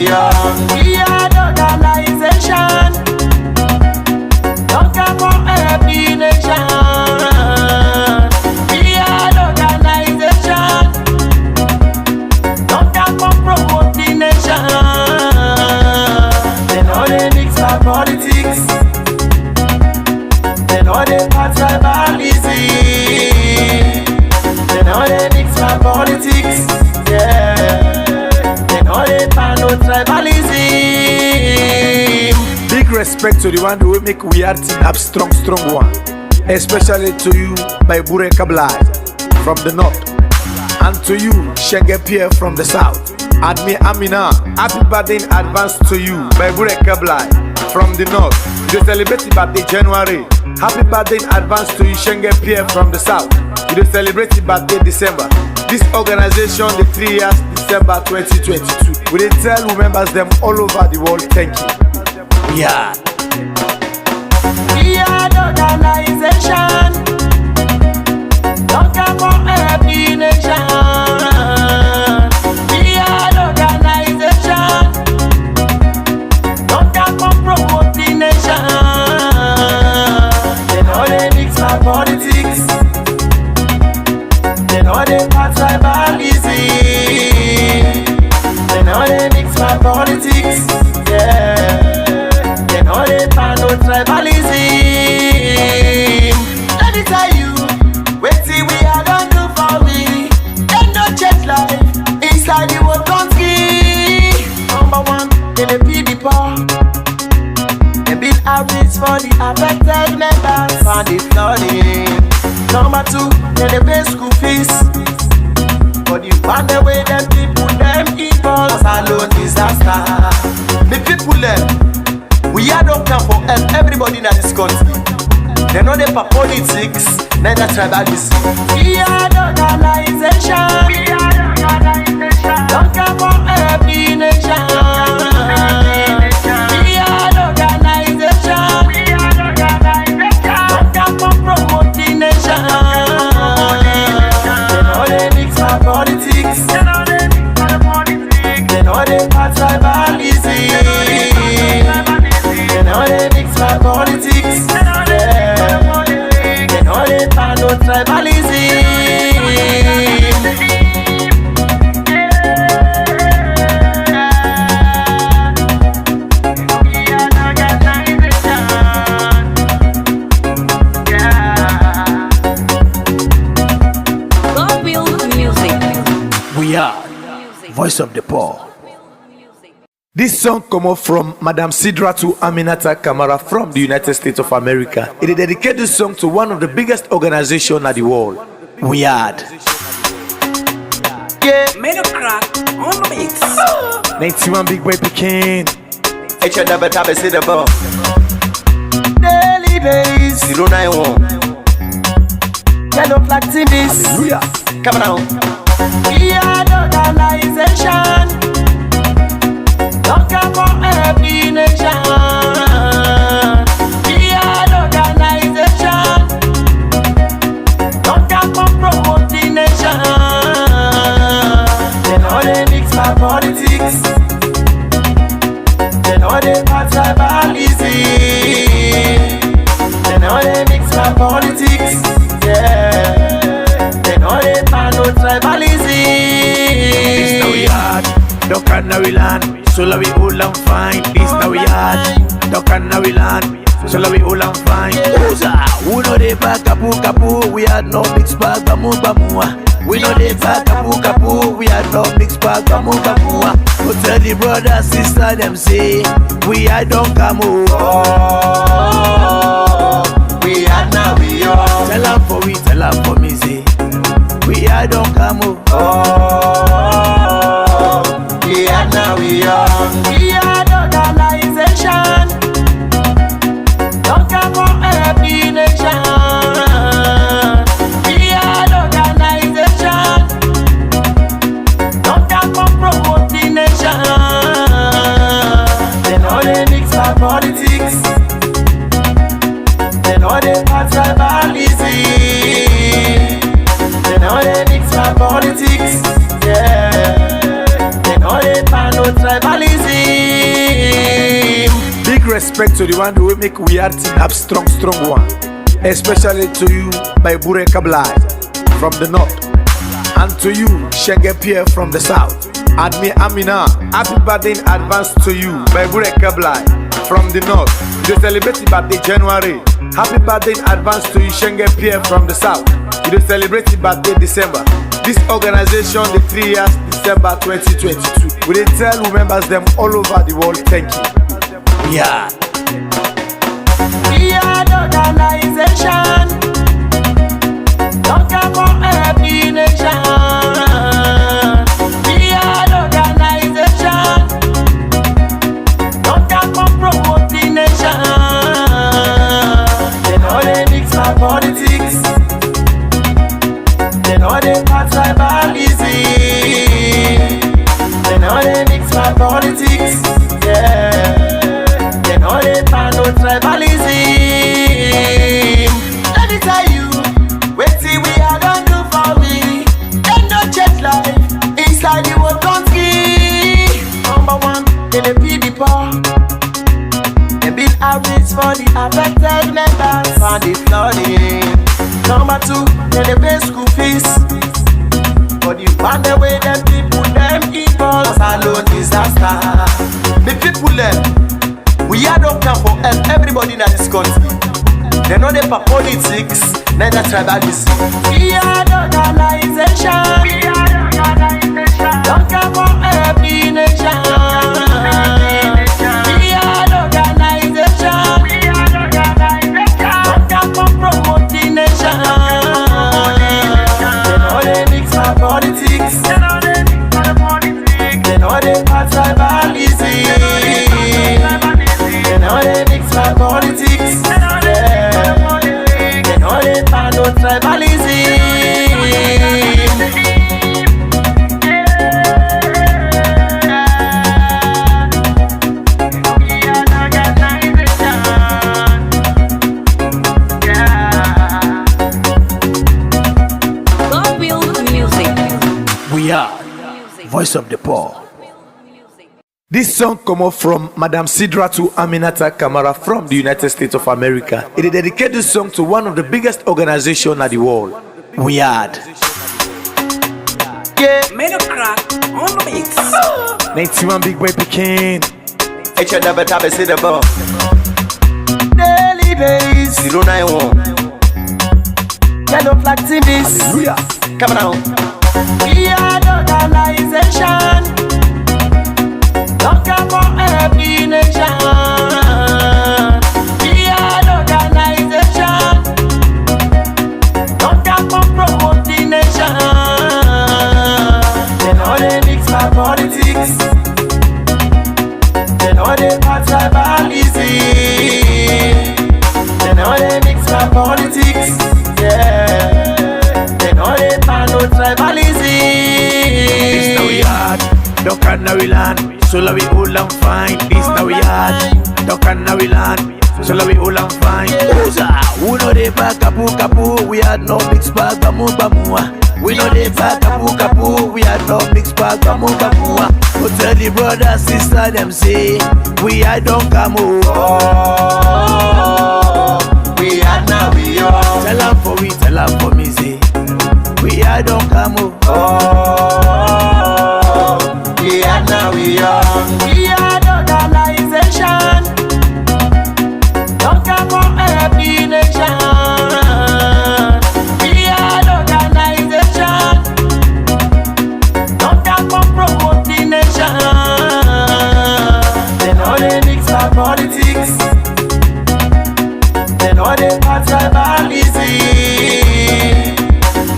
We are the organization. Don't come from every nation. We are the organization. Don't come from promote the nation. They know they mix our politics. They know they part tribalism. They know they mix our politics. Yeah. They know they part no tribalism. Big respect to the one who make we are team up strong one. Especially to you, my Bure Kablai from the north. And to you, Shenge Pierre from the south. And me Amina, happy birthday in advance to you, my Bure Kablai from the north. You celebrate your birthday January. Happy birthday in advance to you, Shenge Pierre from the south. You celebrate your birthday December. This organization, the 3 years, December 2022. We dey tell members them all over the world, thank you. Yeah. We are the organization. Don't come from every nation. We are the organization. Don't come from promote the nation. They know they mix my politics. They know they part tribalism. They know they mix my politics. Yeah. They know they part no tribalism. Let me tell you, wait till we are done do for we. They no change life inside the world country. Number one, they the people. They build outreach for the affected members for the flooding. Number two, they the pay school fees. But you find the way them people them evil as a low disaster. The people them, we are don't come for help everybody in this country. They know they for politics, neither tribalism. We are the organization. We are the organization. Don't come from every nation. We are the organization. We are the organization. Don't come from promote the nation. They know they mix my politics. They know they mix my politics. They know they part tribalism. They know they mix my politics. Yeah. They know they part no tribalism. We are Voice of the Poor. This song come up from Madam Sidra to Aminata Kamara from the United States of America. It is dedicated this song to one of the biggest organizations in the world. We are. Yeah. Made a crack on the mix. 91 big boy Pekin. It's your double tap, say the ball. Daily days 091. Yellow flag TVs. Hallelujah. Come on. We are the organization. Don't come from every nation. We are the organization. Don't come from promote the nation. They know they mix my politics. They know they part tribalism. They know they mix my politics. Yeah. They know they part no tribalism. This now we hard, don't can now we land. So la we all and fine. This now we hard, don't can now we land. So la we all and fine. Who know they back kapu. We are no mixed bag bamu. We know they back kapu. We are no mixed bag bamu. Go tell the brother sister them say we are don't come Oh, we are now we are. Tell her for me say we are don't come Oh, we are now we are. We are the organization. Don't come from every nation. We are the organization. Don't come from promote the nation. They know they mix my politics. They know they part tribalism. They know they mix my politics. Yeah. respect to the one who make we heart up strong one. Especially to you, my Bure Kablai from the north. And to you, Shenge Pierre from the south. And me Amina, happy birthday in advance to you, my Bure Kablai from the north. You celebrate your birthday January. Happy birthday in advance to you, Shenge Pierre from the south. You celebrate your birthday December. This organization, the 3 years, December 2022. We tell who members them all over the world, thank you. Yeah. We are the organization. Don't come for every nation. We are the organization. Don't come for promote the nation. They know they mix my politics. They know they pass tribalism. They know they mix my politics. Yeah. They know they pan no tribalism. Let me tell you, wait till we are done do for we. Ain't no jet life inside the world country. Number one, in the people. They build outreach for the affected members for the flooding. Number two, they pay school fees. But you find the way them people them evil alone disaster. The people them, we are don't come for help everybody in this country. They know they for politics, neither tribalism. We are the organization. We are the organization. Don't come for every nation. We are the organization. We are the organization. Don't come for promote the nation. They know they mix my politics. They know they mix my politics. They know they pass tribalism. They know they mix my politics. Yeah. They know they pan no tribalism. God build music. We are Voice of the Poor. This song come up from Madam Sidra to Aminata Kamara from the United States of America. It is dedicated this song to one of the biggest organizations in the world. We are. Yeah. Made a crack on the mix. 91 big boy Pekin. H never tap a sit above. Daily base 091. Yellow flag team this. Hallelujah. Come on. We are the organization. Don't come for every nation. We are the organization. Don't come for promote the nation. They know they mix my politics. They know they pass tribalism. They know they mix my politics. Yeah. They know they pan no tribalism. This now we hard. Don't can now we land. So la we all and fine. This now we hard. Don't can now we land. So la we all and fine. Who know they back kapu. We had no mixed bag bamu. We know they back kapu. We had no mixed bag bamu. But tell the brother sister them say we had don't come over. We are now we are. Tell them for me say we had don't come over. We are now we are. We are the organization. Don't come for every nation. We are the organization. Don't come for promote the nation. They know they mix my politics. They know they pass tribalism.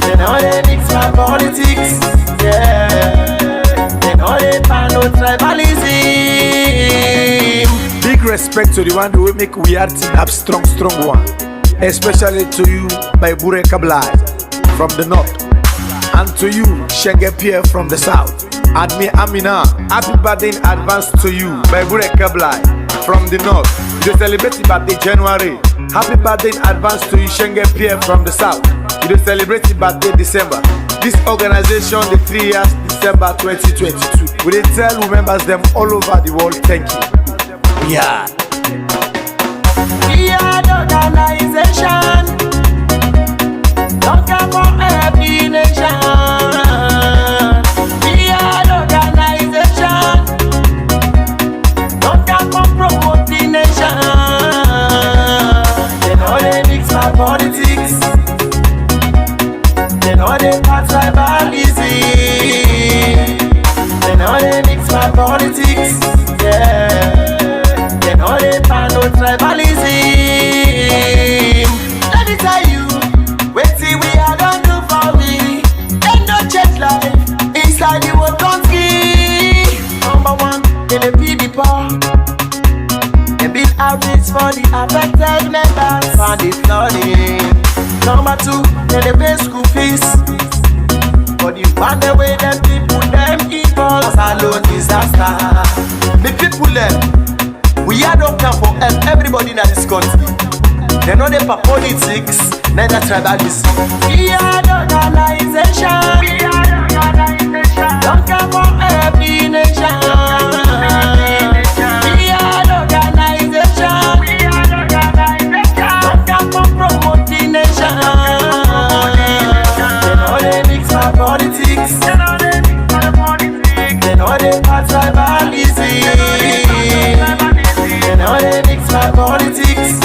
They know they mix my politics. Yeah. They know they pan no tribalism. Big respect to the one who make we heart up strong one. Especially to you, my Bure Kablai from the north. And to you, Shenge Pierre from the south. And me Amina, happy birthday in advance to you, my Bure Kablai from the north. You celebrate your birthday January. Happy birthday in advance to you, Shenge Pierre from the south. You celebrate your birthday December. This organization, the 3 years, December 2022. We tell who members them all over the world, thank you. Yeah. for the affected members for the flooding. Number 2, then they pay school fees. But the one the way them people them evil alone disaster. The people them, we are don't come for help everybody in this country. They know them for politics, neither tribalism. We are the organization. Don't come for every nation. We are the organization. Don't come for promoting nation. They know they mix my politics. They know they part tribalism. They know they mix my politics.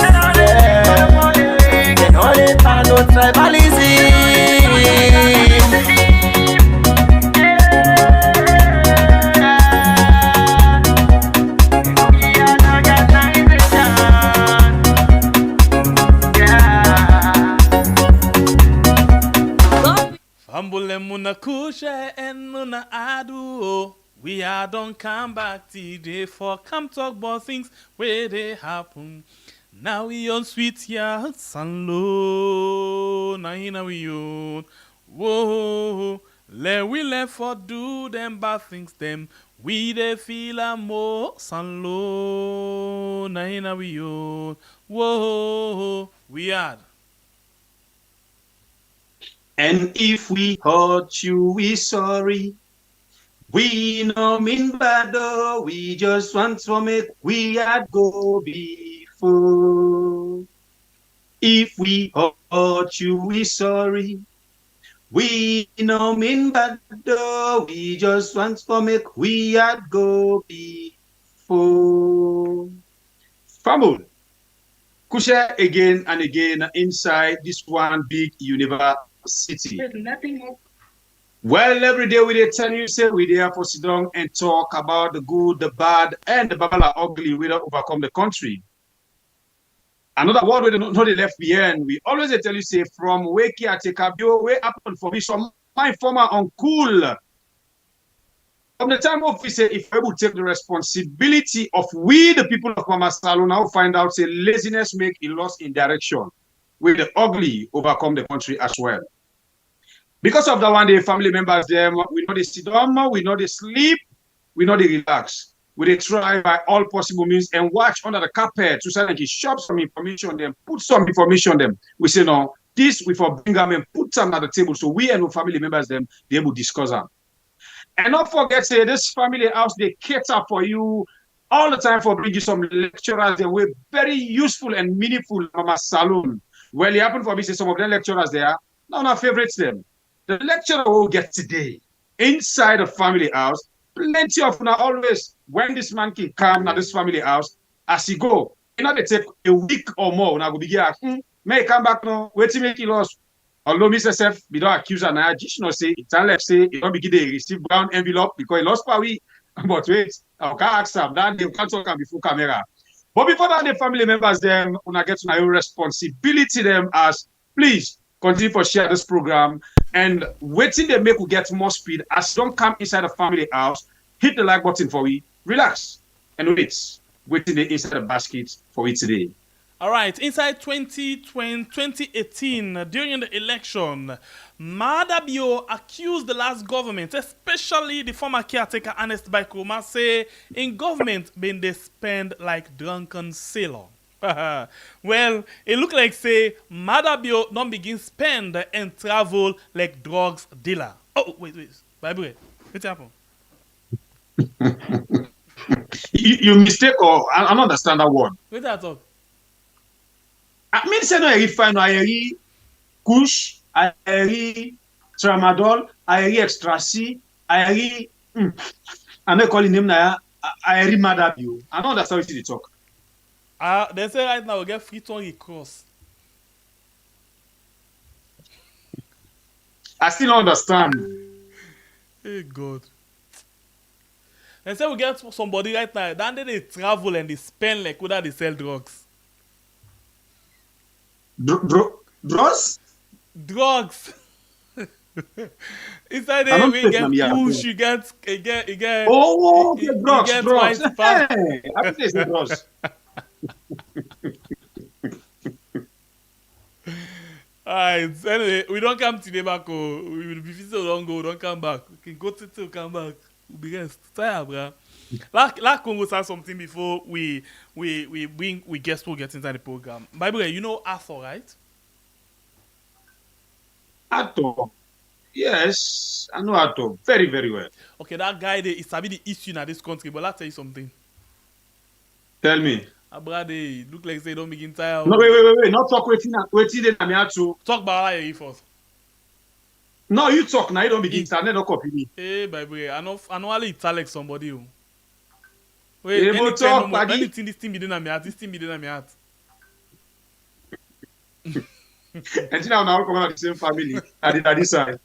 They know they part no tribalism. Ambule muna kushe and muna adu. We are don't come back today for come talk about things where they happen. Now we on sweet ya sanlo. Now we on. Whoa. We let for do them bad things them. We they feel a more sanlo. Now we on. Whoa. We are. And if we hurt you, we sorry. We no mean bad though. We just want to make we had go before. If we hurt you, we sorry. We no mean bad though. We just want to make we had go before. Fumble. Kush again and again inside this one big universe. City. Well, every day we dey tell you, say we there for sit down and talk about the good, the bad, and the babala ugly we don't overcome the country. Another word we don't know they left behind. We always dey tell you, say from wake here take a bio way happen for me. So my former uncle. From the time of we say if we will take the responsibility of we the people of Mama Salo now find out say laziness make a loss in direction. Will the ugly overcome the country as well. Because of that one, the family members, them, we know they sit down, we know they sleep, we know they relax. We they try by all possible means and watch under the carpet to say like shop some information on them, put some information on them. We say no, this we for bring them and put them at the table so we and our family members them they able to discuss them. And don't forget, say this family house they cater for you all the time for bringing you some lecturers. They were very useful and meaningful Mama Saloon. Well, it happened for me, say some of the lecturers there, none of favorites them. The lecturer will get today inside the family house. Plenty of now always when this man can come now this family house as he go. You know they take a week or more. Now go be here. May come back now. Wait till make he lost. Although Mr. Sef, we don't accuse her now. Just no say it's left say he don't begin to receive brown envelope because he lost per week. But wait, I can't ask him. Then they can't talk before camera. But before that, the family members them when I get to know responsibility them as please continue to share this program and waiting they make we get more speed as don't come inside the family house, hit the like button for we, relax and wait. Waiting the inside the basket for we today. All right, inside 2018, during the election, Maada accused the last government, especially the former caretaker Ernest Baikoma, say in government been they spend like drunken sailor. Well, it look like say Maada don't begin spend and travel like drugs dealer. Oh, wait. Bible, what's happened? You mistake or I don't understand that word. What's that talk? I mean, say no, I find I Kush, I tramadol, I ecstasy, I I'm not calling him now. I Maada. I don't understand what they talk. They say right now we get free tongue cross. I still don't understand. Hey God. They say we get somebody right now, then they travel and they spend like whether they sell drugs. Drugs? Drugs. Inside there we get Kush, you get oh, okay, drugs. White Hey, I think it's drugs. Alright, anyway, we don't come today back. Oh. We will be visiting, we don't go, we don't come back. We can go to come back. We'll be rest. Tired, bruh. Like Congo said something before we guess who gets inside the program. By the way, you know Arthur, right? Arthur. Yes, I know Arthur very, very well. Okay, that guy there is the issue in this country, but let's tell you something. Tell me. Brother, look like they don't begin tired. No, wait. Not talk waiting then I'm to talk about that first. No, you talk now, you don't begin tired, don't copy me. Hey, baby, I know only like somebody. Wait, hey, talk, anything this thing be doing at me heart, this thing be doing at me heart. And now come out the same family at this side.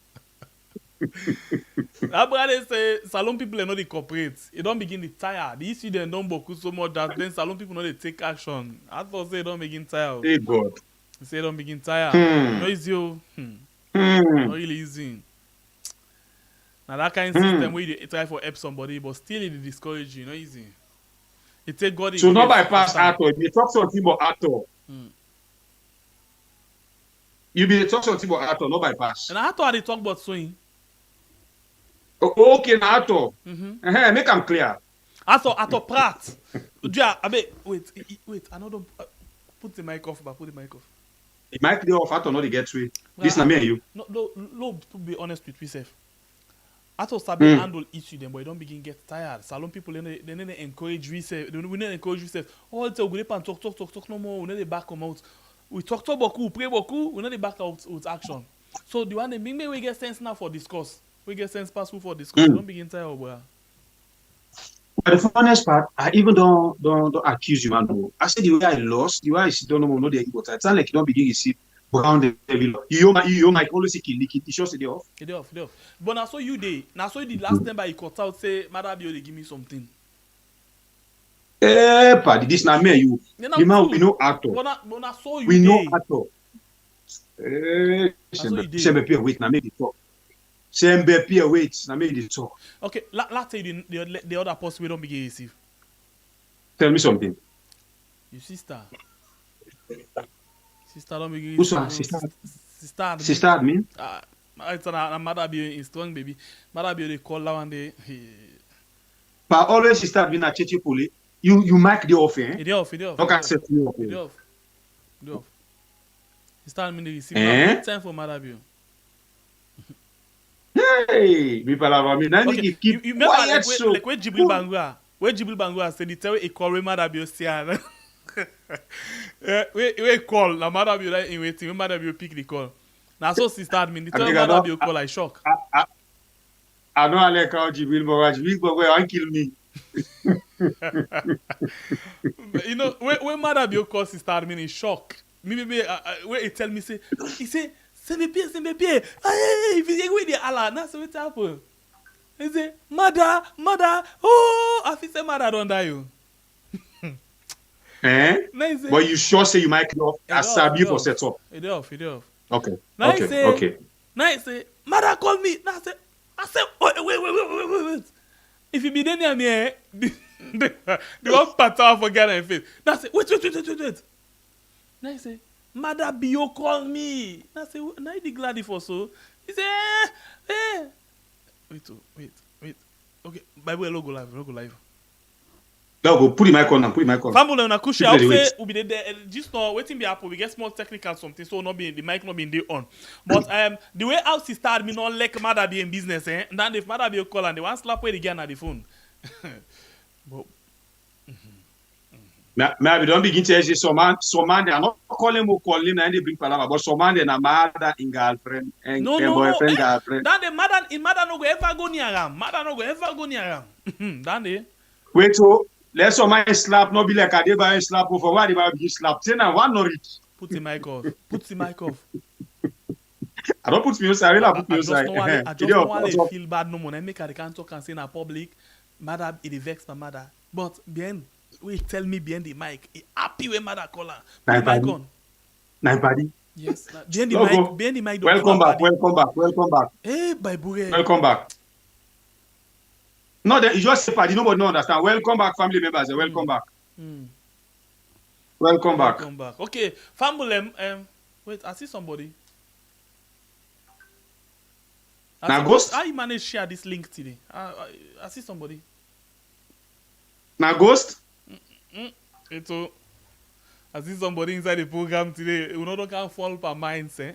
That brother say salon people are not the corporate. It don't begin to tire. The issue they don't boku so much that then salon people know they take action. I thought say don't begin tire. Hey God. Say don't begin tire. No easy. Not really easy. Now that kind of system where you try for help somebody, but still it discourage you. Not easy. It take God. So not bypass Arthur. You talk something about Arthur. You be talk something about Arthur, not bypass. And I thought they talk about swing. Okay, now Arthur. Make them clear. Arthur Pratt. Wait. I don't put the mic off, but put the mic off. The mic dey off, Arthur not the get way. This na me and you. No, to be honest with yourself. Arthur sabi handle issue them, but you don't begin get tired. Salon people they need to encourage yourself. We need to encourage yourself. Oh, it's a good and talk no more. We need to back come out. We talk beaucoup, pray beaucoup. We need to back out with action. So the one that make me we get sense now for discuss. We get sense pass for discuss. Don't begin tired, bro. But the funniest part, I even don't accuse you, man. I said the way I lost, the way I don't know the but it sound like you don't begin to see around the devil. You might always see it shows it off. It off. But now so you day. Now so the last time you cut out say, Maada Bio, they give me something. Paddy, this na me and you. The man we know Arthur. But now so you we day. know Arthur. Wait, now make the talk. Wait, now make the talk. Okay, let's say the other person we don't begin receive. Tell me something. Your sister. Sister don't begin. Who's that? Sister. Sister admin. It's Maada Bio is strong baby. Maada Bio they call that one day. But always sister admin at Chechi Poli. You mark the off, eh? It off. Don't accept you. It off. Sister admin they receive. Time for Maada Bio. Hey, me palava me. Now you keep quiet so. Like where Jibril Bangura said, "Tell a call with Maada Bio sian." We call na Maada Bio like in waiting. When Maada Bio pick the call. Now so sister admin, the tell Maada Bio call I shock. I know I like how Jibril Bangura want kill me. You know when Maada Bio call sister admin in shock. Maybe where he tell me say he say. C'est mes pieds. Hey, if you go there, Allah, that's what happened. He say, Maada, oh, I feel say Maada don't die you. Nice. But you sure say you might get off? I sabi you for set up. It off. Okay. Now he say, Maada call me. Now I say, wait. If you be there near me, the one pattern for Ghana in face. Now I say, wait. Now he say, Maada Bio call me. I say, now you glad for so. He say, Wait. Okay, Bible logo live. No, go put the mic on. Family na Kush, I say we be there. Just now, waiting be happen. We get small technical something, so not be the mic not being there on. But the way how she start me not like Maada be in business, eh? And then if Maada Bio call and they want slap away the girl on the phone. But. Maybe don't begin to say some man they are not calling him and they bring palava, but some man they are Maada in girlfriend and boyfriend girlfriend. Then the Maada no go ever go near him. Then they. Wait, so let some man slap, no be like a deba slap over why they be slap. Say now one no reach. Put the mic off. I don't put me aside. I put me aside. I just don't want to feel bad no more. I make I can't talk and say in public. Maada it vex my mother, but behind. Will tell me behind the mic. He happy when Maada call her. Put the mic on. Nice buddy. Yes. Behind the mic. Welcome back. Hey, Baibure. Welcome back. No, you just say party. Nobody don't understand. Welcome back, family members. Welcome back. Welcome back. Okay, family. Wait, I see somebody. Now, Ghost? How you manage share this link today? I see somebody. Now, Ghost? Eto, I see somebody inside the program today. You know, don't can fall per minds, eh?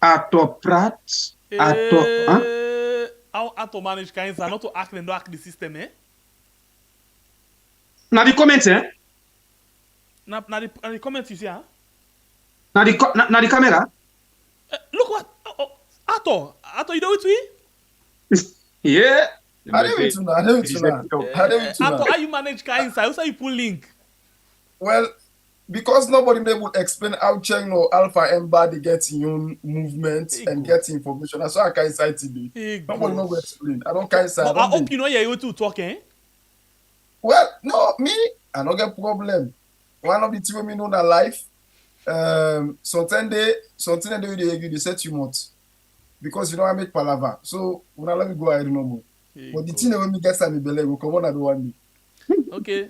Atoprat. How to manage kinds not to act and don't act the system, eh? Now, the comments, eh? Now the comments you see, huh? Now, the camera. Look what Ato, you know it we? Yeah. I don't to know. Ato, how you manage kinds? How you pull link? Well, because nobody would explain how Cheng or Alpha Embody get in movement and get information. That's why I can't cite today. Nobody know where to explain. I don't can't cite. I hope you know you're able to talk, eh? Well, no, me, I don't get problem. One of the two women know that life. Sometimes they set you much because you know I make palava. So when I let me go, I don't know more. But the thing when me get some belly, we come on at one day. Okay.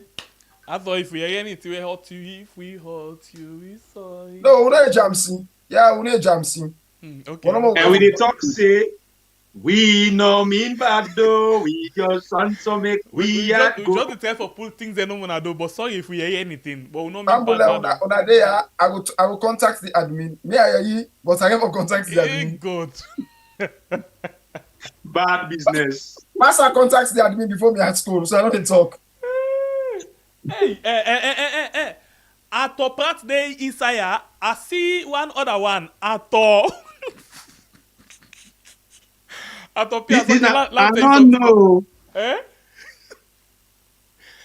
I thought if we hear anything, we hurt you. If we hurt you, we sorry. No, we need Jamsing. Yeah, we need Jamsing. Okay. And we dey talk say, we no mean bad though. We just want to make we are just good. the time for pull things they don't wanna do. But sorry if we hear anything. But we no mean On bad. that day, I will contact the admin. Me, I hear you, but I never contact the admin. Good. Bad business. Master contacts the admin before me at school, so I know they talk. Hey, Ato Prat Day Isaiah, I see one other one. Ato Piaz. I don't know. Eh?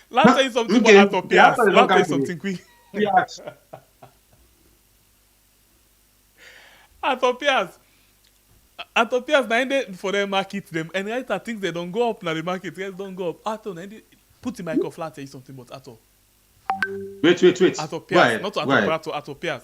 Let's say something Okay. about Ato Piaz. Yeah, Let's say something quick. Yes. Ato Piaz, na for them market them. And right, I think they don't go up now. The market guys don't go up. Ato, put the mic off. Let's say something about Ato. Wait. Ato Piaz, not to Ato Prato, Ato Piaz.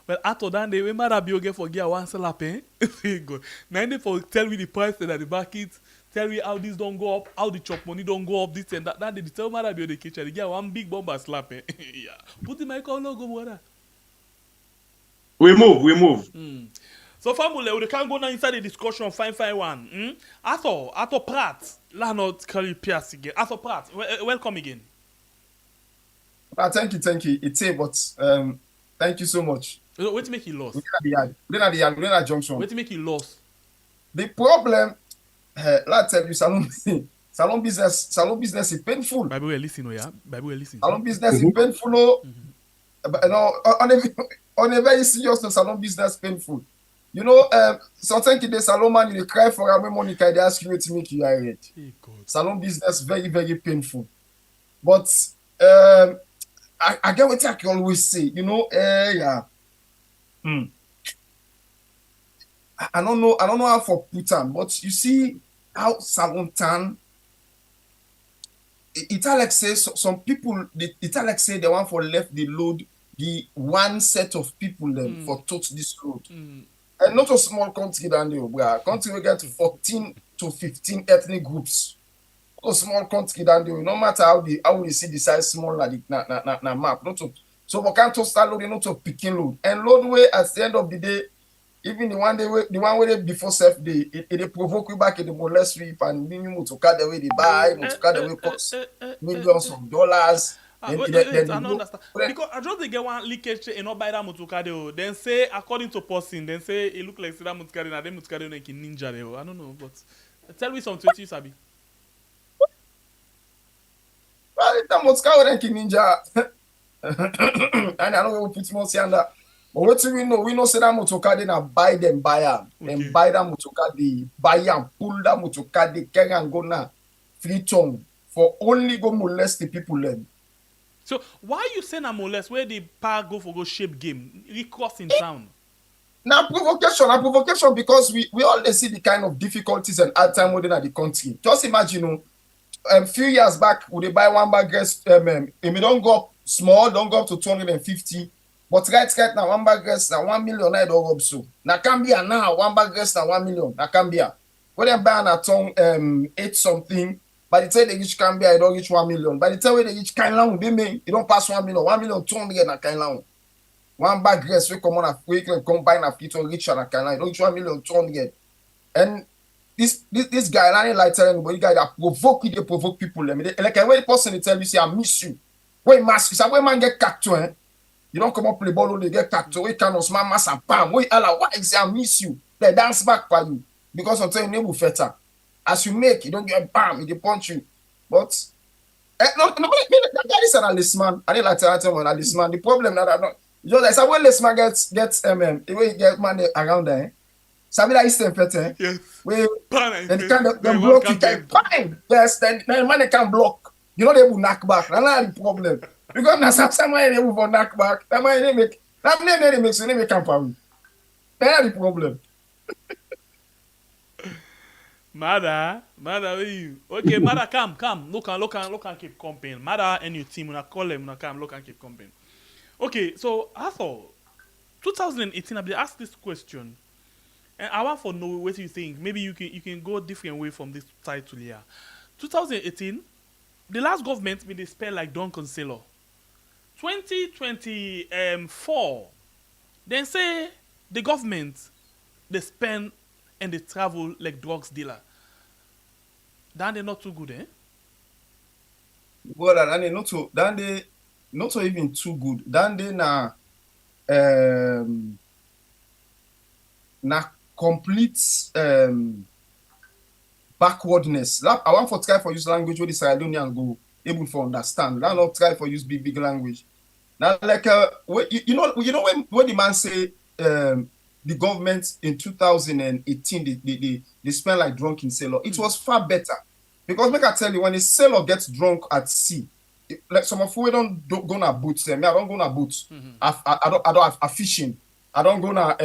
Well, Ato dan they we Maada get for gear one slap, eh? Good. Now they for tell me the price that the market, tell me how this don't go up, how the chop money don't go up, this and that. Then they tell Maada the kitchen, they get one big bomber slap, eh? Yeah. Put the mic on logo, brother. We move. So family, we can go now inside the discussion. Fine one. Ato Prat, la not carry Piaz again. Ato Prat, welcome again. Thank you. It's a but thank you so much. Wait to make you lost. We're at the yard, junction. Wait to make you lost. The problem, let's tell you, salon business is painful. Bible will listen, yeah. Bible will listen. Salon business is painful, oh. But, you know, on a very serious note, salon business painful. You know, sometimes the salon man, you cry for a money, they ask you to make you irate. Hey, God. Salon business very, very painful. But I get what I can always say, you know, yeah. I don't know how for Putan, but you see how Salon Tan, it like say some people, it like say they want for left the load, the one set of people them for touch this road. And not a small country than the Obra. Country we get 14 to 15 ethnic groups. A small country than the no matter how we see the size small like na map. Not to, so we can't to start loading, not to picking load. And load way at the end of the day, even the one way before self day, it provoke you back in the molest sweep and minimum to cut the way they buy, to cut the way cost millions of dollars. I don't understand. Because I just get one leakage and not buy that motukade. Then say according to person, then say it look like that motukade na them motukade like ninja. I don't know, but tell me something you sabi. Well, that motukade like ninja. And I don't know put more on that. But what do we know? We know say that motukade na buy them, buy them. Then buy that motukade, buy them, pull that motukade, carry and go na free tongue for only go molest the people then. So why you say na molest where the park go shape game? Recourse in town. Now provocation because we all see the kind of difficulties and hard time within the country. Just imagine, a few years back, would they buy one bag rest? If it don't go up small, don't go up to 250. But right now, one bag rest now 1 million. I don't go up so. Now Cambia now one bag rest now 1 million. Now Cambia. When they buy a ton 8 something. By the time they reach Cambia, it don't reach 1 million. By the time they reach Kainlang, they don't pass 1 million. 1 million 200 na Kainlang. One bag dress we come on a we can combine a feature rich and a canine. Don't you 1,200,000? And this guy, I ain't like telling anybody, guy that provoke people. I mean, like when the person they tell you, say, I miss you. When mask, say, when man get cacked to, you don't come up play ball, they get cacked to, we cannot smell mass and palm. Wait, Allah, why say, I miss you? They dance back for you. Because I'm telling you, feta. As you make, you don't get bam, they punch you. But, no, that guy is an analyst man. I didn't like to tell him an analyst man. The problem that I don't, just like, so when this man gets, the way he get man around there, Sabi that Eastern Fete. Yes. We Pan, then they block you can fine. Yes, then man they can block. You know they will knock back. That's the problem. Because now someone they will knock back. That man they make so they make campaign. That's the problem. Mada, where you? Okay, Mada, come. Look and keep comping. Mada and your team, when call them, come, look and keep comping. Okay, so I thought 2018, I asked this question. And I want to know what you think. Maybe you can go a different way from this title here. 2018, the last government made they spend like Duncan Sailor. 2024, then say the government they spend and they travel like drugs dealer. Then they not too good, eh? Well, then they not even too good. Then they na complete backwardness. I want to try for use language where the Sierra Leonean go able to understand. Now not try for use big language. Now like you know when the man say the government in 2018 they spent like drunk in sailor. It was far better because make I tell you when a sailor gets drunk at sea, like some of we don't go na boats. Me I don't go na boats. I don't have fishing. I don't go na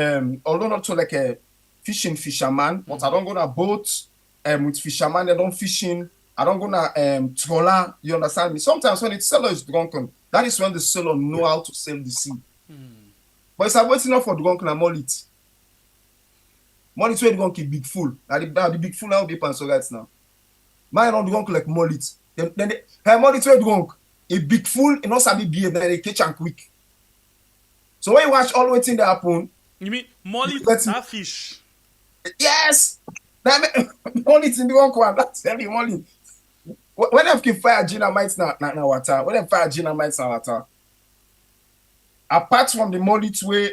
although not to like a fisherman, but I don't go na boats with fisherman. They don't fishing. I don't go na trawler. You understand me? Sometimes when the sailor is drunken, that is when the sailor know how to sail the sea. But it's waiting up for drunken and mullet. Mullet where drunk is big fool. Now the big fool now depends on right now. Man don't drunk like mullet. Then mullet where drunk a big fool and not sabi behave. Then they catch and quick. So when you watch all waiting that happen, you mean mullet that fish? Yes. Mullet in the wrong one. That's heavy mullet. When they can fire dynamite na water, when they fire dynamite na water, apart from the mullet way,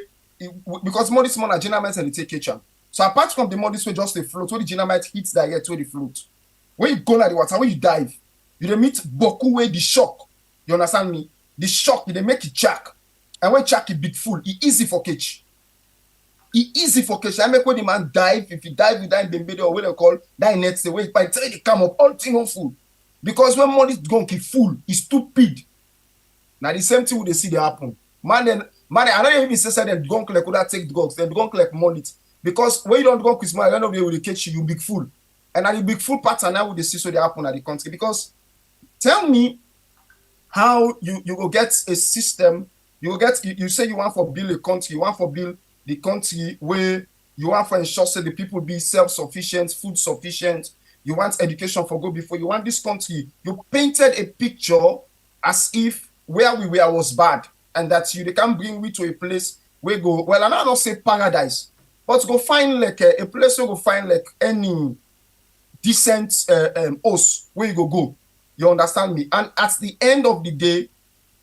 because mullet small na dynamite and they take kitchen. So apart from the mullet way just the float, where the dynamite hits direct where the float. When you go na the water, when you dive, you dey meet boku way the shock. You understand me? The shock, they make it jack. And when jack is big full, it easy for catch. It easy for catch. I make when the man dive, if you dive, you die in the middle or what they call die next the way by the time they come up, all thing on full. Because when money is going to keep full, it's stupid. Now the same thing would they see they happen. Man, I don't even say them don't collect could take drugs, then don't collect money. Because when you don't go with money, I don't know where they catch you, big fool. And at the big fool pattern now would they see so they happen at the country. Because tell me how you will get a system, you say you want for build a country, you want for build the country where you want for ensure so the people be self-sufficient, food sufficient, you want education for go before, you want this country, you painted a picture as if where we were was bad, and that they can bring we to a place where go, well, I don't say paradise, but go find like a place where go find like any decent host where you go. You understand me? And at the end of the day,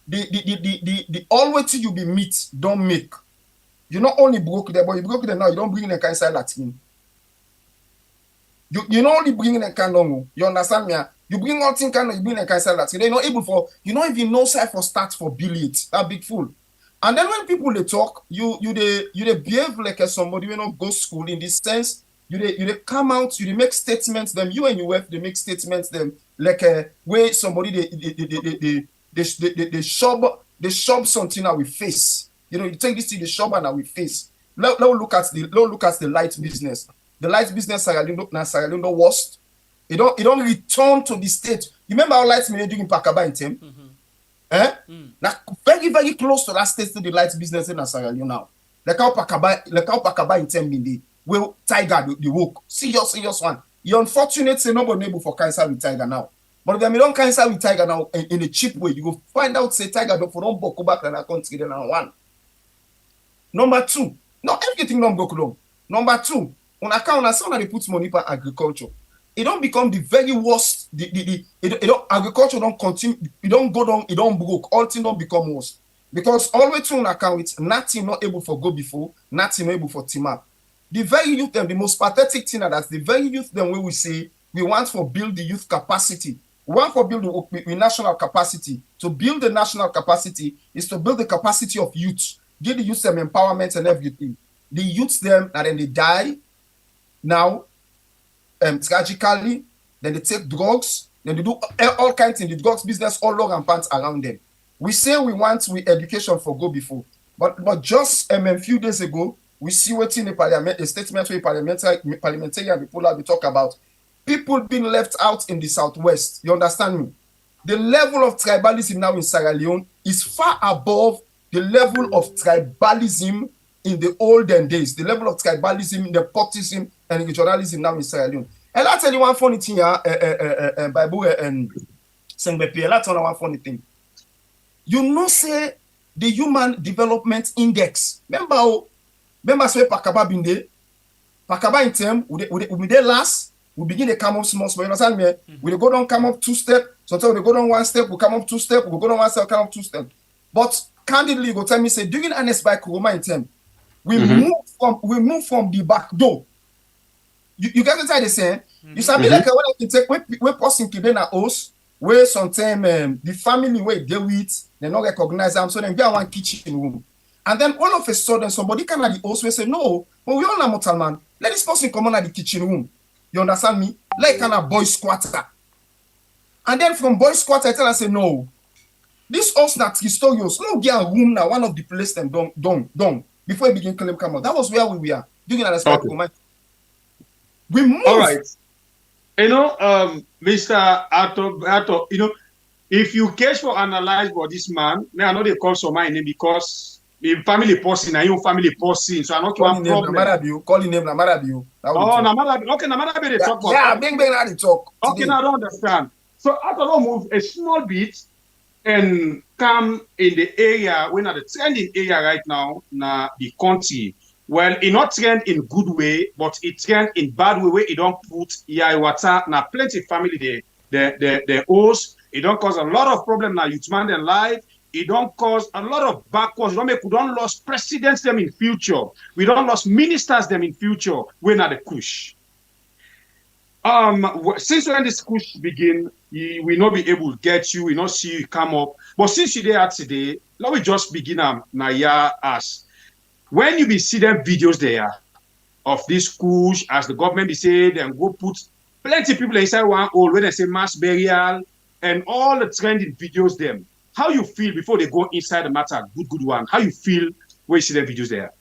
the always you be meat don't make. You not only broke there, but you broke there now, you don't bring in a kind of Latin. You not only bring in a kind of, you understand me? You bring all things kind of, you bring in a kind of Latin. They're not able for, you don't even know side for start for billiards. That big fool. And then when people they talk, you they behave like somebody who not go school in this sense. You they come out, you they make statements, them you and your wife they make statements them like where somebody they shove something out with face. You know, you take this to the shop and we face. Now look at the light business. The light business Sierra Leone worst. It don't return to the state. You remember how lights made during Pakaba in Tem? Now very, very close to that state to the light business in Sierra Leone now. Like how Pakaba in Tem in the well Tiger the woke. Serious one. You're unfortunate say nobody able for cancer with Tiger now. But if they don't cancer with Tiger now in a cheap way, you go find out say Tiger don't buckle back and I country then one. Number two, not everything don't go long. Number two, on account of someone they put money for agriculture, it don't become the very worst. Agriculture don't continue, it don't go down, it don't broke, all things don't become worse. Because always on account it's nothing not able for go before, nothing not able for team up. The very youth them, the most pathetic thing that's the very youth them where we say we want to build the youth capacity. We want to build the national capacity. To build the national capacity is to build the capacity of youth. Give the youth them empowerment and everything. The youth them, and then they die now, tragically, then they take drugs, then they do all kinds in the drugs business all over and pants around them. We say we want education for go before, but just a few days ago, we see what in the parliament, a statement where parliamentarian people have talk about people being left out in the southwest. You understand me? The level of tribalism now in Sierra Leone is far above the level of tribalism in the olden days, the level of tribalism, nepotism, and regionalism now in Sierra Leone. And I'll tell you one funny thing here, Bible and Sengbepi, I'll tell you one funny thing. You know, say the Human Development Index. Remember, say Pakaba been there. Pakaba in term, we there last, we begin to come up small, you understand me? We go down, come up 2 steps. Sometimes we go down 1 step, we come up 2 steps, we go down 1 step, come up 2 steps. But candidly, you go tell me, say, during Ernest by Kuroma in term, we move from the back door. You get what I'm saying? You sabi like when I can take when person can be na house, where sometimes the family where they with, they not recognize them, so then get one kitchen room. And then all of a sudden somebody come at the house will say, no, but we all know mortal man. Let this person come on at the kitchen room. You understand me? Like kind of boy squatter. And then from boy squatter, I tell her, say, no. This house not historious. No get a room now, one of the place them done. Before we begin claim come out. That was where we were. Doing an aspect moment. We move. All right. You know, Mr. Auditor, you know, if you care for analyze about this man, I know they call some my name because the family person, and your family person, so I not one problem. Call him name Namarabiu. Oh, Namarabiu. Okay, Namarabiu they talk about. Yeah, bang now they talk. Okay, now I don't understand. So Auditor move a small bit and come in the area, we're not the trending area right now, na the country. Well, it not trend in good way, but it trend in bad way where it don't put water na plenty family the host. It don't cause a lot of problem na youth man and life. It don't cause a lot of backwards. We don't lost presidents them in future. We don't lost ministers them in future. We're not the Kush. Since when this Kush begin, we not be able to get you, we not see you come up. But since you there today, let me just begin na ya ask. When you be see them videos there of this Kush, as the government be say, then go put plenty people inside one hole where they say mass burial and all the trending videos them. How you feel before they go inside the matter? Good one. How you feel when you see them videos there?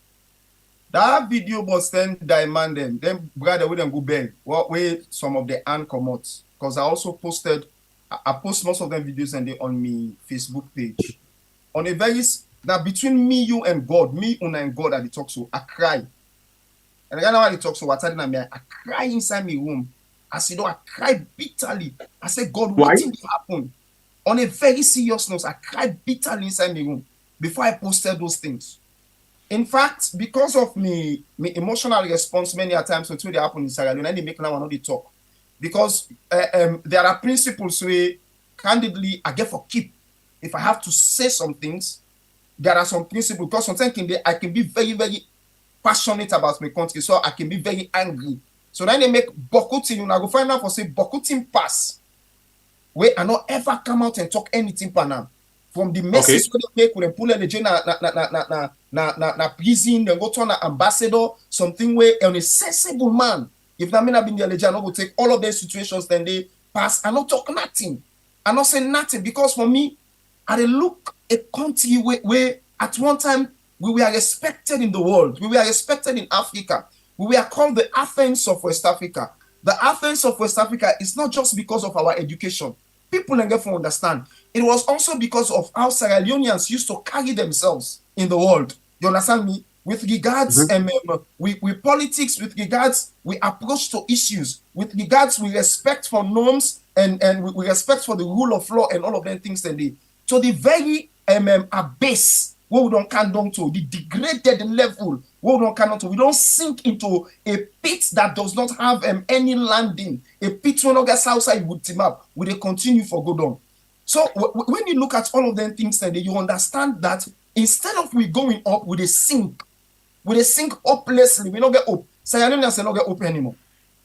That video was then demand them brother we them go beg. What way some of the hand come out? Because I also posted, I post most of them videos and they on me Facebook page. On a very now between me, you and God, me and God at the talk so I cry. And I know how they talk so what I cry inside my room. I said, I cry bitterly. I said, God, what did happen? On a very serious note, I cried bitterly inside my room before I posted those things. In fact, because of me emotional response many a times when they happen in Sierra Leone, and they make now another talk. Because there are principles where, candidly, I get for keep. If I have to say some things, there are some principles. Because sometimes I can be very, very passionate about my country, so I can be very angry. So then they make Bokutin, and I go find out for say Bokutin pass. Where I not ever come out and talk anything for now. From the message they make when they pull energy na prison, then go to an ambassador, something where an accessible man. If that mean I've been the legend, I will take all of their situations, then they pass and not talk nothing. I not say nothing because for me, I look a country where at one time we were respected in the world, we were respected in Africa, we were called the Athens of West Africa. The Athens of West Africa is not just because of our education. People don't get to understand. It was also because of how Sierra Leoneans used to carry themselves in the world. You understand me? With regards with politics, with regards we approach to issues, with regards we respect for norms and we respect for the rule of law and all of them things. And to the very base where we don't come down to, the degraded level where we don't come down to. We don't sink into a pit that does not have any landing. A pit when we get outside would team up. We they continue for go down. So when you look at all of them things, then you understand that instead of we going up, we they sink. We they sink hopelessly. We don't get up. Science not get open anymore.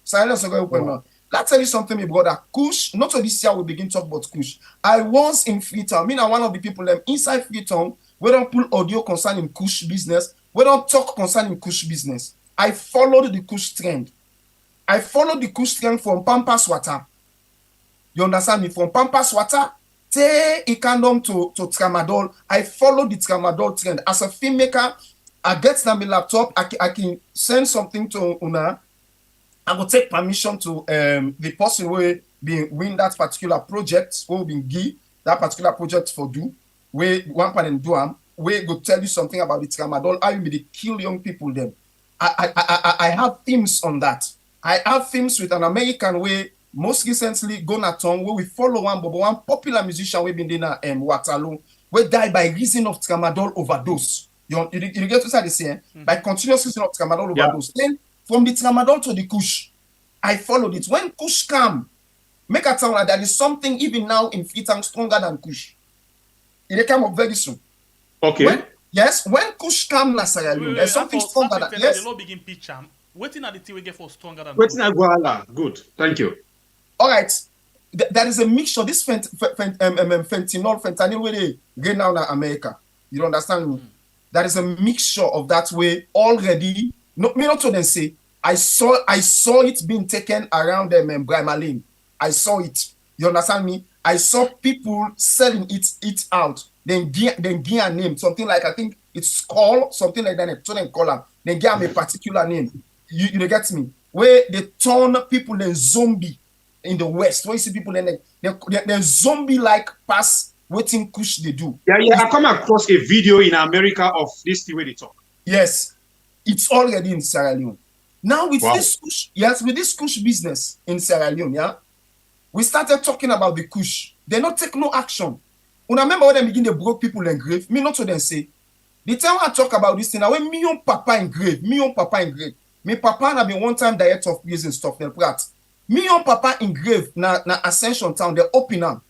Science not get open anymore. Let's tell you something, my brother. Kush, not so this year we begin to talk about Kush. I was in Freetown. Me and one of the people inside Freetown, we don't pull audio concerning Kush business. We don't talk concerning Kush business. I followed the Kush trend. I followed the Kush trend from Pampas Water. You understand me? From Pampas Water, Ikandom to Tramadol. I followed the Tramadol trend. As a filmmaker, I get them my laptop. I can send something to Una. I will take permission to the person who be win that particular project, who be give that particular project for do, where one pan and do we go tell you something about the tramadol, how you may kill young people then. I have themes on that. I have themes with an American way, most recently Gonaton, where we follow one popular musician we been in Waterloo, where died by reason of tramadol overdose. You get to say this here? By continuous reason of tramadol overdose. Then from the tramadol to the Kush, I followed it. When Kush come, make a tell that there is something even now in Freetown stronger than Kush. It will come up very soon. Okay. When Kush come, there's something stronger than yes. The law begin picture. Waiting at the thing we get for stronger than. Waiting at Guala. Good. Thank you. All right. There is a mixture. This fentanyl, where they get now in America. You understand me? There is a mixture of that way already. No, me not to them say. I saw it being taken around them in Brima Lane. I saw it. You understand me? I saw people selling it out. Then give a name, something like I think it's called something like that. So then call them. Then give them a particular name. You get me? Where they turn people in zombie in the West. Where you see people they're zombie like pass waiting Kush they do. Yeah. I come across a video in America of this thing where they talk. Yes. It's already in Sierra Leone. Now with this Kush, with this Kush business in Sierra Leone, we started talking about the Kush. They not take no action. When I remember when they begin to broke people in grave, me not to them say, the time I talk about this thing, now when me own papa in grave, me papa na been one time director of prison stuff, they'll prat. Me own papa in grave na Ascension Town, they open up.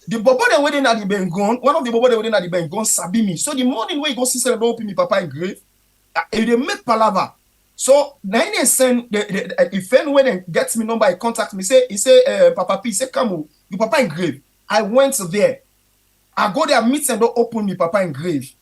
The bobo they waiting at the Bengon, one of the bobo they waiting at the Bengon sabi me. So the morning when you go see say they open me papa in grave, they make palaver. So now they send if anyone then gets me number, I contact me, he say Papa P, say come you papa in grave. I went there. I go there, meet and don't open me papa in grave.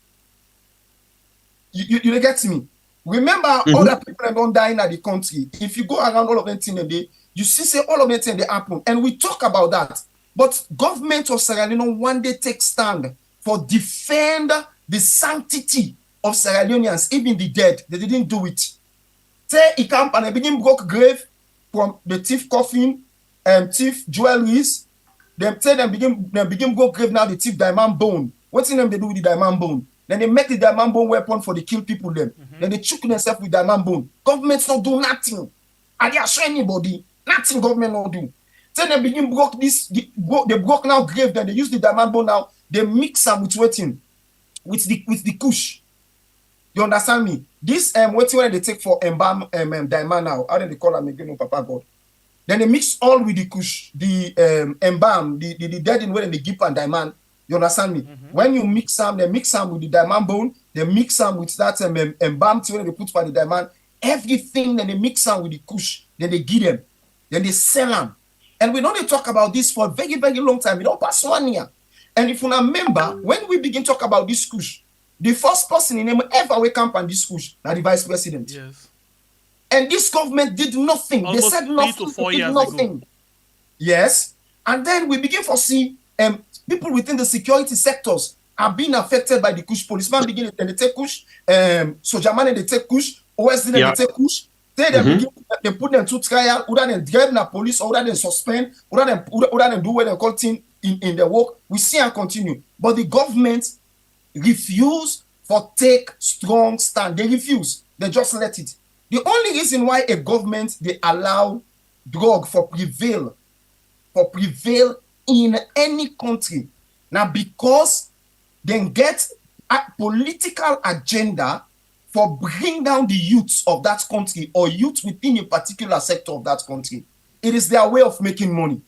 You get me? Remember other people that don't die in the country. If you go around all of them things you see say all of them things they happen. And we talk about that. But government of Sierra Leone one day take stand for defend the sanctity of Sierra Leoneans, even the dead. They didn't do it. Say he camp and they begin broke grave from the thief coffin and thief jewelries. Them say them begin broke grave now the thief diamond bone. What's in them they do with the diamond bone? Then they make the diamond bone weapon for the kill people them. Then they choke themselves with diamond bone. Governments not do nothing. And they assure anybody, nothing government not do. Then they begin broke this, they broke now grave, then they use the diamond bone now, they mix them with waiting, with the Kush. You understand me? This waiting when they take for embalm diamond now. How do they call them again? Papa God. Then they mix all with the Kush, the embalm, the dead in when they give and diamond. You understand me? When you mix them, they mix them with the diamond bone, they mix them with that embalm when they put for the diamond. Everything, then they mix them with the Kush, then they give them, then they sell them. And we know they talk about this for a very, very long time. We don't pass 1 year. And if you remember, when we begin to talk about this Kush, the first person in name ever wake up on this Kush, now the vice president. Yes. And this government did nothing. Almost they said nothing. 3 to 4 did years nothing. Ago. Yes. And then we begin to see people within the security sectors are being affected by the Kush. Policeman begin and they take Kush. Soldier man and they take Kush. OSD they take Kush. They put them to trial. Other than drive na police, other than suspend, other than do what they call thing in the work. We see and continue. But the government refuse for take strong stand. They refuse. They just let it. The only reason why a government they allow drug for prevail in any country now because they get political agenda for bringing down the youths of that country or youth within a particular sector of that country. It is their way of making money.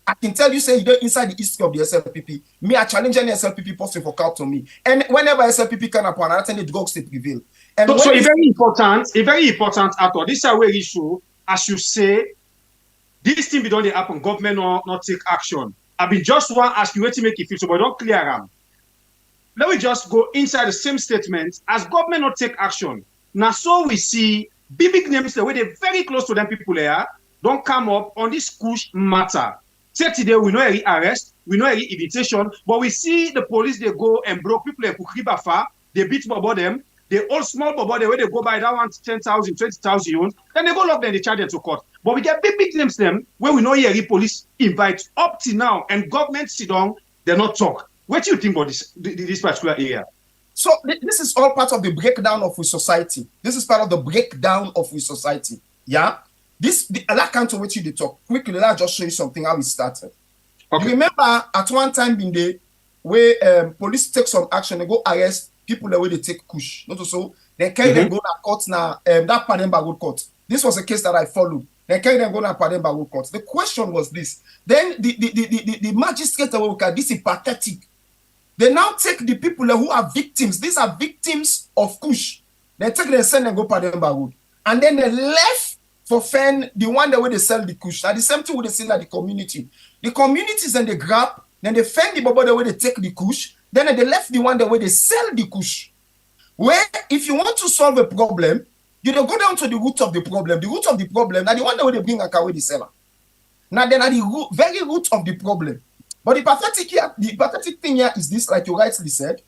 I can tell you, say, you don't inside the history of the SLPP, me, I challenge any SLPP person for count to me. And whenever SLPP can upon, I tell the drugs they prevail. And so it's very important, Arthur. This is a way issue, as you say, this thing be done they happen, government or not take action. I been just want to ask you to make it feel so, but don't clear them. Let me just go inside the same statement as government not take action. Now, so we see big names the way they're very close to them people there don't come up on this Kush matter. Say today we know any arrest, we know any invitation, but we see the police they go and broke people like Kukribafa, they beat about them, they all small about the way they go by that one 10,000, 20,000 euros, then they go lock them and they charge them to court. But we get big names them where we know any police invite up to now and government sit down, they not talk. What do you think about this particular area? So this is all part of the breakdown of our society. This is part of the breakdown of our society. Yeah. I can't to what you talk quickly. I'll just show you something how it started. Okay. You remember at one time in the where police take some action, they go arrest people the way they take Kush. Not so they carry them go to court now. That Pademba Road court. This was a case that I followed. They carry them go to Pademba Road court. The question was this. Then the magistrate will look at this is pathetic. They now take the people who are victims. These are victims of Kush. They take them, send them go Pademba Road, and then they left for fan the one the way they sell the Kush. Now the same thing with they sell at the community. The communities then they grab, then they fend the bubble the way they take the Kush, then they left the one the way they sell the Kush. Where if you want to solve a problem, you don't go down to the root of the problem. The root of the problem, now the one the way they bring a away the seller. Now then at the very root of the problem. But the pathetic thing here is this, like you rightly said,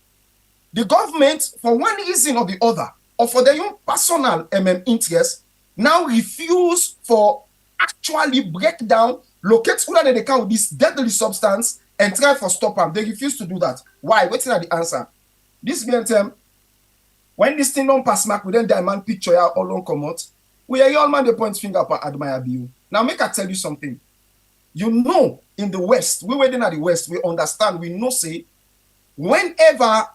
the government, for one reason or the other, or for their own personal interest, now refuse for actually break down, locate who they can with this deadly substance and try for stop them. They refuse to do that. Why? Waiting at the answer. This meant when this thing don't pass mark, we then demand picture here all on come out. We are all man the point finger up and admire you. Now make I tell you something. You know, in the West, we waiting at the West, we understand, we know say, whenever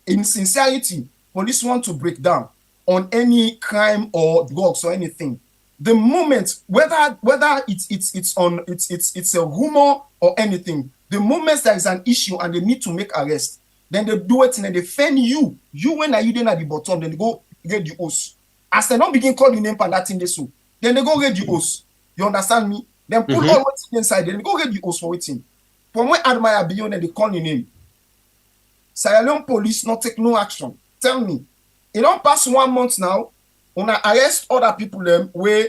in sincerity, police want to break down on any crime or drugs or anything, the moment whether it's a rumor or anything, the moment there is an issue and they need to make arrest, then they do it and then they fend you. You when are you then at the bottom, then they go read the oath. As they don't begin calling name and that thing they so, then they go read the oath. You understand me? Then pull all what's inside, then they go read the oath for waiting. From when admire beyond and they call your name. Sierra Leone police not take no action. Tell me, it don't pass 1 month now. When I arrest other people them where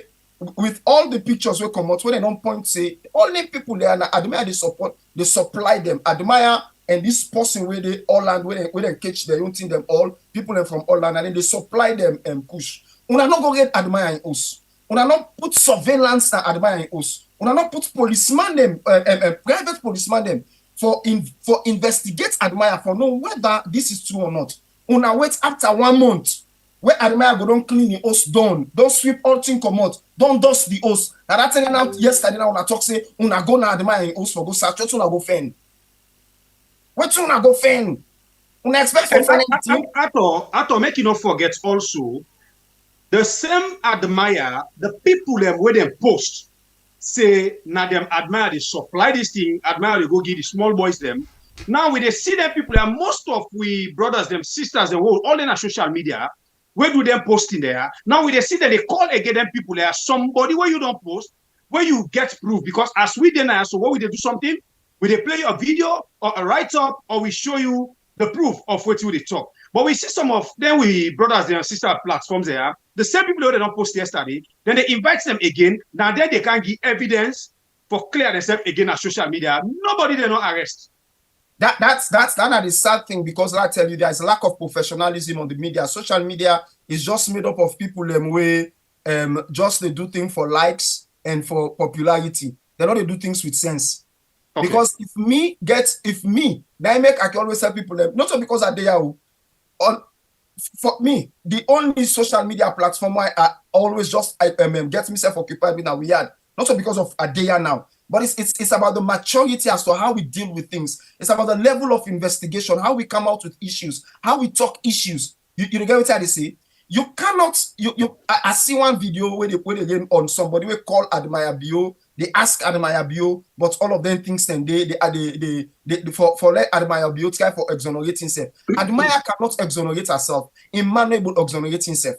with all the pictures we come out where they don't point say only people there and admire they supply them. Admire and this person where they all land where they catch they don't think them all people them from all land and then they supply them and push. Una not go get admire in us. Una not put surveillance and admire in us. Una not put policeman them private policeman them for investigate admire for know whether this is true or not. Una wait after 1 month where admire go don't clean the house done, don't sweep all thing come out, don't dust the house. Now that thing out yesterday now una talk say una go na admire in house for go search what una go fend. What una go fend? Una expect for anything? Ato, make you not forget also the same admire the people them where they post say now them admire they supply this thing, admire they go give the small boys them. Now we they see them people there, most of we brothers, them sisters, them all in our social media, where do them posting there? Now we they see that they call again them people there, somebody where you don't post, where you get proof, because as we deny, so what we they do something, we they play a video or a write-up, or we show you the proof of what you they talk. But we see some of them we brothers and sister platforms there, the same people who they don't post yesterday, then they invite them again. Now then they can give evidence for clear themselves again on social media. Nobody they not arrest. That's the sad thing, because I tell you there's a lack of professionalism on the media. Social media is just made up of people where just they do things for likes and for popularity. They don't do things with sense. Okay. Because if me, then I can always tell people not so because I there for me, the only social media platform I always just get myself occupied with now we had, not so because of a day now. But it's about the maturity as to how we deal with things. It's about the level of investigation, how we come out with issues, how we talk issues. You get what I say? You cannot. I see one video where they again on somebody we call Admire Bio. They ask Admire Bio, but all of them thinks and they for let Admire Bio try for exonerating himself. Admire cannot exonerate herself. Emmanuel will exonerate himself.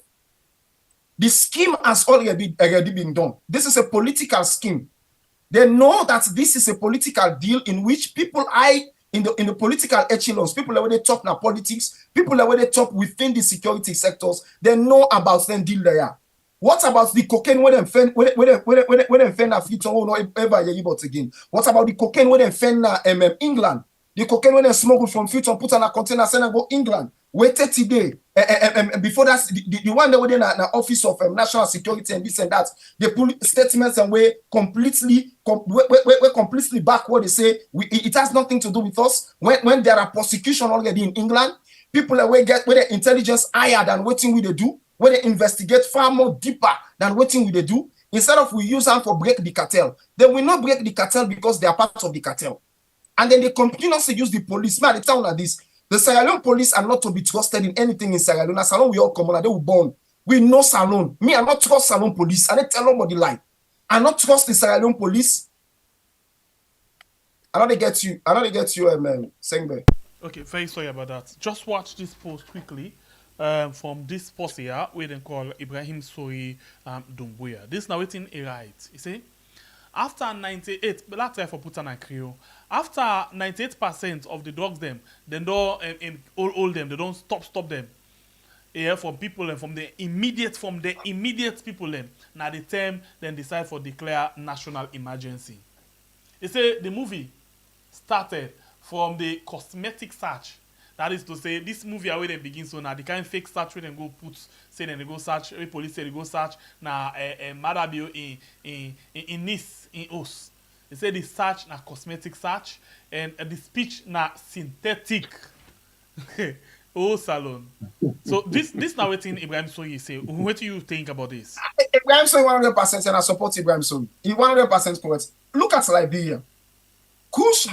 The scheme has already been done. This is a political scheme. They know that this is a political deal in which people in the political echelons, people that when they talk now politics, people that when they talk within the security sectors, they know about them deal there. What about the cocaine when they find a fleet on ever again? What about the cocaine when they find England? The cocaine when they smuggle from Futon, put on a container, send and go England. Waited today. Before that, the one that were in the Office of National Security and this and that, they put statements and we completely back what they say. It has nothing to do with us. When there are prosecution already in England, people that we get where the intelligence higher than waiting we they do, where they investigate far more deeper than waiting we they do. Instead of we use them for break the cartel, they will not break the cartel because they are part of the cartel. And then they continuously use the police. Man, they tell like this. The Sierra Leone police are not to be trusted in anything in Sierra Leone. Salon we all come on and they will born. We know Salon. Me, I not trust Salon police. I don't tell nobody lie. I not trust the Sierra Leone police. I know they get you. Sengbe. Okay, very sorry about that. Just watch this post quickly from this post here, where they call Ibrahim Sori Dumbuya. This now waiting a right. You see? After 98, but that's for Putan and Creole. After 98% of the dogs them, they don't hold them, they don't stop them. Yeah, from people and from the immediate people them. Now the term then decide for declare national emergency. They say the movie started from the cosmetic search. That is to say, this movie where they begin so now the kind of fake search where they go put, say then they go search, police say they go search now Maada in Nice, in Os. They say the search na cosmetic search and the speech na synthetic. Oh salon. So this now what Ibrahim Soyi say. What do you think about this? Ibrahim Soyi 100% and I support Ibrahim Soyi. He 100% correct. Look at Liberia. Kush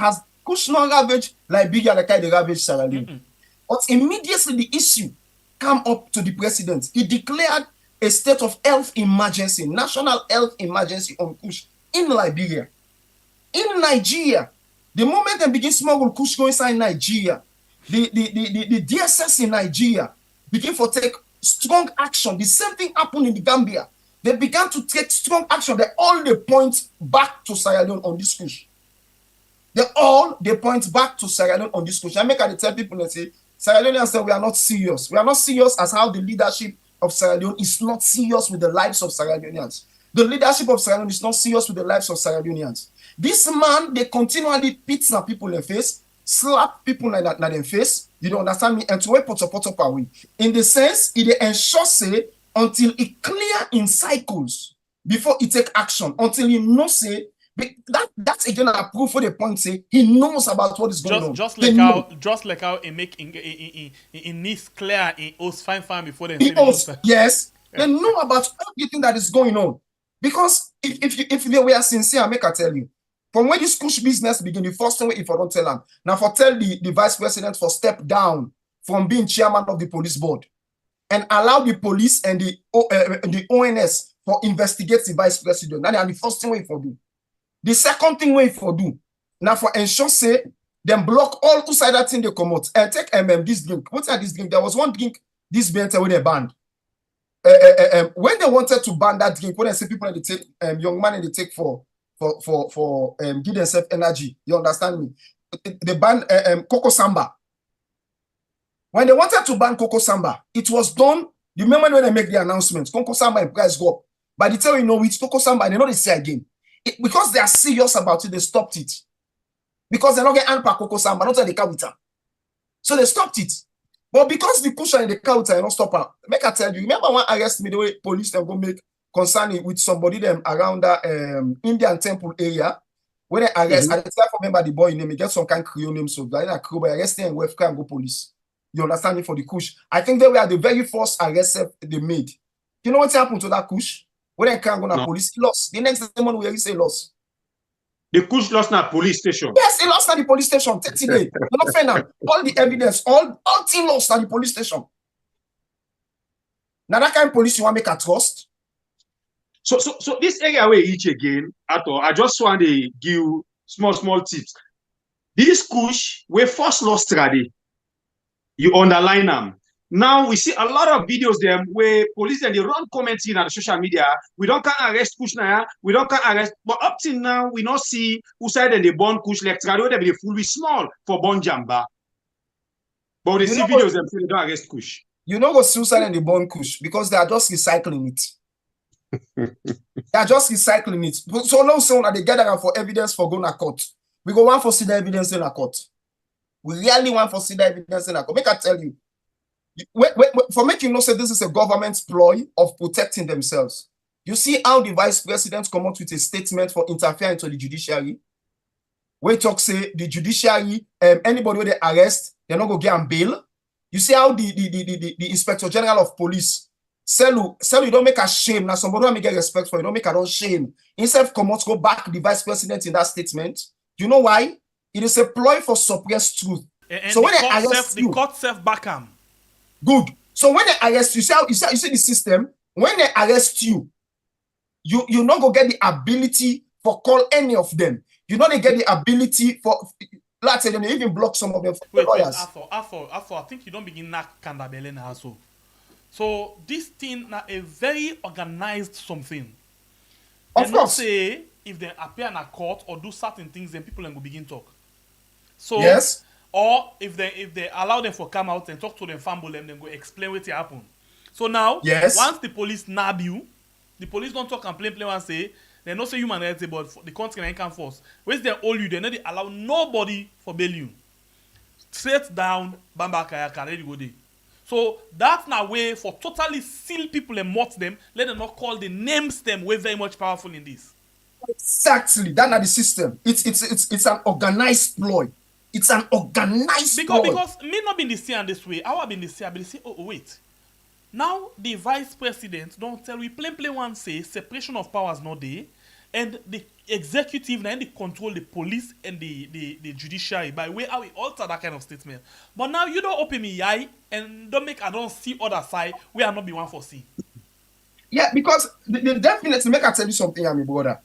not ravage Liberia like they ravage Sierra Leone. But immediately the issue come up to the president. He declared a state of health emergency, national health emergency on Kush in Liberia. In Nigeria, the moment they begin smuggle Kush go inside Nigeria, the DSS in Nigeria begin to take strong action. The same thing happened in the Gambia. They began to take strong action. They all point back to Sierra Leone on this Kush. They point back to Sierra Leone on this Kush. I make I tell people and say, Sierra Leoneans say we are not serious. We are not serious as how the leadership of Sierra Leone is not serious with the lives of Sierra Leoneans. The leadership of Sierra Leone is not serious with the lives of Sierra Leoneans. This man, they continually pit some people in the face, slap people in the face, you don't understand me, and to wait pot away. In the sense, it ensures say until it clear in cycles before he take action, until he knows say that's again a proof for the point say he knows about what is going on. Just like how it make in Nice clear in Os fine before they say yes, they know about everything that is going on. Because if they were sincere, I make I tell you, from when this Kush business begin, the first thing if I don't tell them, now for tell the vice president for step down from being chairman of the police board and allow the police and the ONS for investigate the vice president. Now the first thing we for do. The second thing we for do, now for ensure say them block all two side that thing they come out and take this drink. What's that this drink? There was one drink this bent with a band. When they wanted to ban that drink, when I say people they take young man they take for give themselves energy, you understand me? They banned Coco Samba. When they wanted to ban Coco Samba, it was done the moment when they make the announcements. Coco Samba and price go up. By the time you know it's Coco Samba, they know they say again. Because they are serious about it, they stopped it. Because they're not getting per Coco Samba, not the Kawita. So they stopped it. But because the Kush and the Kawita, you not stop her. Make I tell you, remember one arrest me the way police them go make concerning with somebody them around the Indian temple area. When they arrest, I tell remember the boy name, he get some kind of Creole name, so I arrest him and wave and go police. You understand me for the Kush? I think they were the very first arrest they made. You know what happened to that Kush? When they can't go to police, he lost. The next moment we say lost. The Kush lost at police station. Yes, he lost at the police station 30 days. All the evidence, all thing lost at the police station. Now that kind of police you want to make a trust? So this area where each again at all, I just want to give small tips. This Kush we first lost already. You underline them. Now we see a lot of videos them where police and they run comments in on the social media. We don't can arrest Kush now. We don't can arrest, but up till now we not see who side and they born Kush like they be fully small for born Jamba. But they see videos them say they don't arrest Kush. You know what suicide and the born Kush because they are just recycling it. They are just recycling it. So long so that they gather for evidence for going to court. We go one for see the evidence in a court. We really want for see the evidence in a court. Make I tell you. For making no say this is a government's ploy of protecting themselves. You see how the vice president come out with a statement for interfering into the judiciary. Where talk say the judiciary, anybody where they arrest, they're not go get on bail. You see how the inspector general of police you don't make a shame. Now somebody don't get respect for you, don't make a don't shame. Instead of come out, go back the vice president in that statement. You know why? It is a ploy for suppressed truth. And so when they arrest you, the court self back him. Good. So when they arrest you, you see the system. When they arrest you, you not go get the ability for call any of them. You not get the ability for let's say they even block some of them for lawyers. I think you don't begin knock Kandabele now so. So this thing now a very organized something. Of course. Say if they appear in a court or do certain things, then people will begin talk. So yes. Or if they allow them to come out and talk to them, fumble them, then go explain what happened. So now, yes. Once the police nab you, the police don't talk and plain and say, they don't say human rights, but the country can come force. Once they hold you, they not allow nobody for bail you. Straight down, bamba kaya ready go day. So that's now way for totally seal people and mort them. Let them not call the names them. We're very much powerful in this. Exactly, that's not the system. It's an organized ploy. It's an organized because me not been the same this way. I have been the same. But they say, oh wait. Now the vice president don't tell we plain one say separation of powers not there, and the executive now they control the police and the judiciary by way how we alter that kind of statement. But now you don't open me eye and don't make I don't see other side where I not be one for see. Yeah, because they definitely make I tell you something, my brother.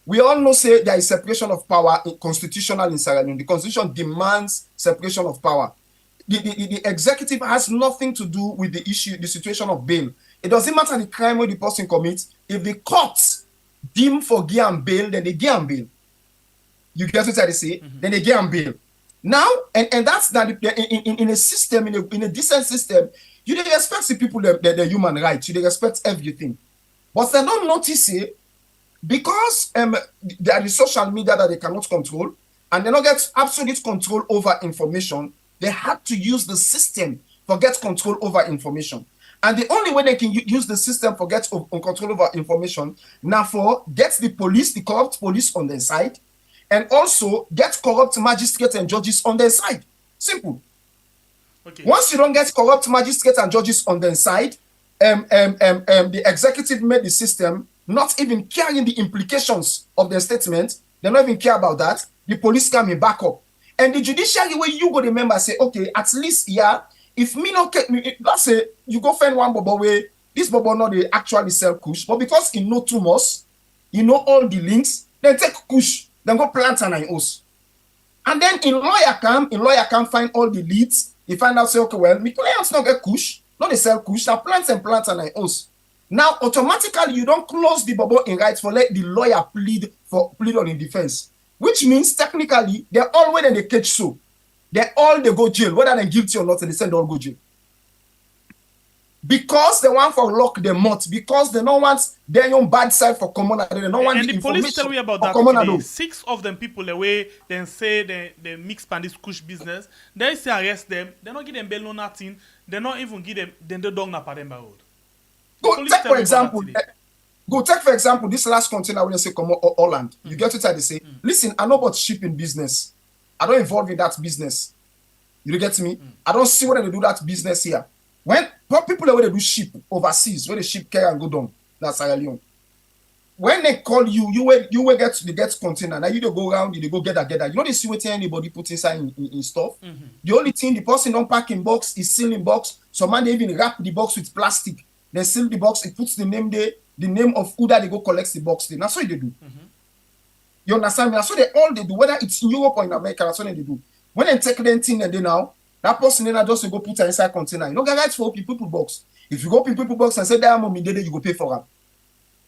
We all know say there is separation of power in constitutional in Sierra Leone. The constitution demands separation of power. The executive has nothing to do with the issue, the situation of bail. It doesn't matter the crime where the person commits. If the courts deem for give and bail, then they give and bail. You get what I say? Mm-hmm. Then they give and bail. Now, and that's that in a system, in a decent system, you don't respect the people their human rights. You don't respect everything. But they don't notice it. Because there are the social media that they cannot control, and they don't get absolute control over information, they had to use the system for get control over information. And the only way they can use the system for get control over information, now for get the police, the corrupt police on their side, and also get corrupt magistrates and judges on their side. Simple. Okay. Once you don't get corrupt magistrates and judges on their side, the executive made the system not even caring the implications of their statement. They don't even care about that. The police come in back up. And the judiciary where you go remember say, okay, at least yeah, if me not let's say you go find one bubble where this bubble not they actually sell Kush, but because he know too much, you know all the links, then take Kush, then go plant an house. And then in lawyer can find all the leads. He find out say, okay, well, my clients not get Kush, not they sell Kush, now plant and an house. Now, automatically, you don't close the bubble in rights for let the lawyer plead on in defense. Which means, technically, they're all when they catch so. They go jail, whether they're guilty or not, and they send all go jail. Because they want for lock them out, because they don't want their own bad side for common. They don't want and the police tell me about that today. 6 of them people away, then say they mix pan this Kush business. They say arrest them, they don't give them bail, no nothing. They not even give them, then they don't nap them road. Go take for example this last container when they say come Holland. You get it they say, listen, I know about shipping business. I don't involve in that business. You get me? I don't see whether they do that business here. When people where they do ship overseas, where they ship carry and go down, that's Sierra Leone. when they call you, you will get to the get container. Now you don't go around, you go get that. You know they see what anybody put inside in stuff. The only thing the person don't pack in box is seal in box. Some man they even wrap the box with plastic. They seal the box. It puts the name there, the name of who that they go collect the box there. That's what they do. You understand me? That's what they do. Whether it's in Europe or in America, that's what they do. When they take the thing and they now that person then just go put it inside container. You know, guys for people box. If you go open people box and say that mommy day you go pay for them.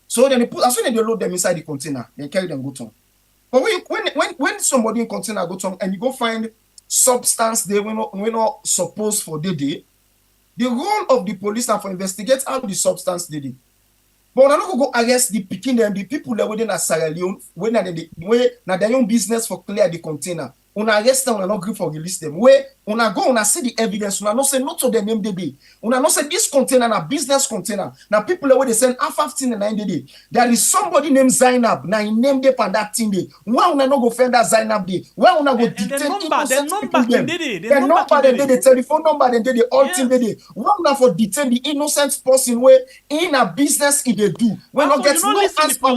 So then they put as soon as they load them inside the container, they carry them go to. But when somebody in container go to and you go find substance they we're not supposed for the day, the role of the police now for investigate how the substance did it. But we're not go arrest the picking them, the people that within a Sierra Leone, when their own business for clear the container. Una arrest them, una not agree for release them. Where una go, una see the evidence, una not say not to the name they be. Una not say this container na business container. Now people where they send half-15 and 9 day. There is somebody named Zainab. Now he named them on that thing day. Why una not go find that Zainab day? Why una go detain the number the telephone number then the all thing day. Why una for detain the innocent person where in a business if they do. When not get no answer for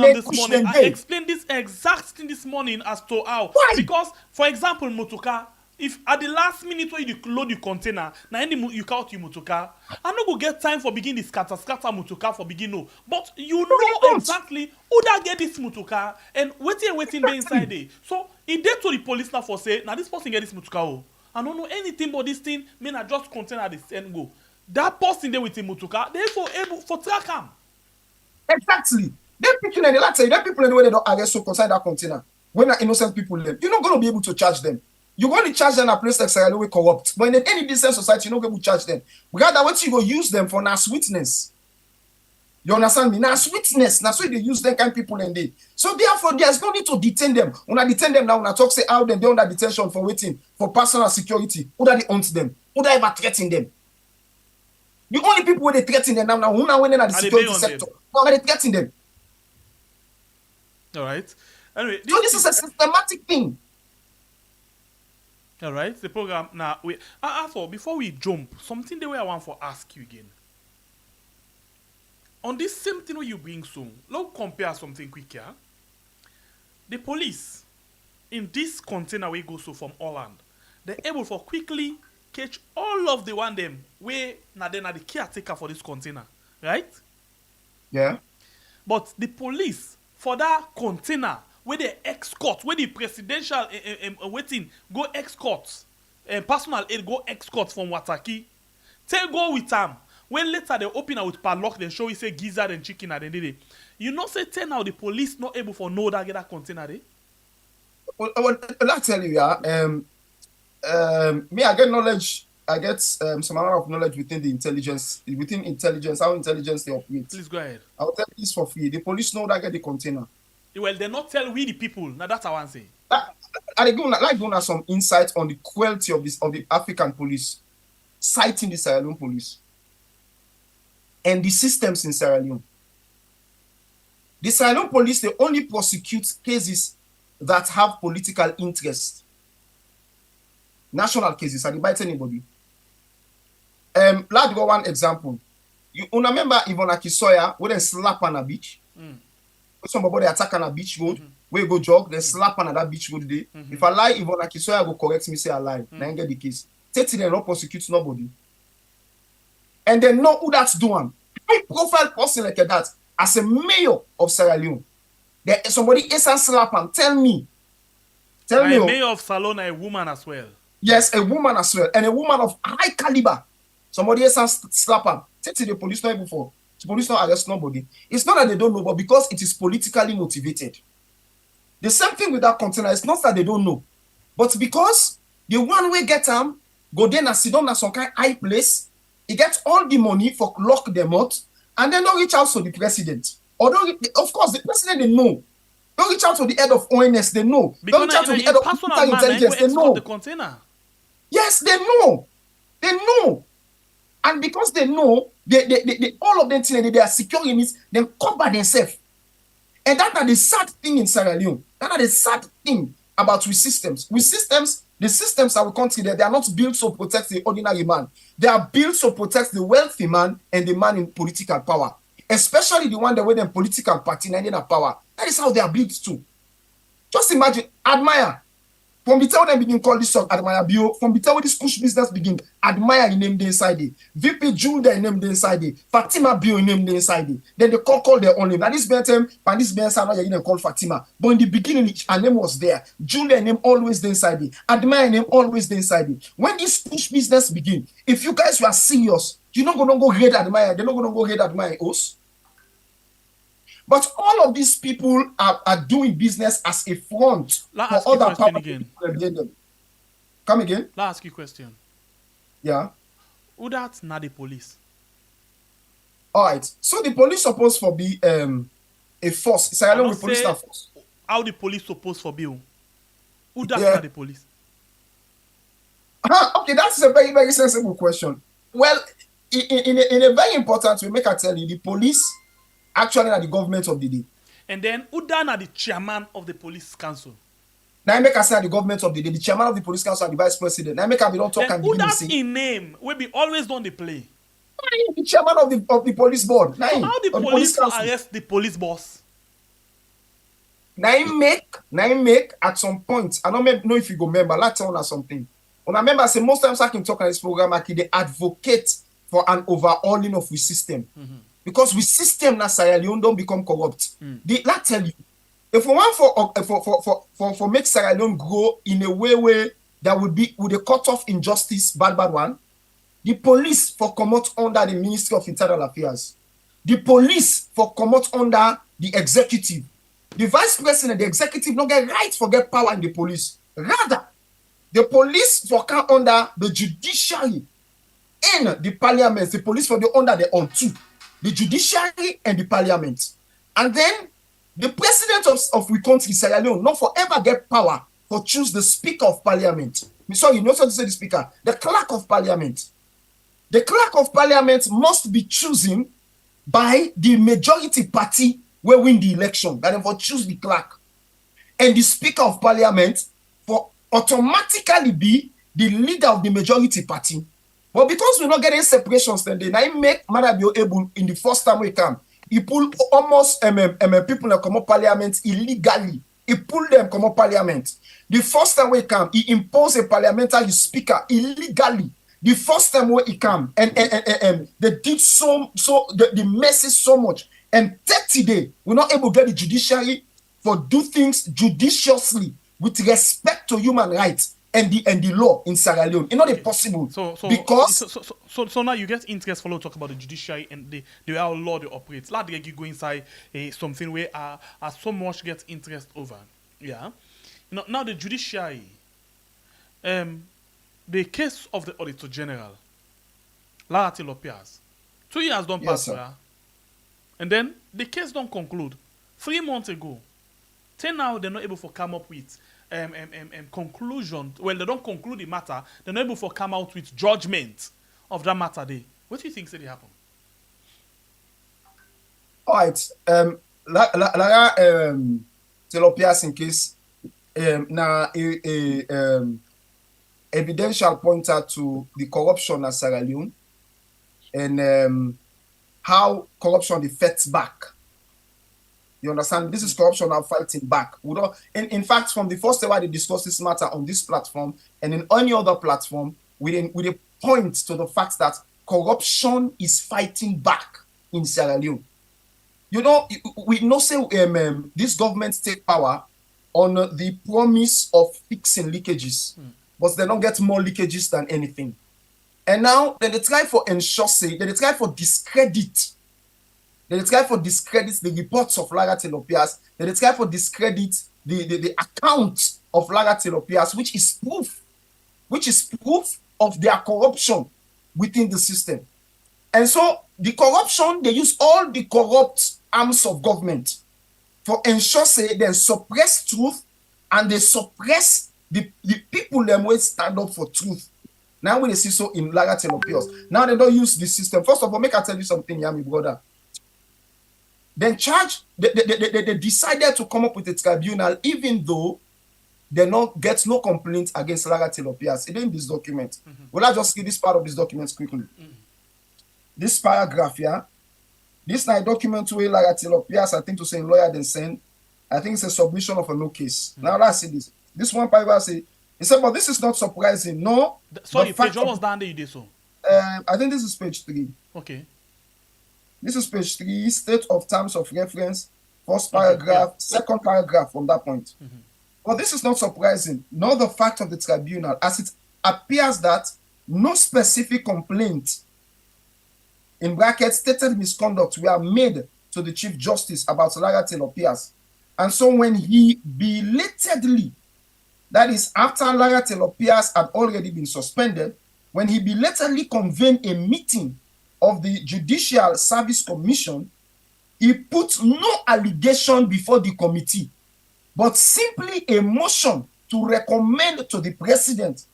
them. I explained this exact thing this morning as to how. Why? Because for example, motoka, if at the last minute when you load the container, now you count your motoka, I no go get time for begin the scatter motoka for begin no. But you know exactly who that get this motoka and waiting there inside there. So it did to the police now for say, now this person get this motoka oh. I don't know anything but this thing, mean I just container this and go. That person there with the motoka, they for able for track him. Exactly. Them people in the latter, them people in the way they don't arrest so concern that container. When are innocent people live, you're not going to be able to charge them. You're going to charge them a place like Sierra Leone corrupt. But in any decent society, you're not going to charge them. Regardless what you go use them for now witness. You understand me? Now witness. That's why they use them kind of people in there. So therefore, there's no need to detain them. When I detain them now, when I talk say how them they under detention for waiting for personal security. Who that they own them? Who that ever threaten them? The only people where they threaten them now who now when they're the security sector. Now they threaten them. All right. Anyway, this is a systematic thing. All right, the program now. Also, before we jump, something the way I want to ask you again. On this same thing where you bring so, let's compare something quick here. The police in this container we go so from Holland, they're able for quickly catch all of the one them where now they are the caretaker for this container, right? Yeah. But the police for that container. Where they escort, where the presidential waiting go escort, personal aid go escort from Wataki. They go with them. When later they open out with padlock, they show you say gizzard and chicken at the end of the day. You know say tell now the police not able for know that get that container there. Well, I'll tell you, yeah. Me, I get knowledge. I get some amount of knowledge within intelligence, how intelligence they operate. Please go ahead. I'll tell you this for free. The police know that get the container. Well, they not tell we the people. Now that's how I say. I go some insight on the quality of the African police, citing the Sierra Leone police and the systems in Sierra Leone. The Sierra Leone police they only prosecute cases that have political interest. National cases, and they bite anybody. Let's go one example. You remember Yvonne Akisoya when they slap on a beach? Somebody attack on a beach road, where you go jog, then slap on that beach road today. If I lie, Yvonne Akisoya go correct me, say I lie. Then I get the case. Take it and not prosecute nobody. And then know who that's doing. High profile person like that, as a mayor of Sierra Leone, there somebody is a slap and tell me. Mayor of Salona, a woman as well. Yes, a woman as well, and a woman of high caliber. Somebody is a slap and take to the police not before. The police not arrest nobody. It's not that they don't know, but because it is politically motivated. The same thing with that container. It's not that they don't know, but because the one way get them go there and sit down at some kind of high place, he gets all the money for lock them out, and then don't reach out to the president. Although, of course, the president they know. Don't reach out to the head of ONS. They know. Because don't reach out to the head of military intelligence. They know. The container. Yes, they know. They know. And because they know, they all of them they are securing it, they cover themselves. And that's the sad thing in Sierra Leone. That's the sad thing about we systems. We systems, the systems that we consider, they are not built to protect the ordinary man. They are built to protect the wealthy man and the man in political power. especially the one that with them political party and in power. That is how they are built too. Just imagine, admire. From the time they begin call this song Admire Bio, from the time when this Kush business begin, Admire in name the inside it. VP Julia in name the inside it. Fatima Bio in name the inside it. Then they call their own name. Now this time, and this Ben now you call Fatima. But in the beginning, her name was there. Julia name always the inside it. Admire name always the inside it. When this Kush business begin, if you guys were serious, you're not gonna go read Admire. They're not gonna go read Admire us. But all of these people are doing business as a front for other power again. Come again? Let ask you a question. Yeah. Who that's not the police? All right. So the police supposed to be a force. It's a police force. How the police supposed to be? Who that's not the police? Okay, that's a very, very sensible question. Well, in a very important way, make I tell you, the police actually are the government of the day. And then who done are the chairman of the police council? Now I make us say the government of the day, the chairman of the police council and the vice president. Now I make us don't talk and who that's in name will be always done the play. The chairman of the police board. Now, so how the police arrest the police boss? Now I make at some point, I don't know if you go remember, let's tell you something. When I remember, say most times I can talk on this program, they advocate for an overhauling of the system. Mm-hmm. Because with system na Sierra Leone don't become corrupt. Let tell you, if we want for make Sierra Leone grow in a way where that would be with a cut off injustice, bad one, the police for come out under the Ministry of Internal Affairs, the police for come out under the executive, the vice president, the executive don't get right for get power in the police. Rather, the police for come under the judiciary and the parliament, the police for the under the on two. The judiciary and the parliament. And then the president of we country, Sierra Leone, not forever get power for choose the speaker of parliament. Sorry, not to say the speaker, the clerk of parliament. The clerk of parliament must be chosen by the majority party where win the election. That for choose the clerk. And the speaker of parliament for automatically be the leader of the majority party. But because we're not getting separations, then I make Maada able in the first time we come. He pull almost people that come up parliament illegally. He pull them come up parliament. The first time we come, he impose a parliamentary speaker illegally. The first time when he come and they did the message so much. And 30 days, we're not able to get the judiciary for do things judiciously with respect to human rights. And the law in Sierra Leone, it's not possible. So now you get interest for talk about the judiciary and the way our law they operates. Like you go inside something where so much gets interest over. Yeah. Now the judiciary, the case of the Auditor General, Larati Lopias, 2 years don't pass, and then the case don't conclude. 3 months ago, till now they're not able to come up with conclusion. Well, they don't conclude the matter. They're not able to come out with judgment of that matter. What do you think said happen? All right. Lara Telopias in case na evidential pointer to the corruption at Sierra Leone and how corruption affects back. You understand? This is corruption now fighting back. We don't, in fact, from the first day they discuss this matter on this platform and in any other platform, we point to the fact that corruption is fighting back in Sierra Leone. You know, we know say this government take power on the promise of fixing leakages, but they don't get more leakages than anything. And now they try for ensure, they try for discredit. They try for discredit the reports of Lara Telopias. They try for discredit the account of Lara Telopias, which is proof of their corruption within the system. And so the corruption, they use all the corrupt arms of government for ensure they suppress truth and they suppress the people that will stand up for truth. Now when they see so in Lara Telopias, now they don't use the system. First of all, make I tell you something, yeah, my brother. Then they decided to come up with a tribunal, even though they not get no complaint against Lara Telopias. It in this document. Will I just read this part of this document quickly? This paragraph here, This na a document where Lagatilo Pias, I think to say lawyer then send. I think it's a submission of a no case. Now let's see this. This one paragraph say, he said, but this is not surprising. No. Sorry, page what was down there you did so? I think this is page 3. Okay. This is page 3, state of terms of reference, first paragraph, second paragraph from that point. But this is not surprising, nor the fact of the tribunal, as it appears that no specific complaint, in brackets, stated misconduct were made to the Chief Justice about Lara Taylor Pierce. And so when he belatedly, that is after Lara Taylor Pierce had already been suspended, when he belatedly convened a meeting of the Judicial Service Commission, he put no allegation before the committee, but simply a motion to recommend to the president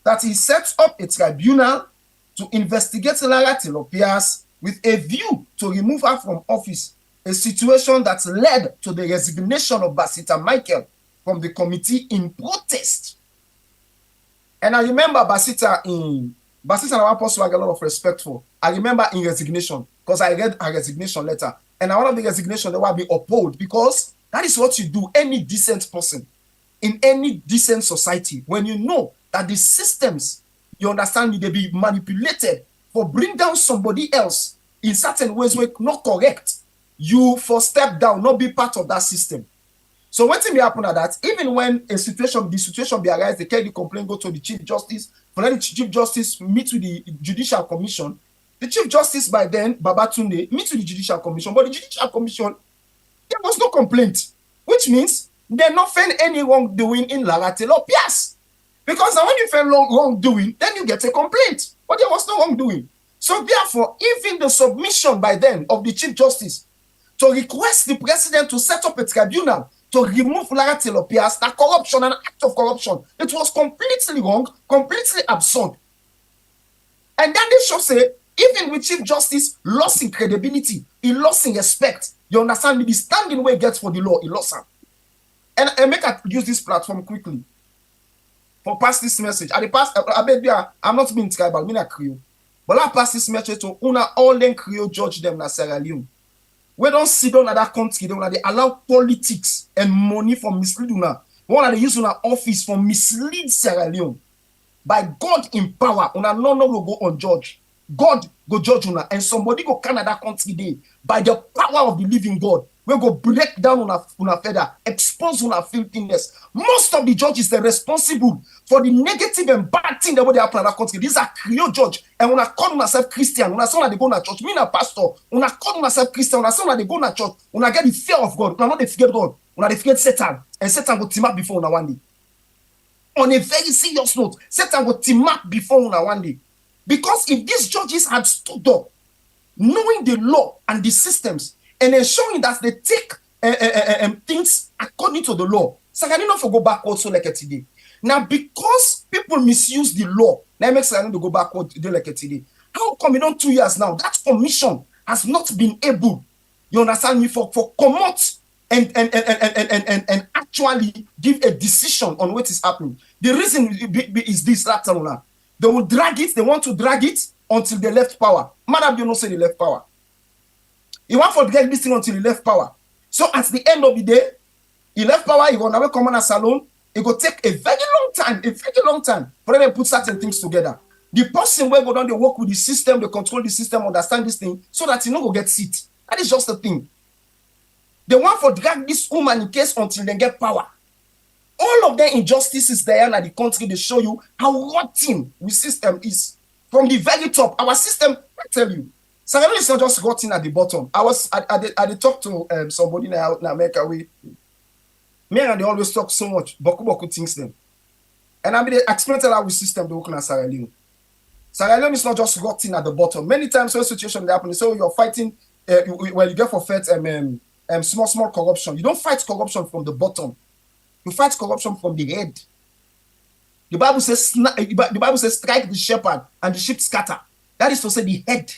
that he sets up a tribunal to investigate Lara Taylor Pierce with a view to remove her from office, a situation that led to the resignation of Basita Michael from the committee in protest. And I remember Basita and our person I get a lot of respect for. I remember in resignation, because I read her resignation letter, and one of the resignation that will be upheld, because that is what you do, any decent person in any decent society, when you know that the systems, you understand me, they be manipulated for bring down somebody else in certain ways were not correct, you for step down, not be part of that system. So what thing may happen at that, even when the situation be arise, they carry the complaint, go to the Chief Justice, for then the Chief Justice meet with the Judicial Commission. The Chief Justice by then, Babatunde, meet with the Judicial Commission, but the Judicial Commission, there was no complaint, which means they not find any wrongdoing in Lara Taylor Pierce. Because now when you find wrongdoing, then you get a complaint. But there was no wrongdoing. So therefore, even the submission by then of the Chief Justice to request the president to set up a tribunal to remove Lara Taylor Pierce, that corruption, an act of corruption, it was completely wrong, completely absurd. And then they should say, even with Chief Justice lost in credibility, he lost in respect. You understand me? The standing way he gets for the law, he lost her. And I make I use this platform quickly for pass this message. I'm not being tribal, I'm a Creole. But I pass this message to una all them Creole judge them na Sierra Leone. We don't sit down at that country, they allow politics and money for mislead una. One they use una office for mislead Sierra Leone. By God in power, una no will go on judge. God go judge una, and somebody go Canada country day by the power of the living God. We go break down una feather, expose una filthiness. Most of the judges they're responsible for the negative and bad thing that they happen in that country. These are Creole judge, and when I call myself Christian, when I say they go to church, me na pastor, when I call myself Christian, when I say they go to church, when I get the fear of God, when I not the fear of God, when I fear Satan, and Satan go team up before una one day. On a very serious note, Satan go team up before una one day. Because if these judges had stood up, knowing the law and the systems, and ensuring that they take things according to the law, Sagani not for go backward so like today. Now, because people misuse the law, that makes Sagani to go backward like today. How come in 2 years now, that commission has not been able, you understand me, for come out and actually give a decision on what is happening? The reason is this, they will drag it, they want to drag it until they left power. Madam, you know say they left power. He want for drag this thing until he left power. So at the end of the day, he left power, he gonna come on a salon, it will take a very long time for them to put certain things together. The person will go down, they work with the system, they control the system, understand this thing, so that you know go get seat. That is just the thing. They want for drag this woman in case until they get power. All of their injustices there in the country, they show you how rotten the system is. From the very top, our system, I tell you, Sierra Leone is not just rotten at the bottom. I talked to somebody in America, me and they always talk so much, boku things them. And I mean, they explain to our system they work in Sierra Leone. Sierra Leone is not just rotten at the bottom. Many times when situation they happen, they say, oh, you're fighting, when you get for fight small corruption. You don't fight corruption from the bottom. You fight corruption from the head. The Bible says, strike the shepherd and the sheep scatter. That is to say, the head.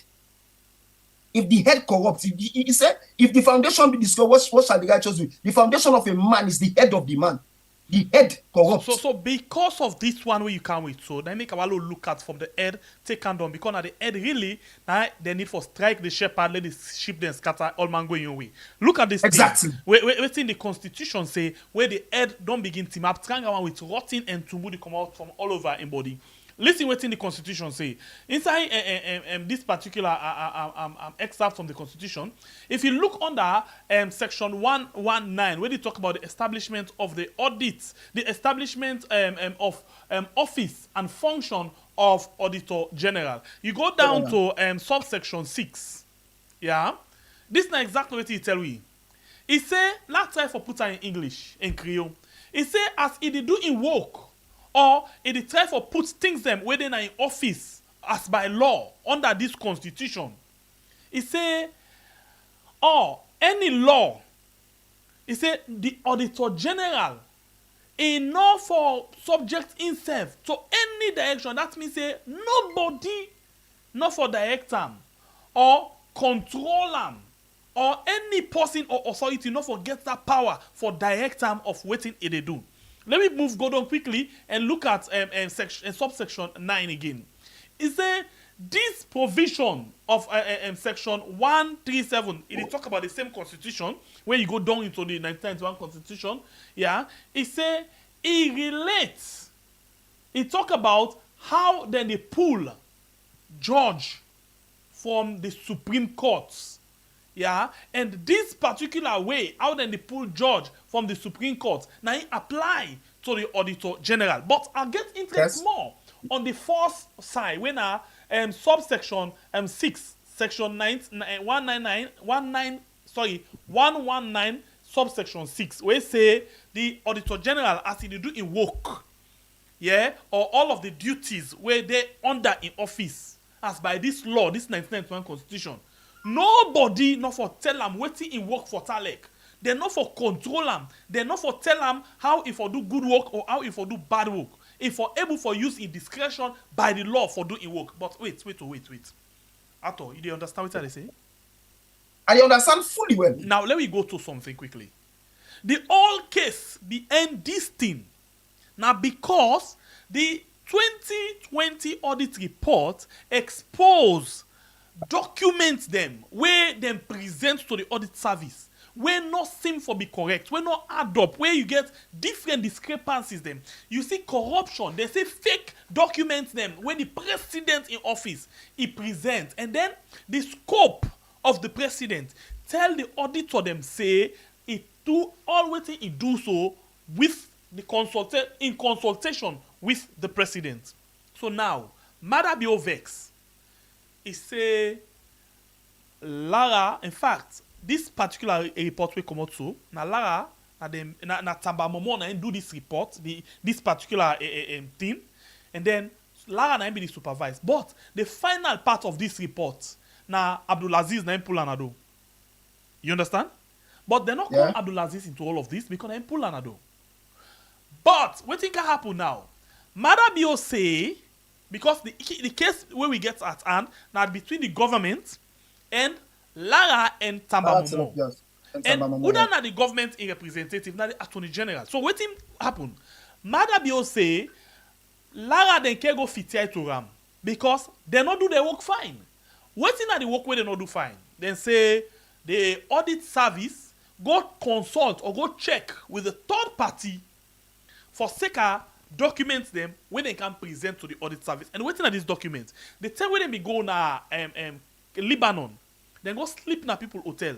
If the head corrupts, if the foundation be destroyed, what shall the righteous do? The foundation of a man is the head of the man. The head corrupt. So because of this one where you can't wait, so they make a wallow look at from the head take and down because now the head really now they need for strike the shepherd, let the sheep then scatter all man going your way. Look at this Exactly. Wait in the constitution say where the head don't begin team up, trying one with rotting and tumbu they come out from all over in body. Listen what in the constitution say. Inside this particular excerpt from the constitution, if you look under section 119, where they talk about the establishment of the audits, the establishment of office and function of Auditor General. You go down to subsection 6. Yeah? This is not exactly what he tell we. He say, let's try for put in English, in Creole. He say, as he did do in work, or it try for put things them where they are in office as by law under this constitution. It say, or any law, it say the Auditor General enough for subject himself to any direction. That means say nobody not for direct them or control them or any person or authority not for get that power for direct them of waiting it they do. Let me go down quickly and look at subsection 9 again. It says this provision of section 137, it talk about the same constitution where you go down into the 1991 constitution. Yeah, it says it relates. It talk about how then they pull judge from the Supreme Courts. Yeah, and this particular way, how then they pull judge from the Supreme Court, now it apply to the Auditor General. But I'll get into it more on the first side when subsection 6, section 119, subsection 6, where say the Auditor General as he do in work, yeah, or all of the duties where they under in office as by this law, this 1991 constitution. Nobody not for tell them waiting in work for Talek. They're not for control them. They're not for tell them how if for do good work or how if for do bad work. If for able for use in discretion by the law for doing work. But wait. Ato, you do understand what I say? I understand fully well. Now let me go to something quickly. The whole case behind this thing. Now because the 2020 audit report exposed documents them where them present to the audit service where not seem for be correct, where not add up, where you get different discrepancies them. You see corruption, they say fake documents them when the president in office he presents, and then the scope of the president tell the auditor them say it do always he do so with the consultation with the president. So now Maada be vex. He say Lara, in fact, this particular report will come out so. Now Lara, na Tamba Momo na do this report, this particular thing, and then Lara na be the supervise. But the final part of this report, na Abdulaziz na pull anado. You understand? But they're not call Abdulaziz into all of this because na pull anado. But what think can happen now? Maada Bio say. Because the case where we get at hand now between the government and Lara and Tamba Momo. Yes. And who not the government in representative, not the Attorney General. So what happen? Maada Bio say Lara then can go fit to Ram because they not do their work fine. Waiting at the work where they not do fine. Then say the audit service go consult or go check with the third party for sake documents them when they can present to the audit service. And waiting at this document, they tell where they go na Lebanon, then go sleep na people hotel.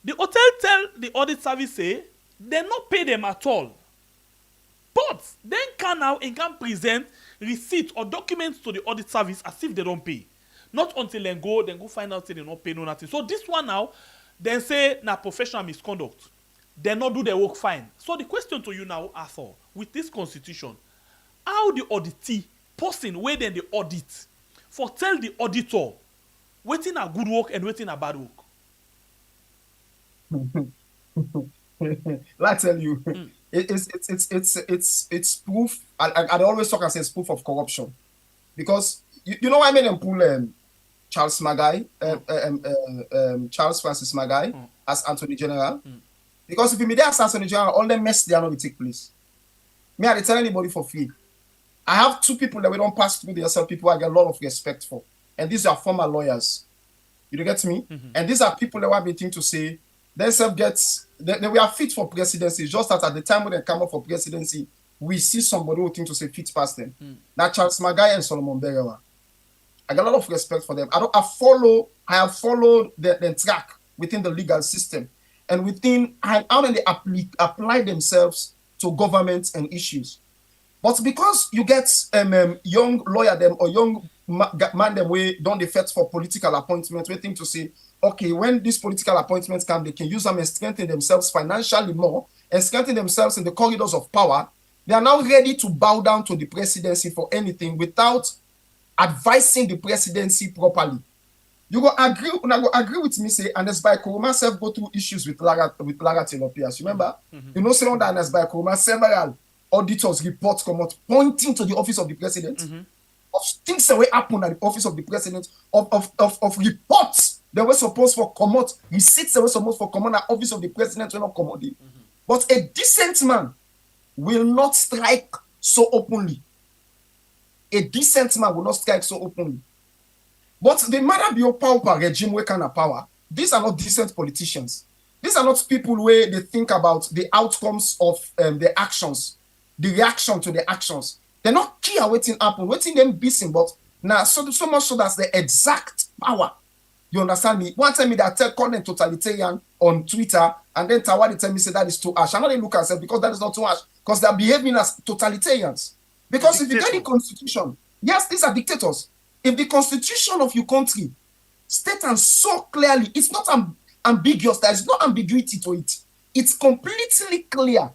The hotel tell the audit service say they not pay them at all. But then can now and can present receipt or documents to the audit service as if they don't pay. Not until then go find out say they not pay no nothing. So this one now, then say na professional misconduct. They not do their work fine. So the question to you now, Arthur, with this constitution, how the auditee person where then the audit for tell the auditor waiting a good work and waiting a bad work? I tell you, it's proof. I always talk and say it's proof of corruption, because you know why I made them pull Charles Magai, Charles Francis Magai as Attorney General. Because if you made that as Attorney General, all the mess they are not will take place. Me, I dey tell anybody for free. I have two people that we don't pass through the SL people I get a lot of respect for. And these are former lawyers. You get me? And these are people that have been thinking to say, themselves they were fit for presidency. Just that at the time when they come up for presidency, we see somebody who think to say fit past them. Now Charles Magai and Solomon Berewa. I got a lot of respect for them. I have followed the track within the legal system and within how they apply themselves to governments and issues. But because you get young lawyer them or young man them way don't they fit for political appointments, we think to say, okay, when these political appointments come, they can use them and strengthen themselves financially more and strengthen themselves in the corridors of power. They are now ready to bow down to the presidency for anything without advising the presidency properly. You go agree with me, say, and as by Kuruma self go through issues with Lara Telopias. Remember? You know, say on that as by Kuruma, several auditors reports come out pointing to the office of the president of things that will happen at the office of the president, of reports that were supposed for come out, receipts that were supposed for come out at office of the president will not come out. But a decent man will not strike so openly. A decent man will not strike so openly. But the Maada Bio power regime where kind of power, these are not decent politicians. These are not people where they think about the outcomes of their actions, the reaction to the actions. They're not key waiting happen, waiting them busy, but now so much so that's the exact power. You understand me? One time me that call them totalitarian on Twitter, and then Tawadi tell me say that is too harsh. I'm not look at it because that is not too harsh, because they're behaving as totalitarians. Because if you get the constitution, yes, these are dictators. If the constitution of your country states and so clearly, it's not ambiguous, there is no ambiguity to it. It's completely clear.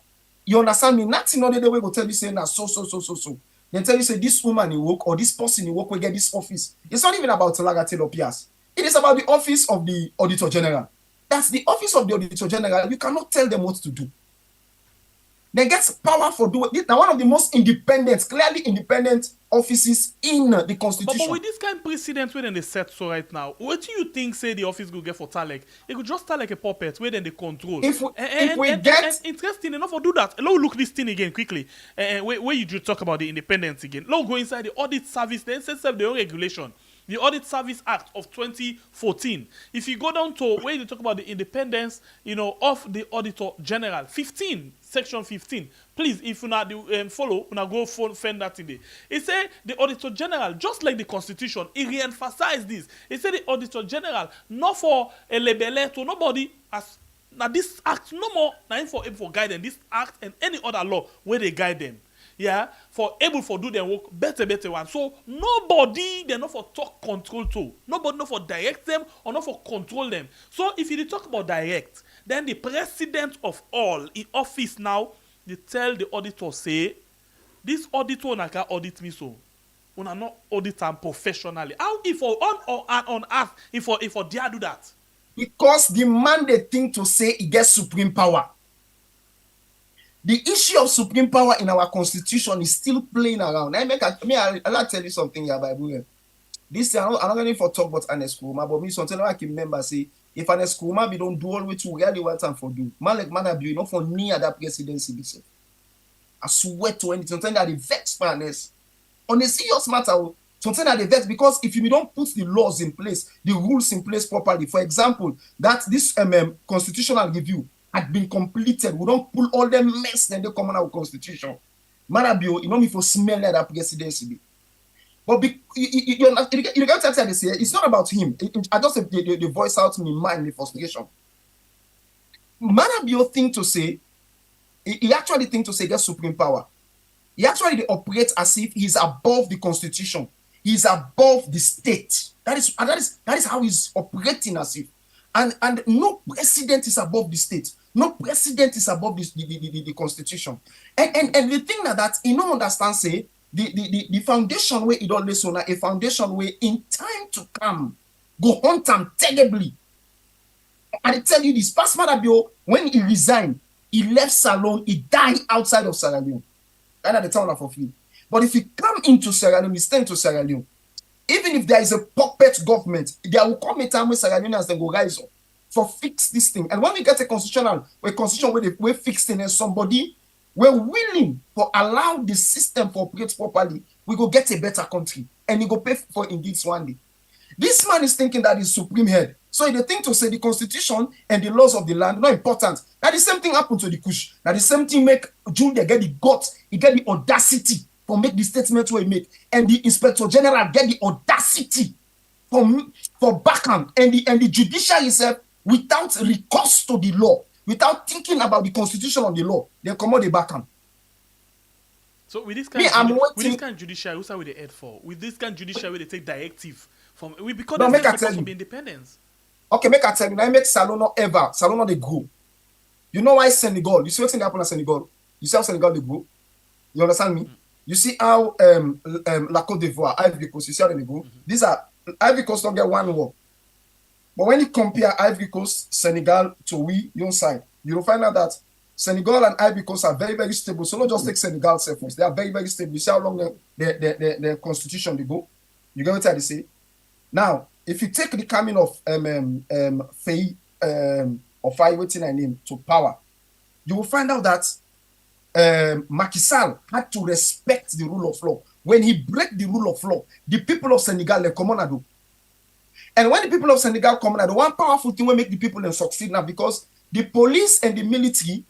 You understand me? Nothing other way will tell you saying that so. Then tell you say this woman in work or this person in work will get this office. It's not even about Lara Telopias. It is about the office of the Auditor General. That's the office of the Auditor General. You cannot tell them what to do. They get power for doing it. Now, one of the most independent, clearly independent offices in the constitution. But with this kind of precedent where they set so right now, what do you think say the office will get for Talek? It could just Talek a puppet where then they control. If we get interesting enough to do that. Let's look this thing again quickly. Where you talk about the independence again. Let's go inside the audit service. They set up their own regulation. The Audit Service Act of 2014. If you go down to where you talk about the independence, of the Auditor General, 15, section 15. Please, if you not follow, go find that today. It say the Auditor General, just like the Constitution, it re-emphasized this. It said the Auditor General, not for a label to nobody as now this act no more now for guidance. This act and any other law where they guide them. Yeah, for able for do their work better one. So nobody they not for talk control to. Nobody not for direct them or not for control them. So if you talk about direct, then the president of all in office now, they tell the auditor say, this auditor na can audit me so. Una not audit them professionally. How if for on earth if for dare do that? Because the man they think to say he gets supreme power. The issue of supreme power in our constitution is still playing around. I'll tell you something here, Bible. This thing, I'm not going for talk about an Kuruma, but me something I can remember say, if an Kuruma be don't do all which we really want time for do. Man like man be enough for near that presidency. I swear to anything, something that the vex fairness. On a serious matter, something that the vex, because if you don't put the laws in place, the rules in place properly, for example, that this constitutional review had been completed. We don't pull all them mess then they come on our constitution. Manabio, you know me for smell like that presidency. But you can't tell this here. It's not about him. I just the voice out in my mind, the frustration. Manabio think to say, he actually think to say get supreme power. He actually operates as if he's above the constitution. He's above the state. That is how he's operating as if. And no president is above the state. No president is above the constitution. And the thing that you don't understand, say, the foundation where it always on a foundation where in time to come, go hunt them terribly. I tell you this, past Madabio, when he resigned, he left Salon, he died outside of Sierra Leone. And at the town of free. But if he come into Sierra Leone, he stay into Sierra Leone. Even if there is a puppet government, there will come a time where Sierra Leoneans then go rise up for fix this thing. And when we get a constitution where they fix thing and somebody we're willing to allow the system to operate properly, we go get a better country. And he go pay for indeed one day. This man is thinking that he's supreme head. So the thing to say the constitution and the laws of the land not important. That the same thing happened to the Kush. That the same thing make Julia get the guts, he get the audacity to make the statement where he make. And the Inspector General get the audacity for backhand. And the judiciary itself, without recourse to the law, without thinking about the constitution of the law, they come out the backhand. So with this kind of judiciary, who's are we the head for? With this kind of judiciary, they take directive from because no, they're supposed to be independence. Okay, make I tell you, I make Salon they grow. You know why Senegal? You see what's happening in Senegal? You see how Senegal they grow? You understand me? You see how La Côte d'Ivoire, Ivory Coast, you see how they go? These are Ivory Coast don't get one war. But when you compare Ivory Coast, Senegal to we, your side, you will find out that Senegal and Ivory Coast are very, very stable. So not just take Senegal self. They are very, very stable. You see how long the constitution they go. You get what I say? Now, if you take the coming of Faye or Faye, what's her name, to power, you will find out that Macky Sall had to respect the rule of law. When he break the rule of law, the people of Senegal they come on and do. And when the people of Senegal come on, the one powerful thing will make the people succeed now because the police and the military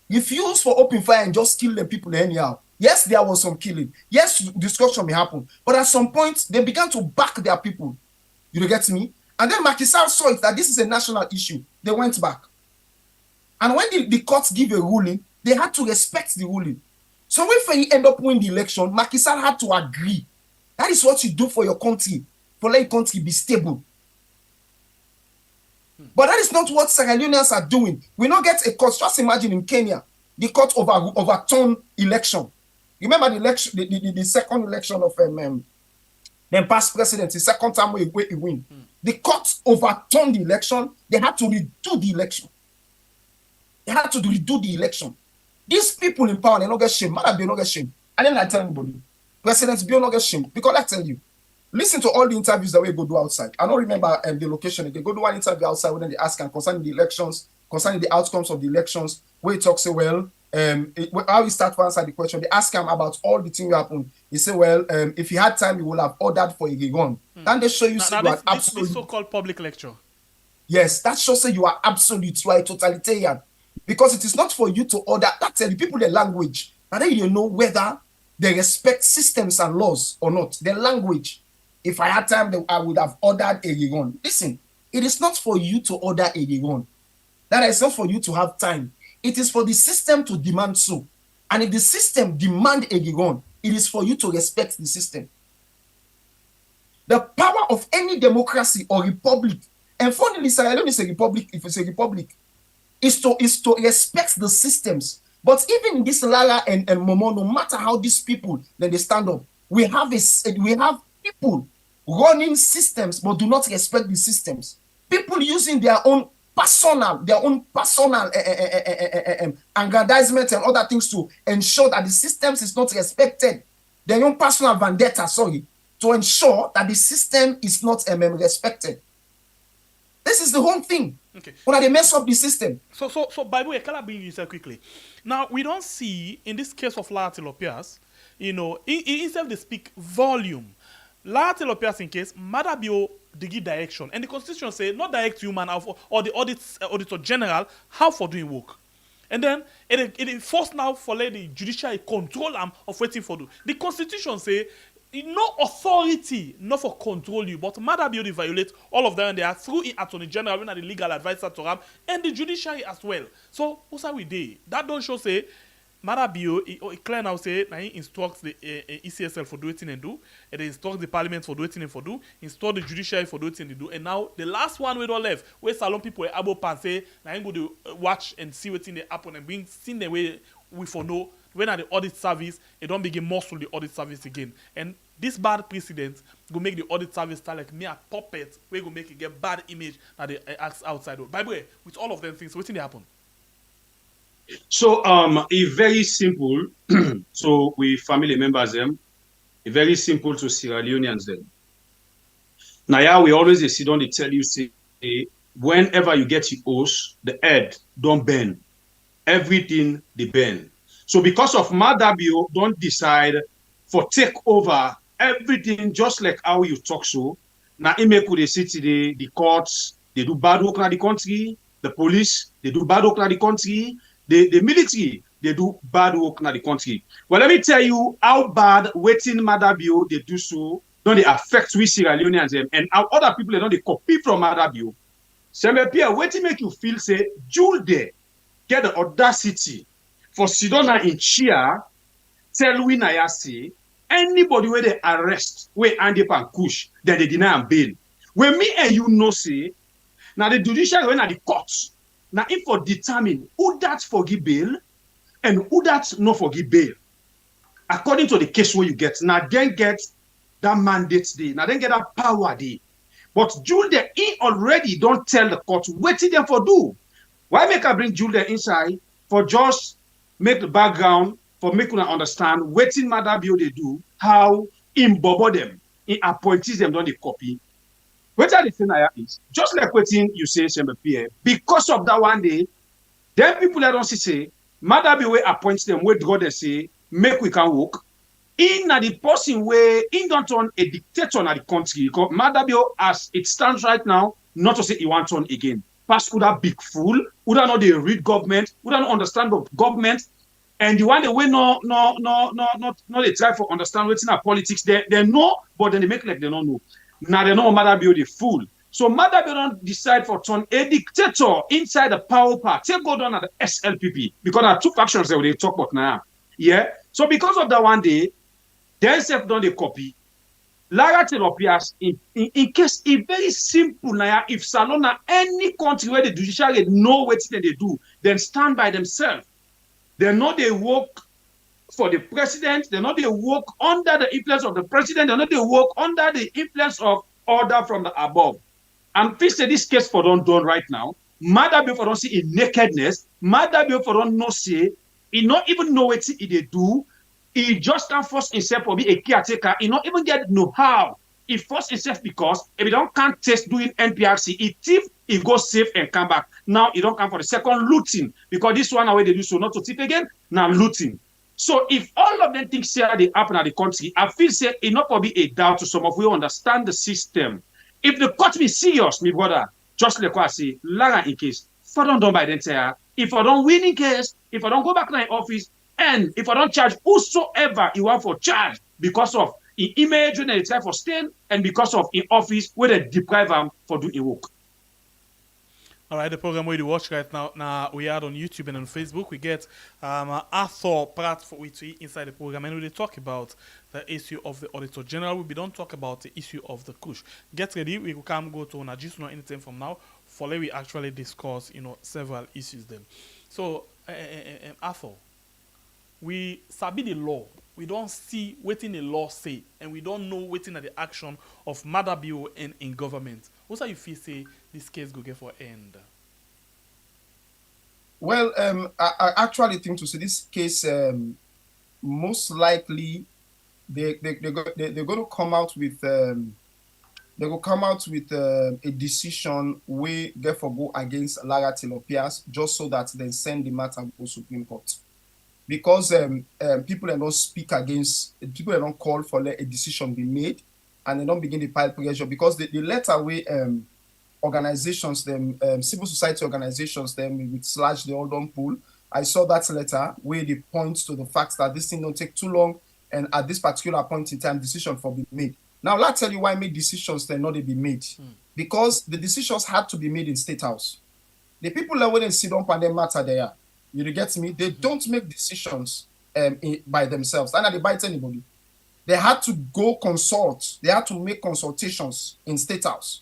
refuse for open fire and just kill the people anyhow. Yes, there was some killing. Yes, destruction may happen. But at some point, they began to back their people. You get me? And then Macky Sall saw it that this is a national issue. They went back. And when the courts give a ruling, they had to respect the ruling. So if you end up winning the election, Macky Sall had to agree. That is what you do for your country, for let your country be stable. But that is not what Sierra Leoneans are doing. We don't get a court. Just imagine in Kenya, the court overturned election. Remember the election, the second election of then past president, the second time we win. The court overturned the election. They had to redo the election. These people in power, they don't get shame. Maada they don't get shame. And then I tell anybody, President Bill don't get shame. Because I tell you, listen to all the interviews that we go do outside. I don't remember the location. They go do one interview outside when they ask him concerning the elections, concerning the outcomes of the elections, where he talks say, well, how he start to answer the question. They ask him about all the things that happened. He say, well, if he had time, he would have ordered for a gun. Then they show you this so-called public lecture. Yes, that shows that you are absolute, you are a totalitarian. Because it is not for you to order. That tell the people their language. And then you know whether they respect systems and laws or not. Their language. If I had time, I would have ordered a gun. Listen, it is not for you to order a gun. That is not for you to have time. It is for the system to demand so. And if the system demand a gun, it is for you to respect the system. The power of any democracy or republic, and funnily, Sierra Leone is a republic, if it's a republic, is to respect the systems. But even in this Lala and Momo, no matter how these people then they stand up, we have people running systems but do not respect the systems. People using their own personal aggrandizement and other things to ensure that the systems is not respected. Their own personal vendetta, to ensure that the system is not respected. This is the whole thing. Okay. When they mess up the system. So by the way, can I bring you here quickly? Now, we don't see, in this case of La Tilopias, instead they speak volume. La Tilopias in case, Maada Bio, they give direction. And the constitution say, not direct human or the Auditor General, how for doing work. And then, it forced now for let the judiciary control them of waiting for do. The constitution say, no authority, not for control you, but Maada Bio violate all of them, and they are through Attorney General, when are the legal advisor to them, and the judiciary as well. So, what's how we do? That don't show say, Maada Bio, it clear now say, now he instructs the ECSL for doing and do, and they instruct the parliament for doing and for do, instruct the judiciary for doing and do, and now the last one we don't left, where Salon people were able to say, now he go to watch and see what's in the happen and bring seen the way we for know when at the audit service, it don't begin muscle the audit service again. And this bad precedent go make the audit service start like mere puppet, where go make it get bad image that they ask outside. By the way, with all of them things, what's in the happen? So it's very simple. So we family members them, it's very simple to Sierra Leoneans them. Now yeah, we always sit down, they tell you say whenever you get your horse, the head don't bend. Everything they bend. So because of Maada bill, don't decide for take over everything just like how you talk so. Now, it make the city, the courts, they do bad work in the country, the police, they do bad work in the country, the military, they do bad work in the country. Well, let me tell you how bad waiting Maada bill they do so, don't they affect we Sierra Leoneans and how other people they don't they copy from Maada bill. Sembe Pierre, waiting make you feel say, Jule there, get the audacity for Sidona in chair, tell we na ya say, anybody where they arrest, where Andy and Kush, then they deny and bail. When me and you know say, now the judiciary when at the courts, now if for determine who that forgive bail and who that not forgive bail, according to the case where you get, now then get that mandate day, now then get that power day. But Jules he already don't tell the court what did them for do. Why make I bring Jules inside for just make the background for making them understand what in Maada bill they do, how in bobo them, in appointees them don't they copy. What are the thing I is just like what you say, Pierre, because of that one day, then people that don't say Maada bill appoints them where God they say make we can work. In the person where in don't turn a dictator in the country, because Maada bill as it stands right now, not to say he wants on again. Past could have big fool, would not they read government, would not understand the government, and the one they way no they try for understand what's in our politics. They know, but then they make like they don't know. Now they know Maada bill the fool. So Maada bill don't decide for turn a dictator inside the power part. Take go down at the SLPP because there are two factions that they talk about now. Yeah. So because of that one day, they self done the copy. Lara Telopias, in case it's very simple now, if Salona, any country where the judiciary know what they do, then stand by themselves. They know they work for the president, they know they work under the influence of the president, they know they work under the influence of order from the above. And please say this case for don't done right now. Maada bill for don't see in nakedness, Maada bill for don't know say, he not even know what they do. He just can't force himself to be a caretaker. He not even get know-how. He forced himself because if he can't test doing NPRC, he thief, he goes safe and come back. Now he don't come for the second looting because this one away they do so not to thief again, now looting. So if all of them things here they happen at the country, I feel say it not for be a doubt to some of we understand the system. If the court be serious, my brother, just like I say, Lara in case, if I don't done by the entire, if I don't win in case, if I don't go back to my office, and if I don't charge whosoever you want for charge because of in image when they try for staying and because of in office where they deprive them for doing work. All right, the program where you watch right now we are on YouTube and on Facebook. We get Arthur Pratt for we to inside the program and we talk about the issue of the Auditor General. We don't talk about the issue of the Kush. Get ready, we will come go to just not anything from now for let we actually discuss several issues then. So Arthur, we sabi the law. We don't see what the law say, and we don't know what the action of Maada bill and in government. What do you feel say this case go get for end? Well, I actually think to say this case most likely they're going to come out with a decision where therefore go against Lara Telopias just so that they send the matter to Supreme Court. Because people don't speak against, people don't call for a decision be made, and they don't begin to pile pressure because the letter where organizations, civil society organizations, with slash the Oldham pool. I saw that letter where they point to the fact that this thing don't take too long, and at this particular point in time, decision for be made. Now, let's tell you why make decisions then not be made. Because the decisions had to be made in State House. The people that wouldn't sit up and they matter there. You get me? They don't make decisions by themselves. And they bite anybody. They had to go consult. They had to make consultations in State House.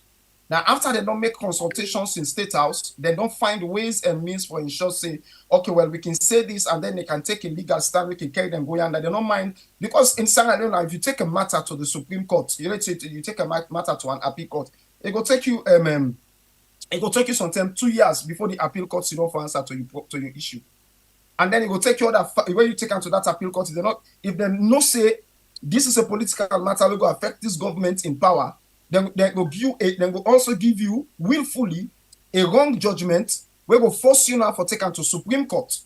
Now, after they don't make consultations in State House, they don't find ways and means for ensure say, okay, well, we can say this, and then they can take a legal stand. We can carry them going under. They don't mind because in Sierra Leone, if you take a matter to the Supreme Court, you take a matter to an appeal court, it will take you it will take you sometimes 2 years before the appeal court sit down for answer to your issue. And then it will take you when you take them to that appeal court, if they no say this is a political matter, will go affect this government in power, then they will also give you willfully a wrong judgment, where will force you now for taken to Supreme Court.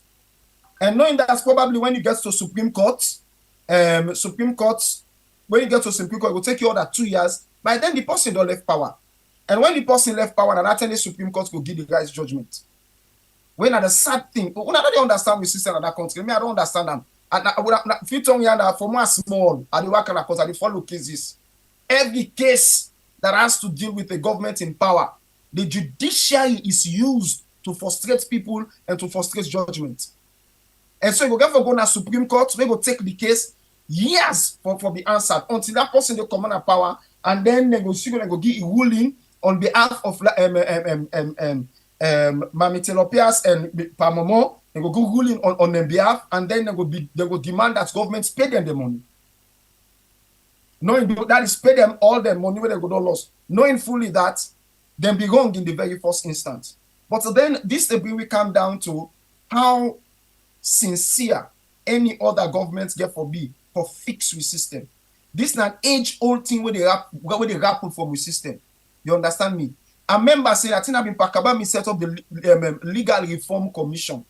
And knowing that probably when you get to Supreme Court, when you get to Supreme Court, it will take you other 2 years. By then, the person don't left power. And when the person left power, and attend the Supreme Court will give the guy's judgment. When are the sad thing, when I don't understand the system of that country, I don't understand them. And I would have, if you tell me that for more small, I do work on a court, I do follow cases. Every case that has to deal with the government in power, the judiciary is used to frustrate people and to frustrate judgment. And so you go get for going to Supreme Court, we go take the case years for be answered until that person they come on power, and then they go give a ruling on behalf of Mamitelopias and Pamomo. They go ruling on their behalf, and then they go demand that governments pay them the money. Knowing that is pay them all the money where they go don't lose. Knowing fully that them be wrong in the very first instance. But then this will come down to how sincere any other government get for be for fix with system. This is an age-old thing where they rap from with system. You understand me? I remember saying I think I've been Pakaba me set up the Legal Reform Commission.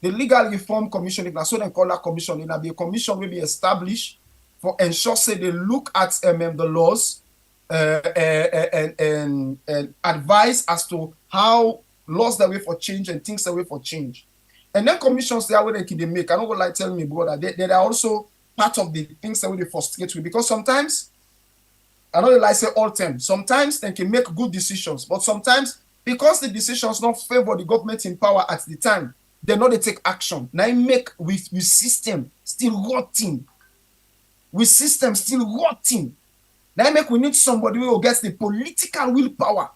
The Legal Reform Commission, if so they call that commission, it will be a commission will be established for ensure say they look at the laws and advise as to how laws that way for change and things that way for change. And then commissions they are where they can make. I don't go like tell me, brother, they are also part of the things that they frustrate with, because sometimes I don't like say all time. Sometimes they can make good decisions, but sometimes because the decisions not favor the government in power at the time, they know they take action. Now make with system still rotting. With system still rotting. Now make we need somebody who gets the political willpower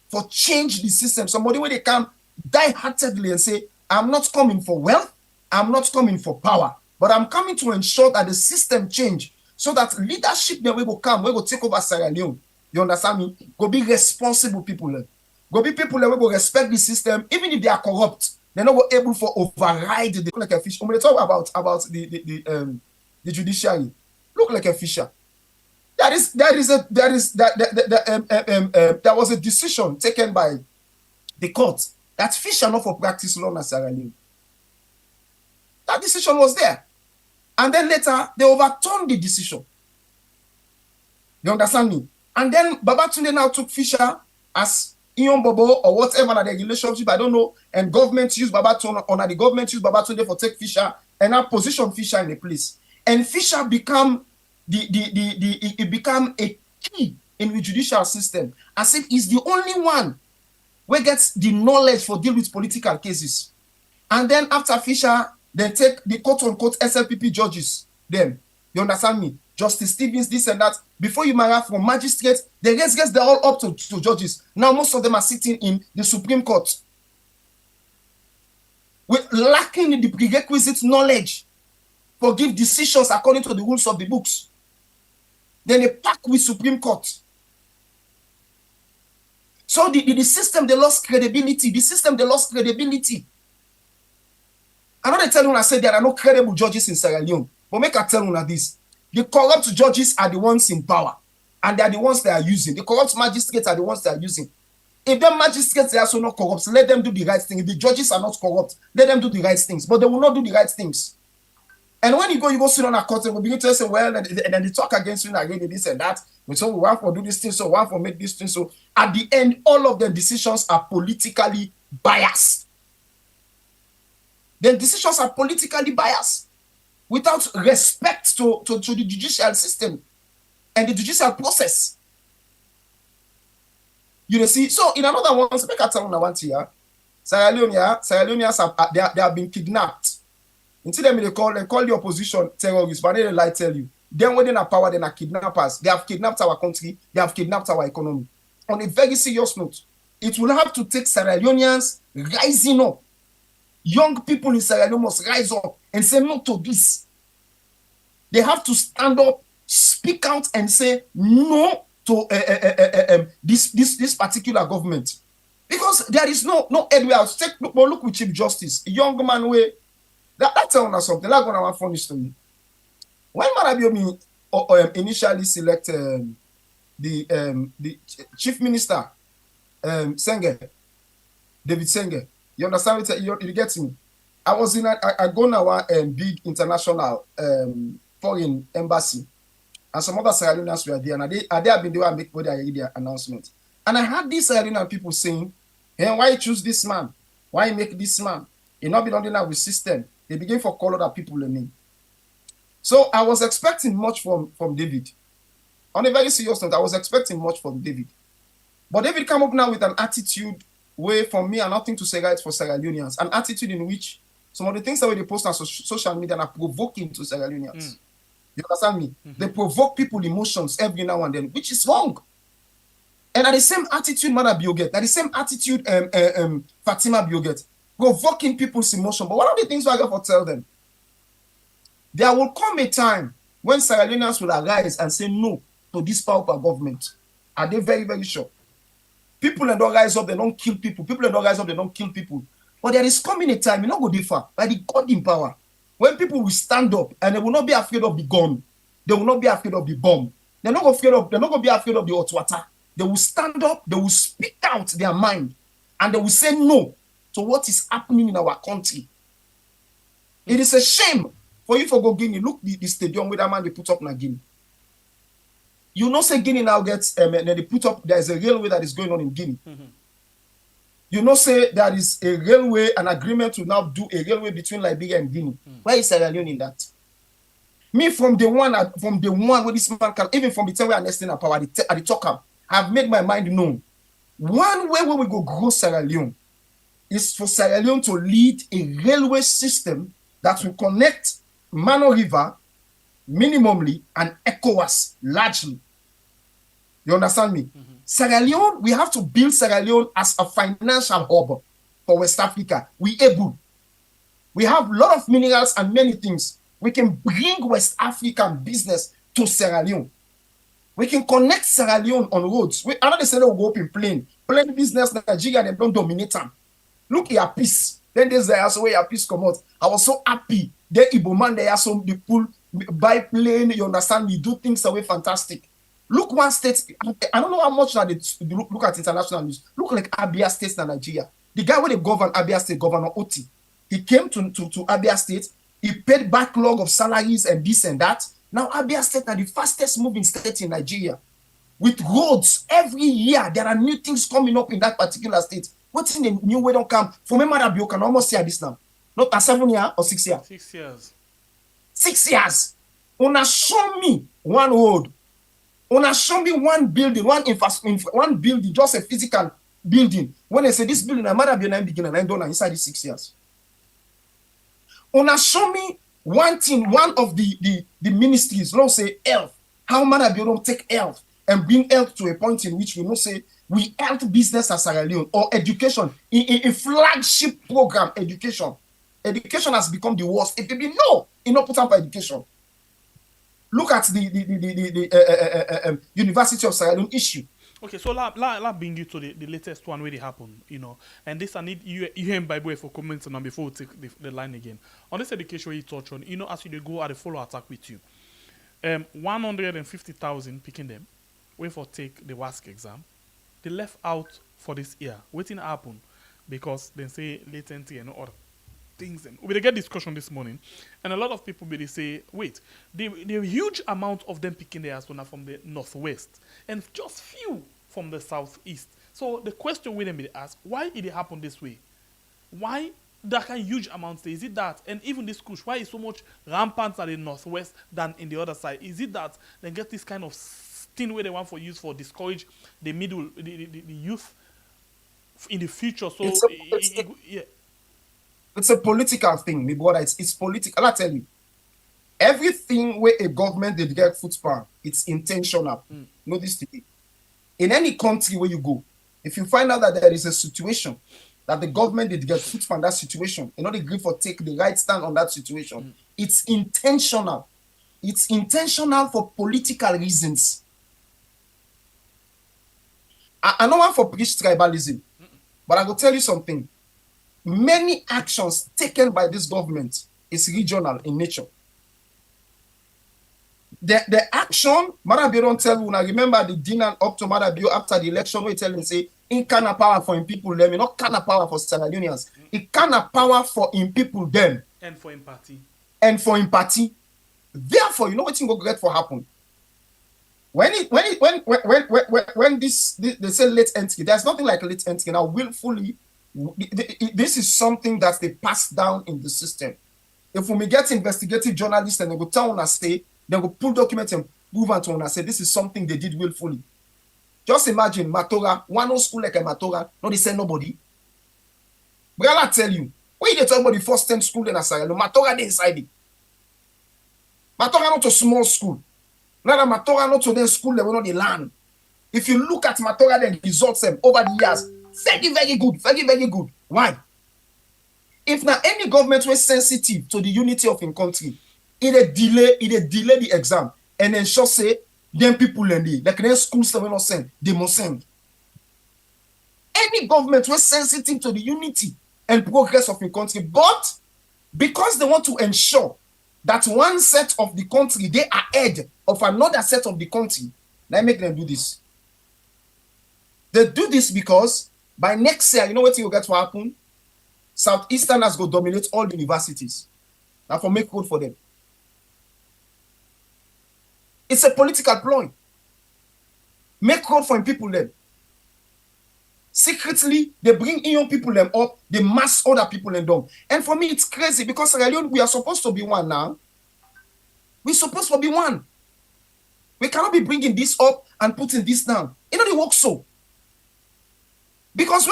for change the system. Somebody where they can die-heartedly and say, I'm not coming for wealth, I'm not coming for power, but I'm coming to ensure that the system change so that leadership then we go come, we go take over Sierra Leone. You understand me? Go be responsible people. Go be people that will go respect the system, even if they are corrupt. They're not able to override the like a fish. When they talk about the judiciary, look like a fisher. There was a decision taken by the court that fish are not for practice law in Sierra Leone. That decision was there. And then later, they overturned the decision. You understand me? And then Babatunde now took Fisher as Ion Bobo or whatever the relationship, I don't know, and government used Babatunde, or the government used Babatunde for take Fisher and now position Fisher in a place. And Fisher become it become a key in the judicial system, as if he's the only one who gets the knowledge for deal with political cases. And then after Fisher, then take the quote-unquote SLPP judges. Then, you understand me? Justice Stevens, this and that. Before you marry from magistrates, the rest gets they're all up to judges. Now most of them are sitting in the Supreme Court with lacking the prerequisite knowledge for give decisions according to the rules of the books. Then they pack with Supreme Court. So the system, they lost credibility. The system, they lost credibility. I know they tell you when I say there are no credible judges in Sierra Leone, but make I tell you this. The corrupt judges are the ones in power, and they are the ones they are using. The corrupt magistrates are the ones they are using. If the magistrates are also not corrupt, let them do the right thing. If the judges are not corrupt, let them do the right things, but they will not do the right things. And when you go sit on a court and we begin to say, well, and then they talk against you again, this and that. So we want for do this thing, so we want for make this thing. So at the end, all of the decisions are politically biased. Then decisions are politically biased without respect to the judicial system and the judicial process. You see, so in another one, make a tell one here, Sierra Leoneans they have been kidnapped. Until them they call the opposition terrorists, but they lie tell you. Then when they are power, they are kidnappers. They have kidnapped our country, they have kidnapped our economy. On a very serious note, it will have to take Sierra Leoneans rising up. Young people in Sierra Leone must rise up and say no to this. They have to stand up, speak out, and say no to this particular government, because there is no headway out. Look with Chief Justice, a young man where that's something. That's going to have funny story. When Marabiomi initially selected the Chief Minister Senge, David Senge. You understand? You get me? I was in I go now a big international foreign embassy, and some other Sierra Leoneans were there, and I have been there and make their announcement. And I had these Sierra Leonean people saying, hey, why you choose this man? Why you make this man? He not be done with system. They begin for call other people in name. So I was expecting much from David. On a very serious note, I was expecting much from David. But David came up now with an attitude where, for me, and nothing to say right for Sierra Leoneans, an attitude in which some of the things that they post on social media are provoking to Sierra Leoneans. You understand me? They provoke people's emotions every now and then, which is wrong. And at the same attitude, Maada Bioget, at the same attitude, Fatima Bioget, provoking people's emotion. But one of the things I got to tell them, there will come a time when Sierra Leoneans will arise and say no to this powerful government. Are they very, very sure? People that don't rise up, they don't kill people. People that don't rise up, they don't kill people. But there is coming a time, you not go differ, by the God in power, when people will stand up and they will not be afraid of the gun. They will not be afraid of the bomb. They're not going to be afraid of the hot water. They will stand up, they will speak out their mind, and they will say no to what is happening in our country. It is a shame for you to go Guinea. Look the stadium where that man they put up in Guinea. You know, say Guinea now gets they put up. There is a railway that is going on in Guinea. You know, say there is a railway, an agreement to now do a railway between Liberia and Guinea. Where is Sierra Leone in that? Me from the one where this man can, even from the time where I'm nesting power at the talk, I've made my mind known. One way where we go grow Sierra Leone is for Sierra Leone to lead a railway system that will connect Mano River minimally and ECOWAS largely. You understand me? Sierra Leone, we have to build Sierra Leone as a financial hub for West Africa. We able. We have a lot of minerals and many things. We can bring West African business to Sierra Leone. We can connect Sierra Leone on roads. I know they say they will go up in plane. Plane business, Nigeria, they don't dominate them. Look at peace. Then there's also where your peace come out. I was so happy. The Igbo man, they are some people buy plane, you understand me, do things away fantastic. Look one state, I don't know how much that they look at international news. Look like Abia State in Nigeria. The guy where they govern Abia State, Governor Oti, he came to Abia State, he paid backlog of salaries and this and that. Now Abia State are the fastest moving state in Nigeria. With roads, every year there are new things coming up in that particular state. What's in the new way don't come? For me, Maada Bio can almost say this now. Not a 7 year or 6 years. 6 years. 6 years. Una show me one road. Una show me one building, one building, just a physical building. When they say this building, I Maada Bio na begin and I done inside these 6 years. Una show me one thing, one of the ministries, let's say health. How Maada Bio don't take health and bring health to a point in which we know say we health business as Sierra Leone or education in a flagship program. Education has become the worst. If they be no, in not put up for education. Look at the University of Sierra Leone issue. Okay, so let bring you to the latest one where it happened, you know. And this I need you and Bible for comments on before we take the line again. On this education you touch on, you know, as you go at the follow attack with you. 150,000 picking them, wait for take the WASC exam. They left out for this year. Waiting happen because they say latency and other things. And we get discussion this morning, and a lot of people they say, wait, the huge amount of them picking their are from the northwest, and just few from the southeast. So the question we them be ask, why did it happen this way? Why that kind of huge amounts there? Is it that, and even this Kush, why is so much rampant at the northwest than in the other side? Is it that they get this kind of thing where they want for use for discourage the youth in the future? So it's a political thing, my brother. It's political. I tell you, everything where a government they get foot power, it's intentional. Know this today. In any country where you go, if you find out that there is a situation that the government did get foot from that situation, in order to agree for take the right stand on that situation, it's intentional. It's intentional for political reasons. I don't want for preach tribalism, but I will tell you something. Many actions taken by this government is regional in nature. The action, Maada Bio don't tell you, I remember the dinner up to Maada Bio after the election, where he tell him, say, in kind of power for in people them, not kind of power for Sierra Leoneans. It kind of power for in people them. And for empathy. And for empathy. Therefore, you know what thing go great for happen? When this they say late entry, there's nothing like late entry. Now, willfully, this is something that they pass down in the system. If we get investigative journalists and they go tell us say, they go pull documents and move on to us say this is something they did willfully. Just imagine Matora, one old school like a Matora, no, they say nobody. But I'll tell you, when they talk about the first 10 school in Asaya, Matora they inside it. Matora not a small school. Now Matora not to the school level, not the land. If you look at Matora, then results them over the years, very, very good, very, very good. Why? If now any government was sensitive to the unity of in country, it delay the exam and ensure say them people learn it. Like the schools that we not send, they must send. Any government was sensitive to the unity and progress of in country, but because they want to ensure that one set of the country they are ahead of another set of the country, they make them do this. They do this because by next year, you know what will get to happen? Southeasterners go dominate all universities. Now for make code for them. It's a political ploy. Make code for people then. Secretly, they bring in young people them up, they mass other people them down. And for me, it's crazy because Sierra Leone, we are supposed to be one now. We're supposed to be one. We cannot be bringing this up and putting this down. It don't work so. Because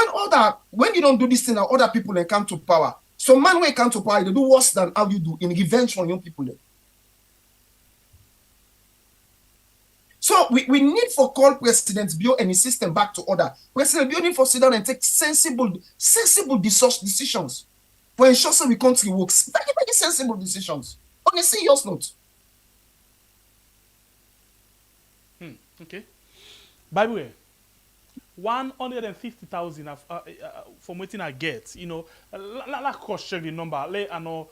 when you don't do this thing, now other people then come to power. So man, when you come to power, they do worse than how you do in revenge for young people. Then. So we need for call President Bio and his system back to order. President Bio need for sit down and take sensible decisions for ensure so the country works. Very, very sensible decisions. On a serious note. Okay. By the way, 150,000 from waiting I get, you know, let's cross check the number. Let I know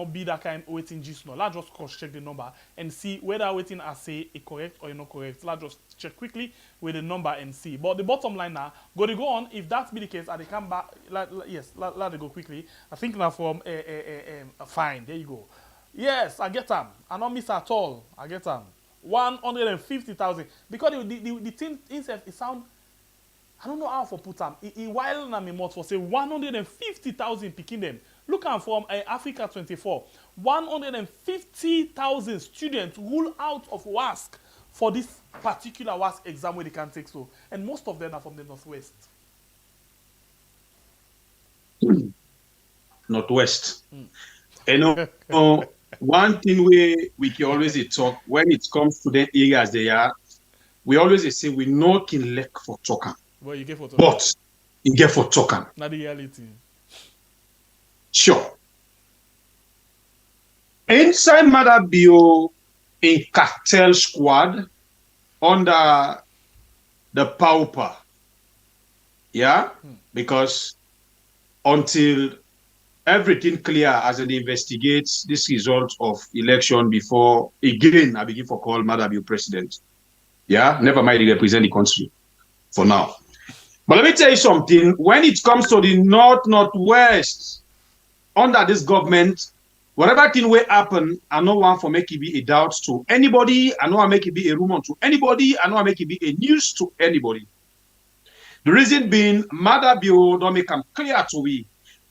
be that kind of waiting just now. Let's just cross check the number and see whether waiting I say is correct or not correct. Let's just check quickly with the number and see. But the bottom line now, go on. If that be the case, and they come back, yes, let go quickly. I think now from fine. There you go. Yes, I get them. I don't miss at all. I get them. 150,000 because the thing itself it sound. I don't know how to put them. While na me mouth for say 150,000 picking them. Look at from Africa 24. 150,000 students rule out of WASC for this particular WASC exam where they can take so. And most of them are from the Northwest. Northwest. You know, one thing we can always talk when it comes to the areas they are, we always say we know can lack for talking. Well, you get for talking. But you get for talking. Not the reality. Sure. Inside Maada Bio in cartel squad under the pauper. Yeah? Because until everything clear as it investigates this result of election before again I begin for call Maada Bio president. Yeah, never mind he represent the country for now. But let me tell you something. When it comes to the northwest, under this government, whatever thing will happen, I know one for make it be a doubt to anybody. I know I make it be a rumor to anybody. I know I make it be a news to anybody. The reason being, Maada Bio don't make them clear to we.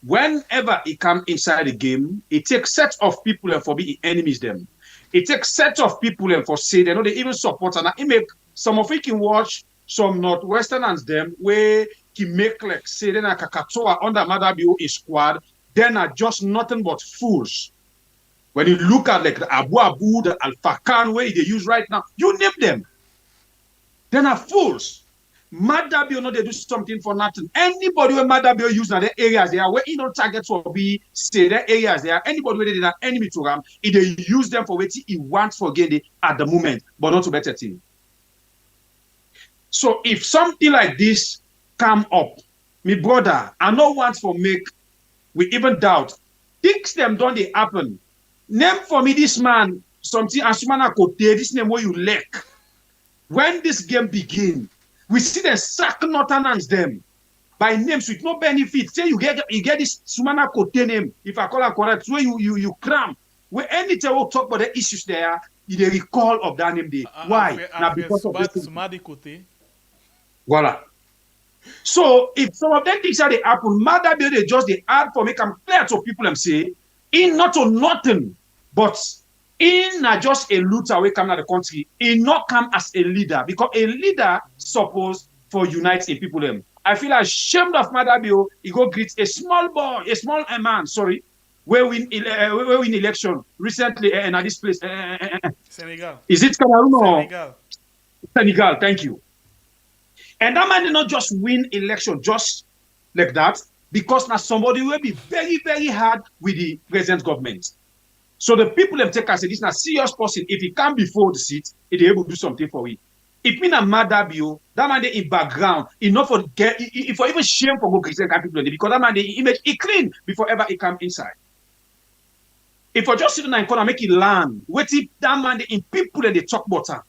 Whenever it come inside the game, it takes set of people and for be enemies them. It takes set of people and for say they know they even support and it make some of it can watch some Northwesterners them where he make like say then a Kakatoa under Maada Bio is squad, then are just nothing but fools. When you look at like the Abu, the Alpha Khan way they use right now, you name them. Then are fools. Maada Bio know they do something for nothing. Anybody where Maada Bio use in the areas there where he don't target for be say the areas there. Anybody where they are enemy to them, if they use them for what he wants for gain at the moment, but not to better thing. So if something like this come up, me brother, I no want for make we even doubt. Things them don't they happen. Name for me this man something Asumana Kote, this name where you lack. When this game begin, We see them sack northerners them by names with no benefit. Say you get this Sumana Kote name, if I call it correct, where you cram. Where anytime we talk about the issues there, you recall of that name there. Why? Now because of this. Sumadi Kote. Voila. So if some of them things that they happen, Maada Bio they just they add for make them clear to people and say, in not to nothing, but in not just a looter we come out of the country, in not come as a leader, because a leader supposed for uniting people them. I feel ashamed of Maada Bio. He go greet a small boy, a small man, sorry, where win election recently at this place. Senegal. Is it Cameroon or Senegal. Senegal? Thank you. And that man did not just win election just like that, because now somebody will be very, very hard with the present government. So the people them take and say, this is a serious person. If he come before the seat, he'll be able to do something for it. If me na Maada Bio, that man they in background, enough for get, if for even shame for go Christian people, because that man the image he clean before ever he come inside. If for just sitting in corner make it land, wait if that man they in people that they talk about her.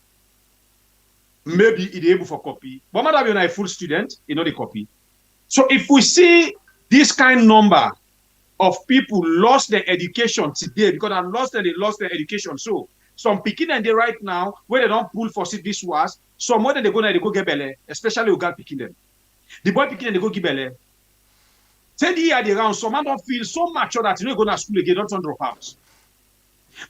Maybe he's able for copy. But Maada Bio na a full student, he know the copy. So if we see this kind of number of people lost their education today, because they lost their education. So some picking and they right now, where they don't pull for see this was, some more than they go get belly, especially Ugal picking them. The boy picking and they go give belly. 10 years they round, some man don't feel so mature that you know go to school again, don't turn drop out.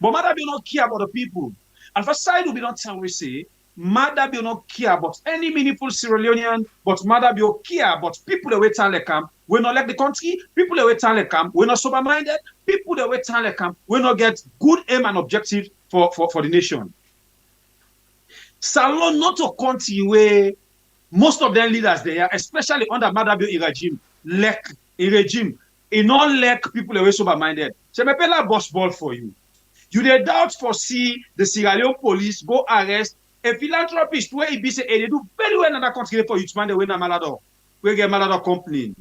But Maada Bio not care about the people. And for side we don't tell we say, Maada Bio not care about any meaningful Sierra Leonean, but Maada Bio care about people that wait time like come, we not like the country, people that wait time like come, we not sober-minded, people that wait time like come, we not get good aim and objective for the nation. Salon not a country where most of them leaders there, especially under Maada Bio regime, it not like people that were sober-minded. So me pay boss ball for you. You dey doubt for see the Sierra Leone police go arrest a philanthropist where he be say, hey, they do very well in that country for you to man the way na Malado. We get Malado complain.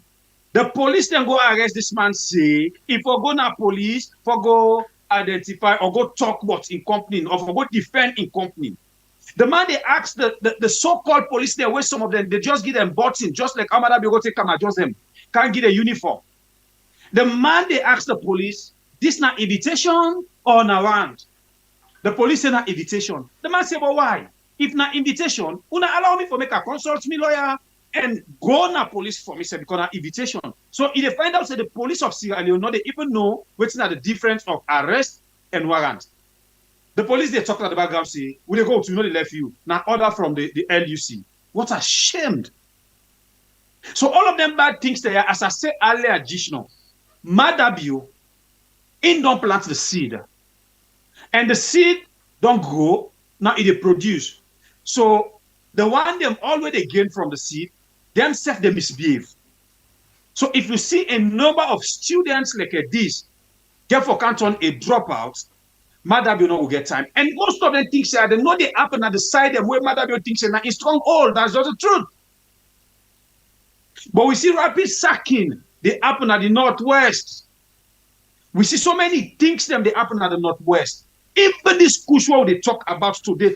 The police then go arrest this man, say, if we go na police, for go identify or go talk about in company or for go defend in company. The man they ask the so-called police there, where some of them they just give them button, just like Maada Bio go take come adjust them, can't get a uniform. The man they ask the police, this na invitation or na warrant? The police say na invitation. The man say, but why? If na invitation, una allow me for make a consult me lawyer and go na police for me say because na invitation. So if they find out say the police of Sierra Leone, no, they even know what's not the difference of arrest and warrant. The police they talk at the background say, will they go to know they left you? Now order from the LUC. What a shame. So all of them bad things there, as I said earlier, additional. Maada Bio, in don't plant the seed. And the seed don't grow, now it produce. So the one them always they gain from the seed, themselves they misbehave. So if you see a number of students like this, therefore can't turn a dropout, Maada Bio will get time. And most of them think they know they happen at the side them where Maada Bio thinks now is stronghold. That's not the truth. But we see rapid sacking, they happen at the northwest. We see so many things them they happen at the northwest. Even this Kush what they talk about today,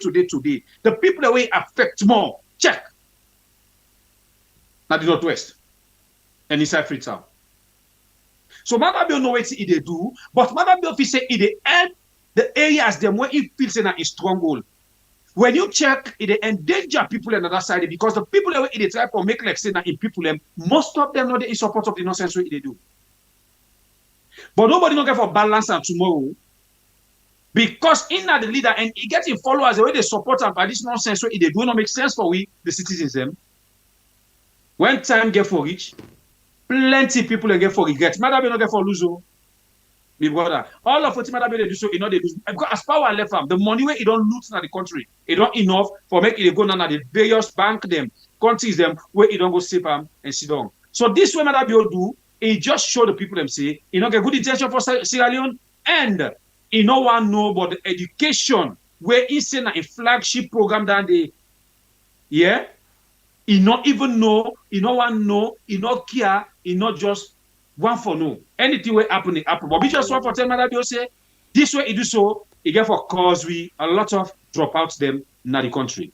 the people that will affect more. Check. At the northwest. And inside Freetown. So Maada Bio know what they do, but Maada Bio say it end the areas them where it feels in a stronghold. When you check, it endanger people on the other side because the people that they try to make like say that in people them, most of them know they in support of the nonsense what they do. But nobody don't get for balance and tomorrow. Because in the leader and he getting followers the way they support them by this nonsense so it do not make sense for we the citizens them. When time get for rich, plenty people get for regret. Maada Bio not get for lose. My brother, all of what Maada Bio they do so you know they lose. Because as power left them, the money where it don't loot in the country, it don't enough for make it go now the various bank them, countries them where it don't go save them and sit down. So this way Maada Bio do, it just show the people them say, you know get good intention for Sierra Leone and no one know about the education where he send a flagship program down there. Yeah? He not even know, he no one know, he not care, he not just one for no. Anything will happen, it happen. But we just want for tell Maada Bio say, this way he do so, he get for cause we a lot of dropouts them in the country.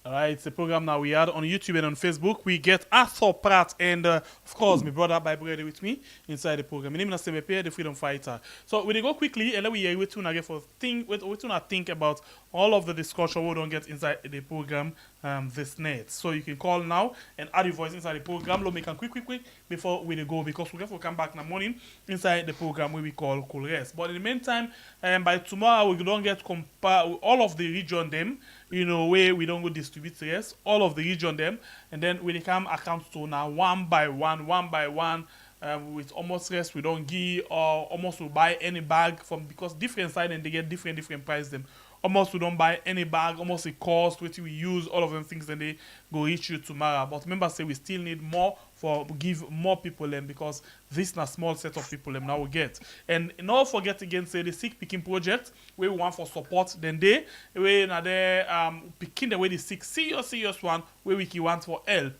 All right, it's a program now we had on YouTube and on Facebook. We get Arthur Pratt and, of course, my brother Bible ready with me inside the program. My name is Semepe, the freedom fighter. So we go quickly and then we hear what again for think about all of the discussion we don't get inside the program this night. So you can call now and add your voice inside the program. Let me can quick before we go because we have to come back in the morning inside the program where we call Cool Rest. But in the meantime, by tomorrow we don't get all of the region them. Where we don't go distribute the rest, all of the region them, and then we come account to now one by one, with almost rest we don't give or almost we buy any bag from because different side and they get different price them. Almost we don't buy any bag, almost it cost, which we use, all of them things and they go reach you tomorrow. But remember say we still need more for give more people them because this is a small set of people them now we get. And not forget again say the sick picking project where we want for support then they we now they picking the way the sick serious one where we can want for help,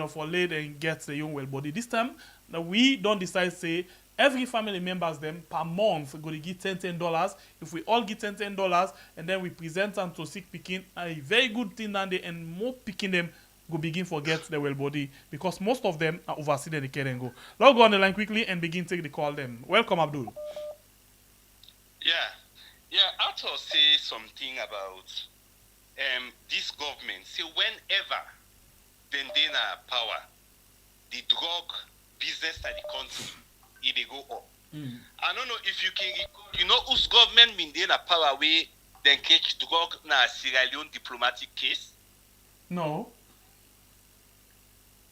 for lay and get the young well body. This time now we don't decide say every family members them per month go to give $10. If we all give $10 and then we present them to sick picking, a very good thing that they and more picking them go begin forget the well body because most of them are oversee the care and go. Let's go on the line quickly and begin take the call them. Welcome Abdul. Yeah, Arthur say something about this government. Say whenever then they na power, the drug business at the country it go up. I don't know if you can recall, whose government mean they na power way then catch drug na Sierra Leone diplomatic case? No.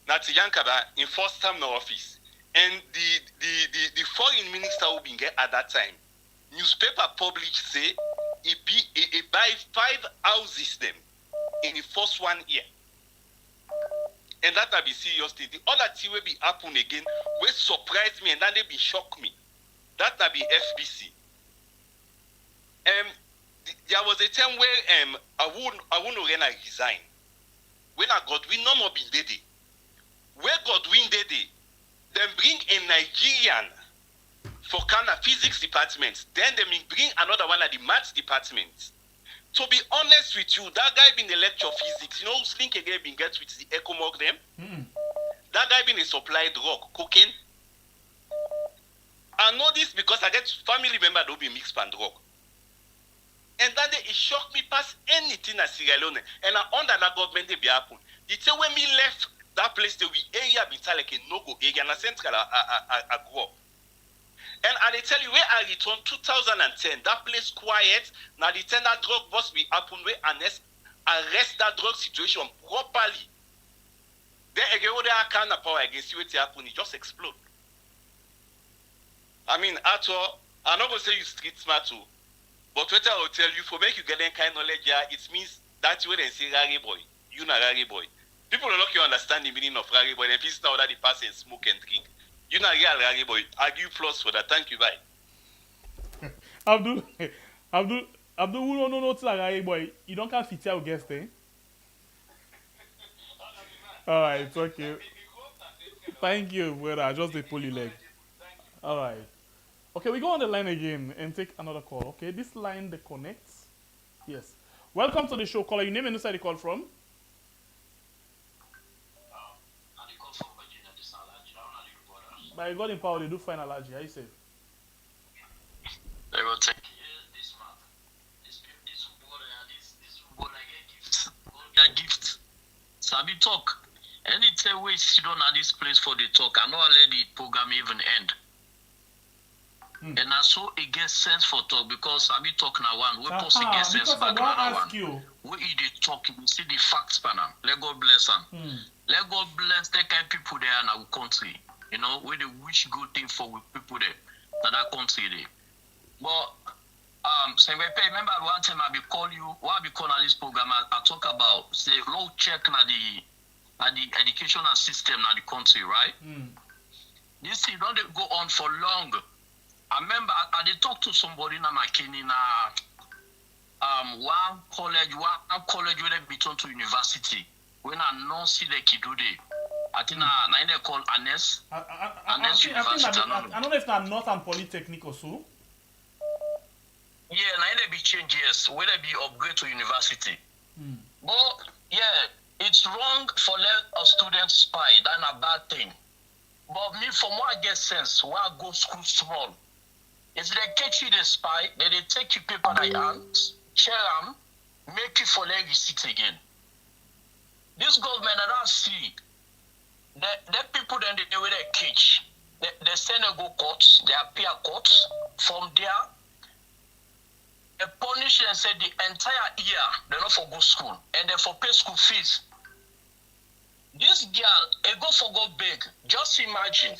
That's Yankaba in first time in office. And the foreign minister who been get at that time, newspaper published say it buy 5 houses them in the first 1 year. And that will be serious thing. The other thing will be happen again, will surprise me and then they be shock me. That will be FBC. There was a time where I wouldn't resign. When I got win, no more be ready. Where Godwin did it, then bring a Nigerian for kind of physics department. Then they bring another one at the maths department. To be honest with you, that guy been the lecture of physics. Slink again been get with the ECOMOG them. That guy been a supply drug, cocaine. I know this because I get family member that will be mixed pan drug. And that day it shocked me past anything at Sierra Leone. And I under that government they be happen. The time when me left that place the area be like a no-go area and central I grew up. And I tell you where I returned 2010, that place quiet. Now the time that drug must be happen where arrest that drug situation properly. Then again when they are kind of power against you it happen, it just explode. I mean Arthur, I'm not gonna say you street smart too, but what I will tell you for make you get that kind of knowledge, it means that's where they say rare boy, you not rare boy. People don't know you understand the meaning of rare boy. If it's now that the person smoke and drink, you not real rare boy. Argue plus for that. Thank you, bye. Abdul, who don't know what's like rare boy? You don't can fit your guest, eh? All right, it's okay. Thank you, brother. Just the pull your leg. All right. Okay, we go on the line again and take another call. Okay, this line the connects. Yes. Welcome to the show, caller. Your name and who side you call from? By God in power, they do find allergy. How you say? They will take this man. This water get gift. Sabi talk. Anytime we sit down at this place for the talk, I know I let the program even end. And I saw it gets sense for talk because Sabi talk now one. We post it get sense back now one. We eat the talk, we see the facts panel. Let God bless them. Let God bless the kind of people there in our country. We they wish good thing for people there, that country there. But remember one time I be call you, why I be calling this program? I talk about say low check na the educational system na the country, right? This thing don't go on for long. I remember I did talk to somebody na McKinney na one college where they be turned to university. When I not see the kid today. I think they call Anes. Anes University. I don't know if that's Northern Polytechnic or so. Yeah, now they be changed, yes. Where they be upgrade to university. But yeah, it's wrong for let a student spy. That's a bad thing. But me, from what I get sense, when I go school small, it's they catch you the spy, then they take your paper in your hands, share them, make you for let receipt again. This government, I don't see. The people then they do with their cage. They send a go courts, they appear courts. From there, they punish and say the entire year they not for go school and they for pay school fees. This girl, they go for go beg. Just imagine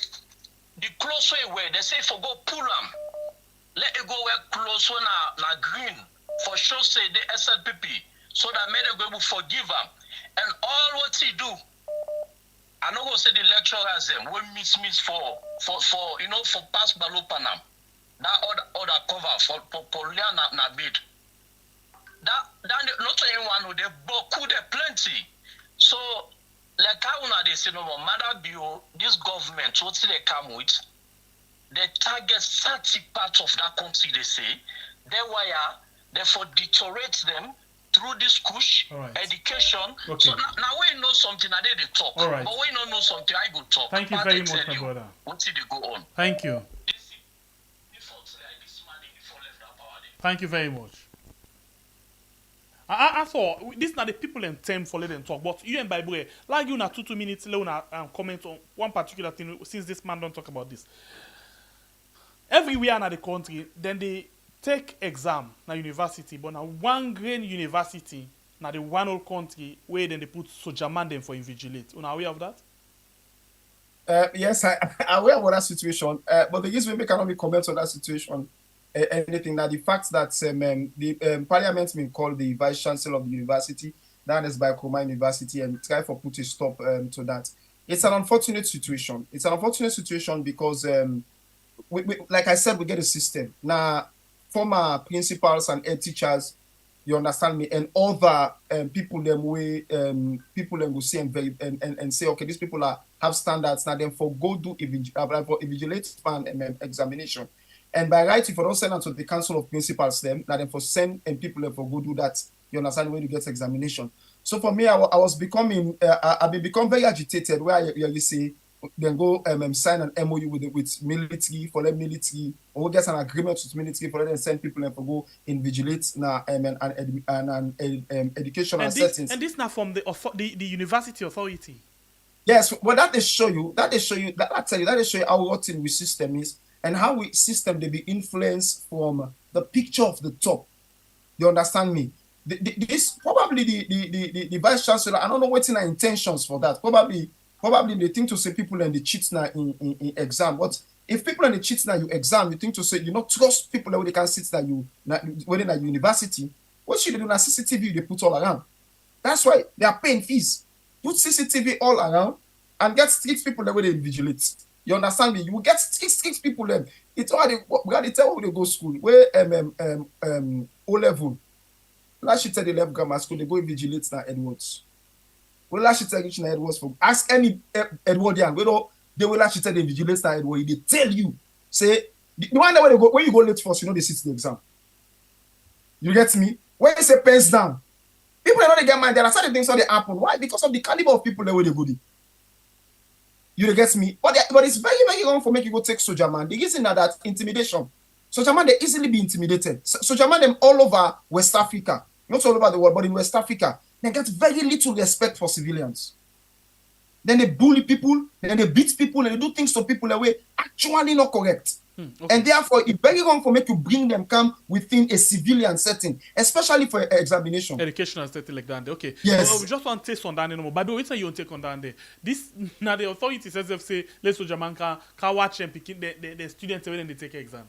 the clothes way wear. They say for go pull them. Let it go wear clothes na green for sure. Say the SLPP so that made go forgive them and all what he do. I know go say the lecturers them will miss for you know for pass balopanam. That other cover for na bid. That not anyone who they boku they plenty. So like how they say no more matter bio this government what they come with they target 30 parts of that country they say they wire therefore deteriorate them through this Kush education. Okay. So now we know something, I did talk. But we don't know something, I go talk. Thank you very much, my brother. What did they go on? Thank you. Thank you very much. I thought this is not the people in term for let them talk, but you and Bible, like you na 2 minutes later comment on one particular thing since this man don't talk about this. Everywhere in the country, then they take exam na university, but now one grain university na the one whole country where then they put sojaman them for invigilate. You know aware of that? Yes, I'm aware of that situation. But the reason we cannot be comment on that situation, anything that the fact that the parliament been called the vice chancellor of the university, that is by Kurma University, and try for put a stop to that. It's an unfortunate situation. It's an unfortunate situation because, we, like I said, we get a system now. Former principals and head teachers, you understand me, and other people them will see and say, okay, these people have standards now. Then for go do invigilate examination, and by right, if you don't send them to the council of principals, them now then for send and people them for go do that. You understand when you get examination. So for me, I was becoming, I've become very agitated. Where you say. Then go sign an MOU with military for them military, or get an agreement with military for them send people and for go invigilate now and educational settings. And this now from the university authority. Yes, well that they show you that I tell you that they show you how rotten we system is and how we system they be influenced from the picture of the top. You understand me? This probably the vice chancellor. I don't know what's in our intentions for that. Probably they think to say people and the cheats now in exam. But if people and the cheats now you exam, you think to say you not trust people that they can sit that you within a university. What should they do? Na CCTV they put all around. That's why they are paying fees. Put CCTV all around and get strict people that way they vigilate. You understand me? You will get strict people them. It's all we got to tell who they go school. Where O level. Last year the level grammar school they go vigilate now Edwards. Well, last year reaching Edwards for ask any Edwardian. They will actually tell the vigilance that Edward. They tell you say the one that when you go late first, you know they sit the exam. You get me? When you say pens down, people don't get mind. There are certain things that they happen. Why? Because of the caliber of people that way they go. You get me? But it's very, very wrong for make you go take soldier man. The reason that intimidation. Soldier man, they easily be intimidated. Soldier man, them all over West Africa. Not all over the world, but in West Africa. They get very little respect for civilians. Then they bully people, then they beat people, and they do things to people that way actually not correct. Okay. And therefore, it's very wrong for me to bring them come within a civilian setting, especially for examination. Educational setting like that. Okay. Yes. So we just want to take on that anymore. But wait till you want to take on that. This now the authorities says if say let's so Jaman can watch and pick the students when they take exam.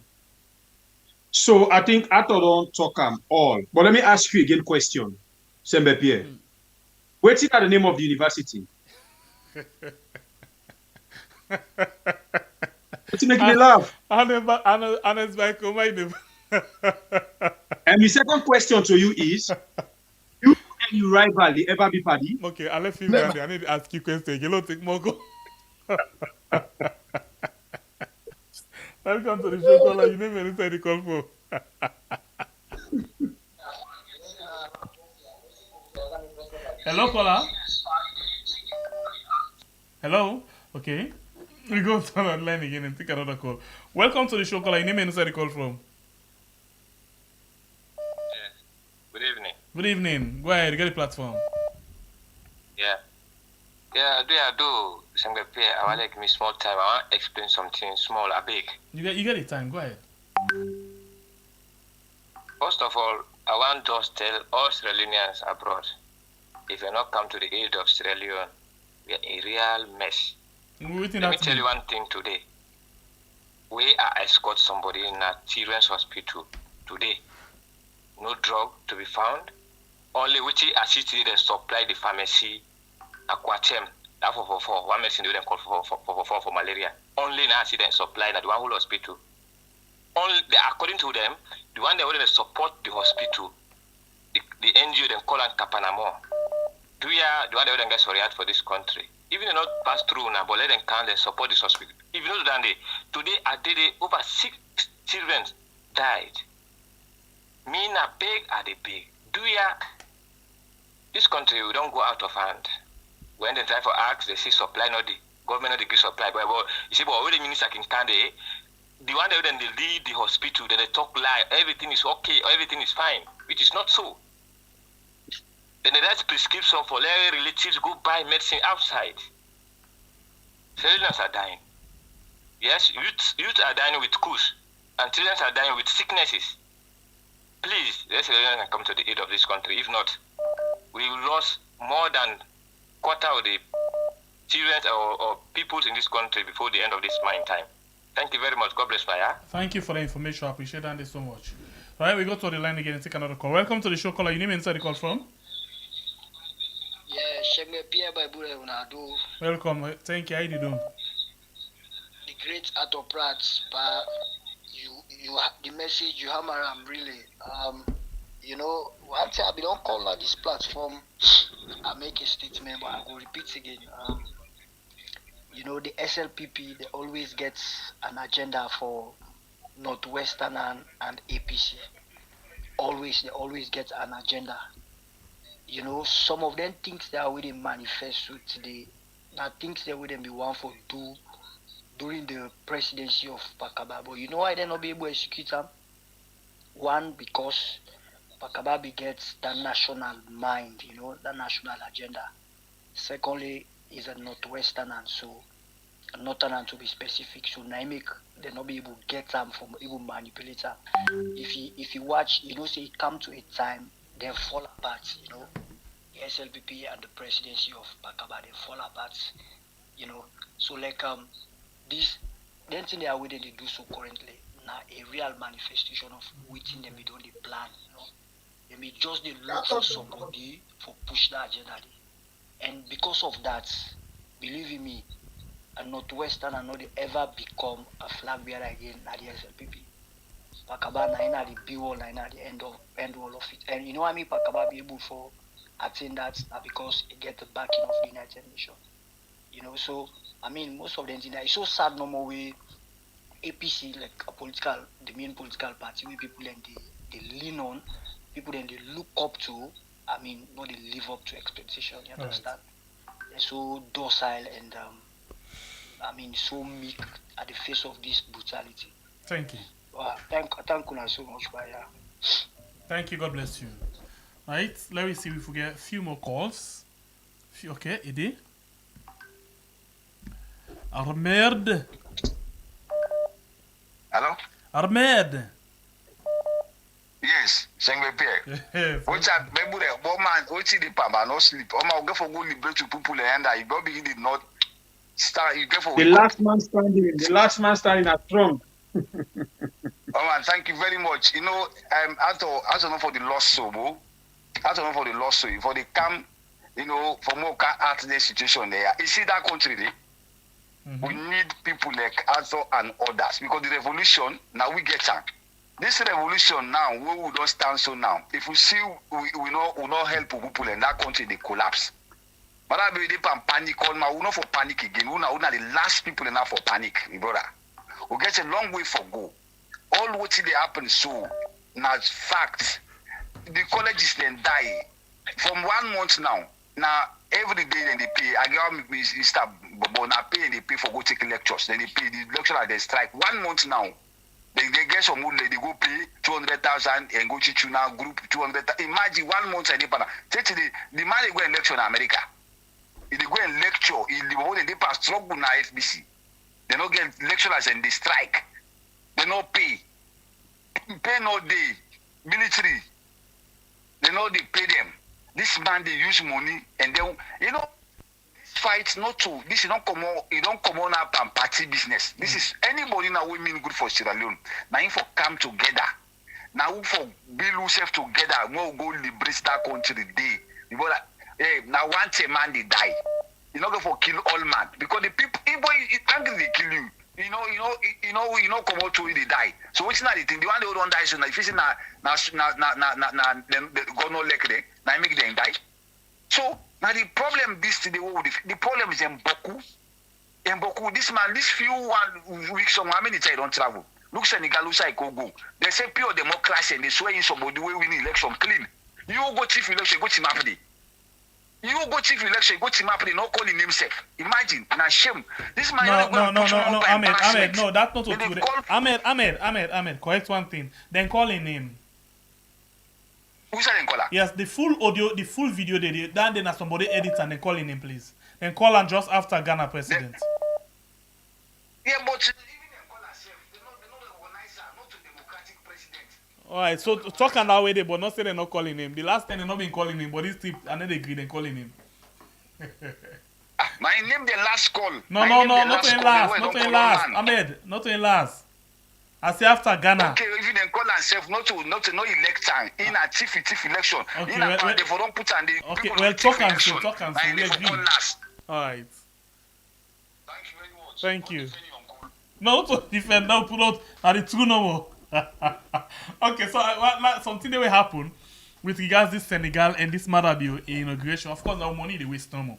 So I think I don't talk all. But let me ask you again question. Sembe Pierre. What's the name of the university? What's making me laugh? And the second question to you is, you and your rival, the ever be party? Okay, I'll let you down there. I need to ask you a question. You don't take more go. Welcome to the show, caller. You never inside the call for. Hello, caller. Hello? Okay. We go to another line again and take another call. Welcome to the show, caller. Your name and where you call from? Good evening. Good evening. Go ahead, get the platform. Yeah. Yeah, I do. I want to give me small time. I want to explain something small, big. You get the time. Go ahead. First of all, I want to just tell all Sierra Leoneans abroad, if you not come to the aid of Sierra Leone, we are a real mess. Let me tell you one thing today. We are escort somebody in a children's hospital today. No drug to be found. Only which assisted and supply the pharmacy aquatem. That for one medicine they call for malaria. Only now see them supply that one whole hospital. Only according to them, the one they want to support the hospital, the NGO they call it Kapanamo. Do you the one they want to get sorry out for this country? Even if not pass through now, but let them come and support this hospital. If you know that today at the over 6 children died. Me na big are the big. Do ya? This country we don't go out of hand. When they try for acts, they see supply not the government not the give supply. But you see, but already minister can the one that then they lead the hospital, then they talk lie, everything is okay, everything is fine, which is not so. Then they write prescription for their relatives go buy medicine outside. Children are dying. Yes, youth are dying with Kush, and children are dying with sicknesses. Please, let's come to the aid of this country. If not, we will lose more than quarter of the children or people in this country before the end of this mine time. Thank you very much. God bless you. Thank you for the information. I appreciate that so much. All right, we go to the line again and take another call. Welcome to the show, caller. Your name and where you call from? Welcome. Thank you. How you doing? The great Atoprat, you the message you hammer really. You know, one time I don't call on this platform. I make a statement, but I will repeat again. You know, the SLPP, they always get an agenda for Northwestern and APC. They always get an agenda. You know, some of them things they are with the manifesto today. Now things they wouldn't be one for do during the presidency of Pakababu. You know why they not be able to execute them? One, because Pakababi gets the national mind, you know, the national agenda. Secondly, is a Northwestern, so a Northern to be specific. So Naimik, they not be able to get them from even manipulate them. If you watch, you know, say it come to a time they fall apart, you know. The SLPP and the presidency of Pakaba, they fall apart, you know. So like this then thing they are waiting to do so currently now a real manifestation of waiting them we don't plan, you know. They may just they look for somebody for push that agenda. And because of that, believe in me, a Northwestern and not ever become a flag bearer again at the SLPP. Pakaba na the be all na the end all of it. And you know what I mean, Pakaba be able for attain that because it get the backing of the United Nations. You know, so I mean most of them it's so sad no more way APC like the main political party where people then they lean on, people then they look up to, I mean not they live up to expectation, you understand? Right. They're so docile and I mean so meek at the face of this brutality. Thank you. Thank you so much, Baya. Thank you. God bless you. Right. Let me see if we get a few more calls. Okay, Eddie. Ahmed. Hello? Ahmed. Yes, Sengwe Pierre. Which I remember the woman, which the papa no sleep. I'll go for good liberate to people and I probably did not start. You go for the last man standing at Trump. Oh man, thank you very much. You know, I don't know for the lawsuit, for the come, you know, for more art the situation there. You see that country there? Mm-hmm. We need people like Arthur and others because the revolution now we get time. This revolution now we don't stand so now. If we see we not help people in that country they collapse. But I be panic on now. We not for panic again. We not the last people enough for panic, my brother. We get a long way for go. All what they happen so now fact. The colleges then die from 1 month now. Now every day then they pay. I get Mr. but now they pay for go take lectures. Then they pay the lecturer they strike 1 month now. They get some wood, they go pay 200,000 and go to now group 200,000. Imagine 1 month and the man they go and lecture in America. If they go and lecture, if the whole they pass struggle na FBC. They don't get lecturers and they strike. They no pay. Pay no day. Military. They know they pay them. This man they use money and then this fight not to this is not come on it don't come on up and party business. This is anybody now we mean good for Sierra Leone. Now if for come together. Now for build yourself together, we'll go liberate that country day. You know that now once a man they die. You not go for kill all man because the people if angry they kill you. You know, come out to it, they die. So which not the thing? The one they don't die, so now if it's then go no like them, now make them die. So now the problem the problem is in Boku. This man, this few 1 weeks, how many times don't travel? Look, Senegal, go. They say pure democracy and they swear in somebody way win election clean. You go chief election, go to Mapdi. You go chief election, go to Mapdi, not calling himself. Imagine, na shame. This man No, Ahmed, no, that's not what Ahmed, correct one thing. Then call him name. Who's that caller? Yes, the full audio, the full video they did, then somebody edit and then call him name, please. Then call him just after Ghana president. Yeah, but even the caller self, they know the organizer, not the democratic president. Alright, so talk on that way, but not say they're not calling him. The last time they not been calling him, but this tip, and then they agree they calling him. My name the last call. No, not in last. Ahmed, not in last. I say after Ghana. Okay, even then call themselves not to election in a chief election. Okay, in a they for don't put on the okay, well talk and say. We agree. Alright. Thank you very much. Thank you. No to defend now put out at the true number. Okay, so something that will happen with regards this Senegal and this Maada bill inauguration. Of course, our money they waste no more.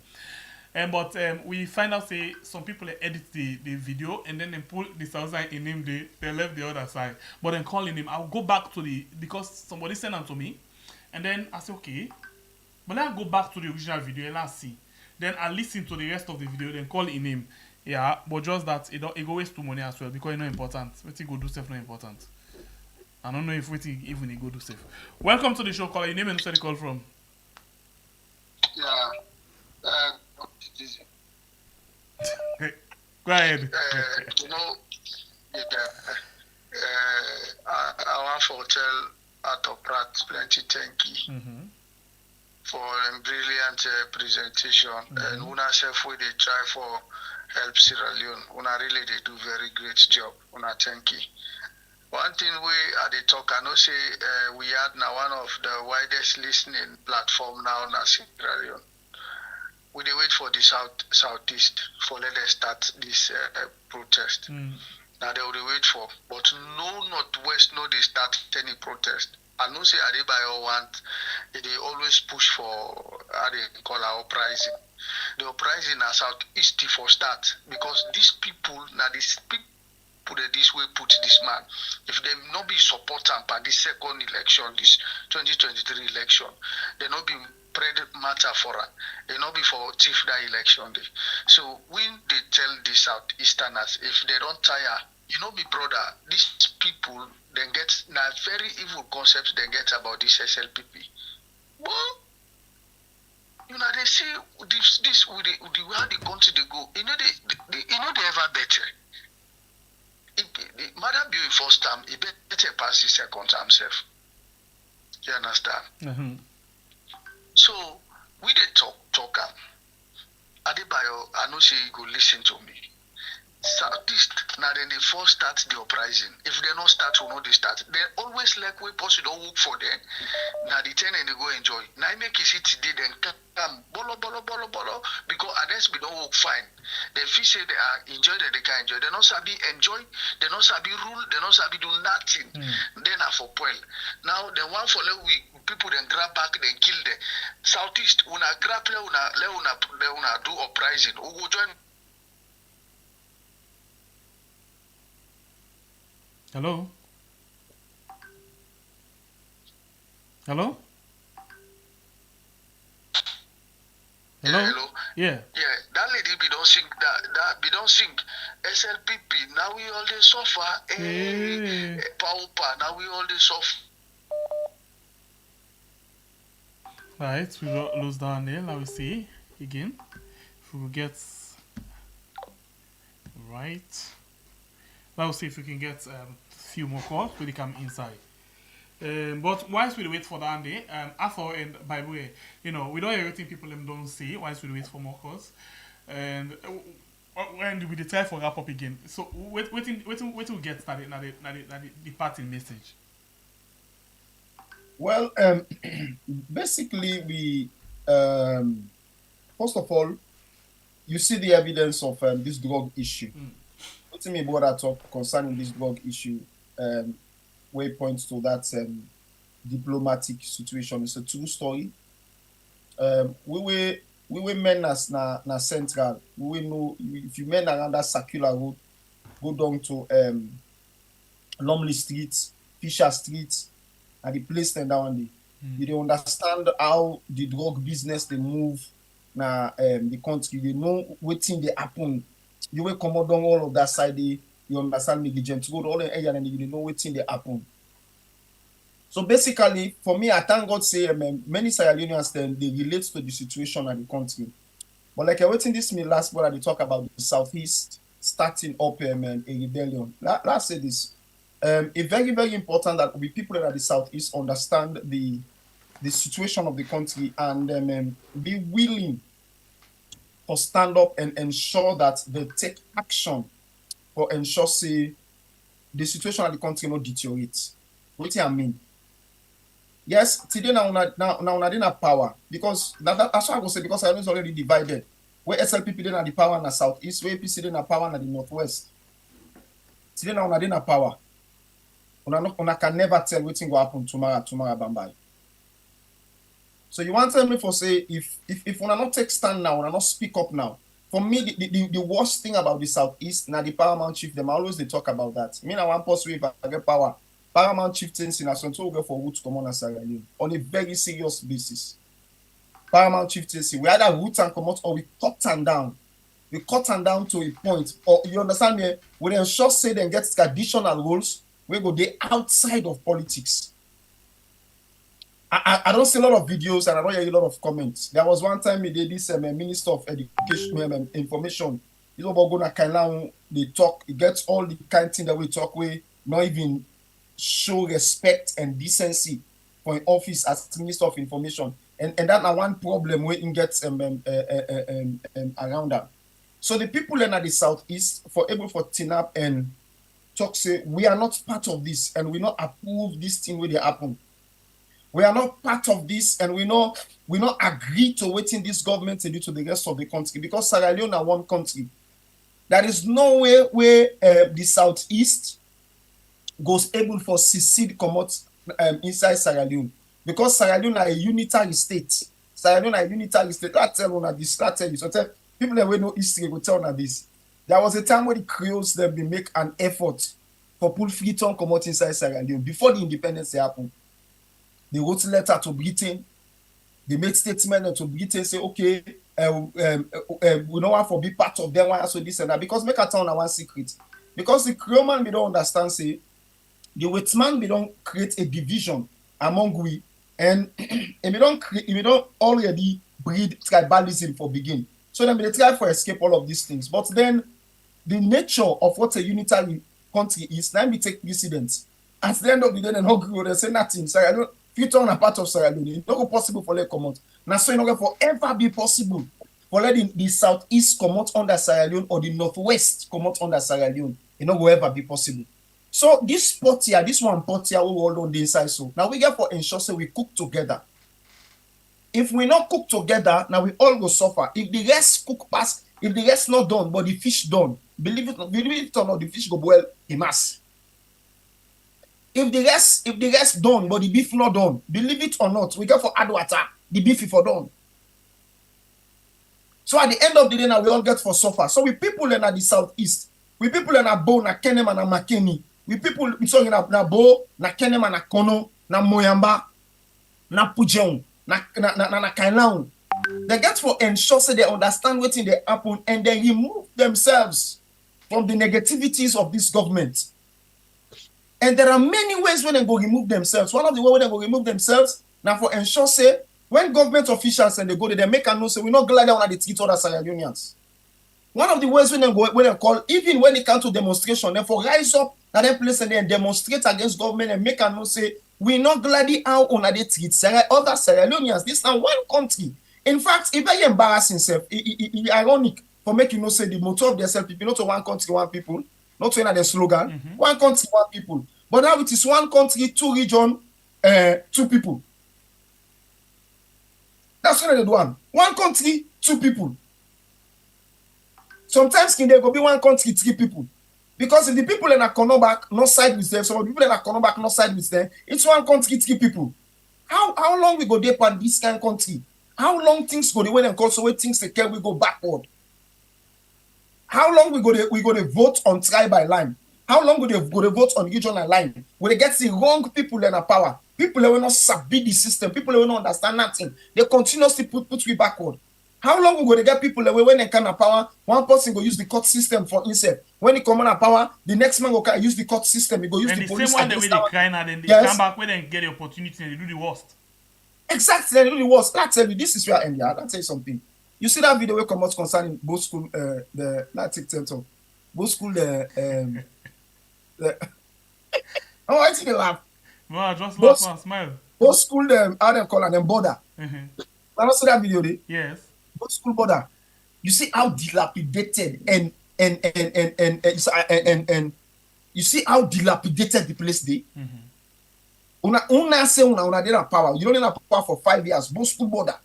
But we find out say some people edit the video and then they pull the south side in him they left the other side. But then calling him, I'll go back to because somebody sent them to me, and then I say okay, but then I go back to the original video and I see. Then I listen to the rest of the video, then call in him. Yeah, but just that it go waste too money as well because it's not important. What he go do stuff not important. I don't know if even he go do stuff. Welcome to the show, caller. Your name and where you call from? Yeah. Go ahead. I want to tell Auditor Pratt plenty thank you for a brilliant presentation. And Una self we they try for help Sierra Leone. Una really they do very great job. Una thank you. One thing we at the talk, I know say we had now one of the widest listening platform now in Sierra Leone. We dey wait for the southeast for let us start this protest. Now they will wait for, but no northwest no they start any protest. I know say Adebayo want they always push for how they call our uprising. The uprising na southeast for start because these people now these people put it this way put this man. If they not be support am for this second election, this 2023 election, they not be spread matter for her. They not be for chief that election day. So when they tell the Southeasterners, if they don't tire, you know me brother, these people then get now very evil concepts they get about this SLPP. Well, you know they say this with the way the country they go, you know they ever better. Madam Bill first time, he better pass the second time self. You understand? So we dey talk am. Adebayo, I know say you go listen to me. Southeast, now then they first start the uprising. If they not start, we know they start. They always like we possible don't work for them. Now the 10 and they go enjoy. Now I make it see today then come bolo because others we don't work fine. They feel say they are enjoy that they can enjoy. They not sabi enjoy, they not sabi rule, they not sabi do nothing. Then are for poil. Now the one for let we people then grab back, then kill them. Southeast, una grab una do uprising. Who go join? Hello? Hello? Hello? Yeah, hello. Yeah. Yeah, that lady be don't sing that be don't sing SLPP. Now we all they suffer. Hey. Paupa. Now we all they suffer. Right, we got lose down there. Now we see again. If we get right. Now we'll see if we can get a few more calls when they come inside. But whilst we wait for that day, I thought, and by the way, we don't everything people don't see. Whilst we wait for more calls, and when we try for wrap up again. So waiting we get started. Now the parting message. Well, basically, we first of all, you see the evidence of this drug issue. What me about that talk concerning this drug issue? Where it points to that diplomatic situation. It's a true story. We were men as na central. We know if you men around that circular road, go down to Lumley Street, Fisher Street, and the place then down there. You don't understand how the drug business they move na the country. They know what thing they happen. You will come down all of that side. You understand me, to go to all the area and you know what thing they happen. So basically, for me, I thank God say many Sierra Leoneans then they relate to the situation of the country. But like I waiting this me last where they talk about the Southeast starting up a rebellion. Let's say this. It's very, very important that we people that are the Southeast understand the situation of the country and be willing to stand up and ensure that they take action for ensure say the situation of the country not deteriorate. What do I mean? Yes, today now not power because that's what I go say because I know it's already divided. Where SLPP then are the power in the southeast, where APC then are power in the northwest. Today now not power. Una can never tell what will happen tomorrow Bambai. So you want to tell me for say if una not take stand now, una not speak up now. For me, the worst thing about the southeast, now the paramount chief, them always they talk about that. Me now one post if I get power. Paramount chieftains in Ashanti will go for roots common and Sierra Leone on a very serious basis. Paramount chieftaincy, we either root and come out or we cut them down. We cut them down to a point. Or you understand me? We ensure say then get traditional roles. We go they outside of politics. I don't see a lot of videos and I don't hear a lot of comments. There was one time we did this Minister of Education information. You know about going to they talk, it gets all the kind of thing that we talk with, not even show respect and decency for an office as Minister of Information. And that's one problem where it gets around that. So the people in the southeast for able for TINAP and talk say we are not part of this and we not approve this thing where they happen. We are not part of this and we not agree to waiting this government to do to the rest of the country because Sierra Leone are one country. There is no way where the southeast goes able for secede come out inside Sierra Leone because Sierra Leone are a unitary state. Sierra Leone are a unitary state. That tell you this. That tell you. So tell people that we know history go tell you this. There was a time when the Creoles them they make an effort for pull Freetown come out inside Sierra Leone before the independence happened. They wrote a letter to Britain. They made statement to Britain say okay, we don't want to be part of them. Why so this and that because make a town one secret because the Creole man we don't understand say. The white man we don't create a division among we and we don't already breed tribalism for begin. So then we try for escape all of these things. But then the nature of what a unitary country is, then we take precedence. At the end of the day, then how they say nothing. So I don't Freetown a part of Sierra Leone. It's not possible for them come out. Now so it's not forever be possible for letting the southeast come out under Sierra Leone or the northwest come out under Sierra Leone. It's not going to ever be possible. So this pot here, this one pot here, we all on the inside. So now we get for ensure so we cook together. If we not cook together, now we all go suffer. If the rest cook past, if the rest not done, but the fish done, believe it or not, the fish go boil in mass. If the rest done, but the beef not done, believe it or not, we get for add water, the beef is for done. So at the end of the day, now we all get for suffer. So we people in the southeast, we people in a Bo, na Kenem and na Makeni. We people so na Bo, na Kenem and na Kono, na Moyamba, na Pujeon, na Kainau. They get for ensure so they understand what they happen and then remove themselves from the negativities of this government. And there are many ways when they go remove themselves. One of the ways when they go remove themselves now for ensure say when government officials and they go there, they make a note say we're not glad that they treat other Sierra Unions. One of the ways when they call, even when it comes to demonstration, they for rise up at that place and then demonstrate against government and make a note say we're not glad how on they treat other Sierra Leoneans. This is now one country. In fact, it's very embarrassing, it's ironic for making you know say the motto of themselves people, not to one country, one people, not to another slogan, one country, one people. But now it is one country, two region, two people. That's what they do. One country, two people. Sometimes can there go be one country, three people. Because if the people in a corner back not side with them, some of the people in a corner back not side with them, it's one country, three people. How long we go there on this kind of country? How long things go the way and also where things can we go backward? How long we go to vote on tribal line? How long we go to vote on regional line? When they get the wrong people in a power, people that will not sabi the system, people that will not understand nothing, they continuously put we backward. How long we go to get people that when they can have power, one person go use the court system for himself. When he come on power, the next man go use the court system. He go use and the the police. same one they cry and then they come back when they get the opportunity and they do the worst. Exactly, they do the worst. Let's tell you, this is where I end. I'll tell you something. You see that video where come out concerning both school, both school, oh, I see the laugh. No, just laugh and smile. Both school, how they call them border. I don't see that video, there. Yes. Both school border. You see how dilapidated and you see how dilapidated the place they. Una say una did not power. You don't need power for 5 years. Both school border.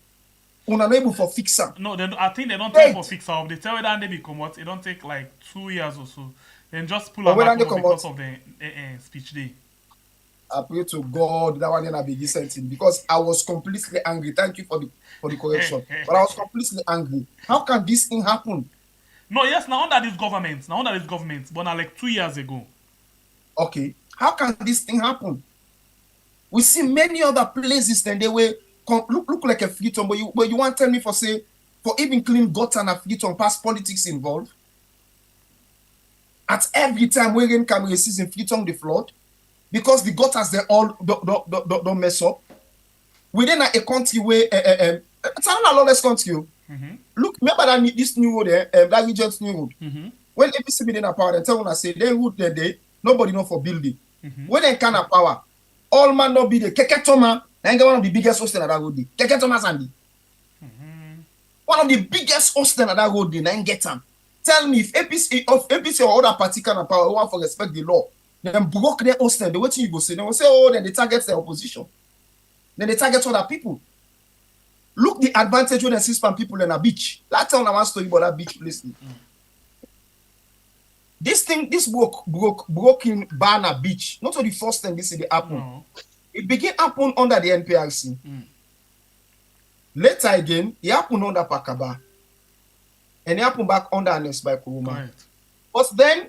Una not able for fix them. No, I think they don't take for fix up. They tell you that they become what? It don't take like 2 years or so. Then just pull out because of the speech day. I pray to God that one didn't be decent because I was completely angry. Thank you for the correction. But I was completely angry. How can this thing happen? No, yes, now under this government. But now like 2 years ago. Okay. How can this thing happen? We see many other places then they were look like a freedom, but you want to tell me for even clean gutter and a freedom past politics involved? At every time we can receive in freedom the flood because the gutters they all don't mess up. Within a country where it's not a lawless country. Look, remember that this new road that region's new road. When ABC be in a power, they tell when I say they road there, nobody know for building. When they can have power, all man not be the Keketoma. And one of the biggest hosts in that road. Keketoma Sandy. One of the biggest hosts in that road. Then get them. Tell me if APC or other party can have power, want to respect the law. Then block their host. The way you go say, they will say, oh, then they target the opposition. Then they target other people. Look the advantage when they see some people in a beach. Let's tell one story about that beach place. This broken Banner Beach. Not the first time this is the happen. No. It began happen under the NPRC. Later again, it happened under Pakaba. And it happened back under Anes by Kuruma. Right. But then,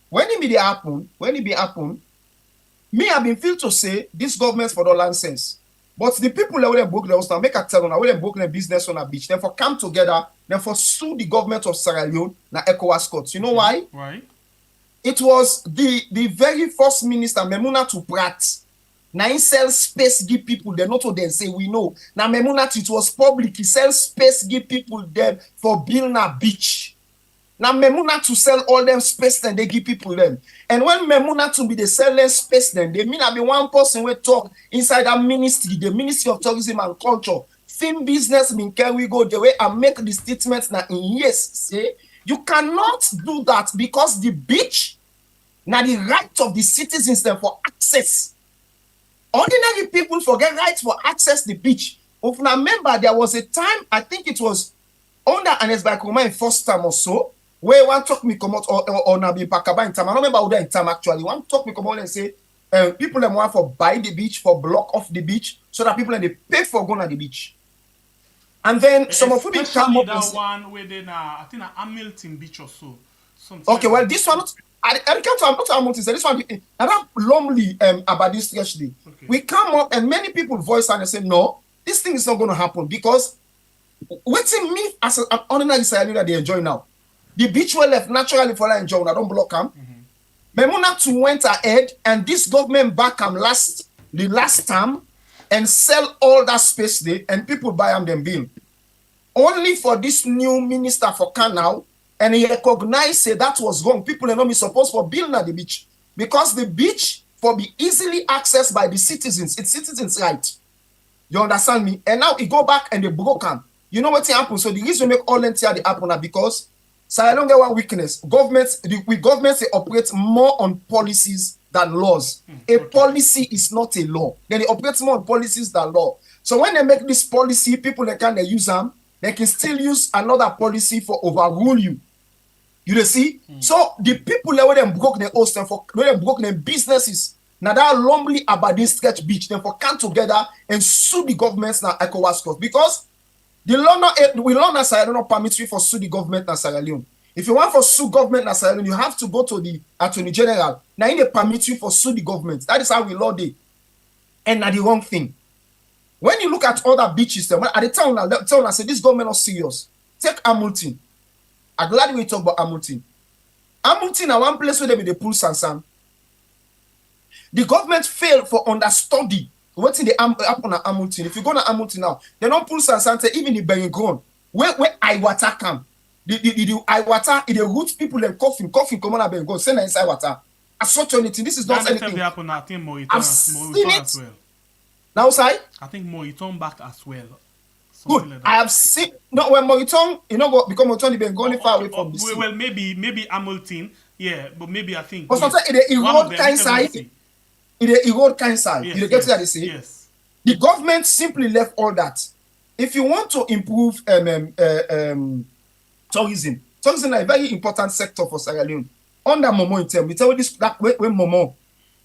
when it be happen, me have been feel to say this government for the nonsense. But the people that will broke the house now, make a tell on, will broke the business on a beach, then for come together, then for sue the government of Sierra Leone, na ECOWAS courts. You know why? Why? It was the very first minister, Memuna Tuprat. Now he sell space, give people them, not to them say we know. Now Memuna, it was public, he sell space, give people them for building a beach. Now Memuna to sell all them space, then they give people them. And when Memuna to be the sell them space, then they mean I be one person will talk inside that ministry, the Ministry of Tourism and Culture. Film business mean can we go the way and make the statements now in yes, say you cannot do that because the beach now the right of the citizens then for access. Ordinary people forget rights for access the beach. If I remember, there was a time, I think it was under Anes Bakuruma in first time or so, where one talk me come out or Nabi Pakaba in time. I don't remember how in time actually. One talk me come out and say, people them want for buy the beach, for block off the beach, so that people they pay for going to the beach. And then some of them come up that one within I think Hamilton Beach or so. Okay, well this one I can't tell you this one I'm lonely about this yesterday. Okay. We come up and many people voice and they say no, this thing is not going to happen because Waiting me as an ordinary Sierra that they enjoy now. The beach well left naturally for I enjoy. I don't block them. Memuna too went ahead and this government back the last time and sell all that space there and people buy them bill. Only for this new minister for Canal and he recognized say that was wrong. People are not supposed for building at the beach because the beach for be easily accessed by the citizens. It's citizens' right. You understand me? And now he go back and they broke them. You know what happened? So the reason we make all entire the happen are because Sierra Leone get one weakness. Governments they operate more on policies than laws. A policy is not a law. Then they operate more on policies than law. So when they make this policy, people they use them. They can still use another policy for overrule you. You see? So the people that them broke their host and for them broke their businesses. Now that lonely Aberdeen stretch beach, then for come together and sue the governments now ECOWAS court because the law na Sierra Leone permits you for sue the government na Sierra Leone. If you want for sue government na Sierra Leone, you have to go to the Attorney General. Now they permit you for sue the government. That is how we law day. And now the wrong thing. When you look at other beaches, at the town I say this government not serious. Take Hamilton. I'm glad we talk about Hamilton. Hamilton are one place where they be the pool Sansan. The government failed for understudy. What's in the happen at Hamilton? If you go to Hamilton now, they don't pull Sansante, even the Bering ground. Where Iwata come? The Iwata, the roots people and coffin come on and go send inside water. As such anything, this is not anything. I've seen it as well. Now, say? I think Moriton back as well. Good. Like I have seen no when Moriton, because Moriton been going far away from the sea. Well, maybe Hamilton, yeah, but maybe I think. But sometimes it erode kind side. It erode kind side. Yes, you get what they say? Yes. The government simply left all that. If you want to improve tourism is a very important sector for Sierra Leone. Under Momo in term, we tell you this that when Momo,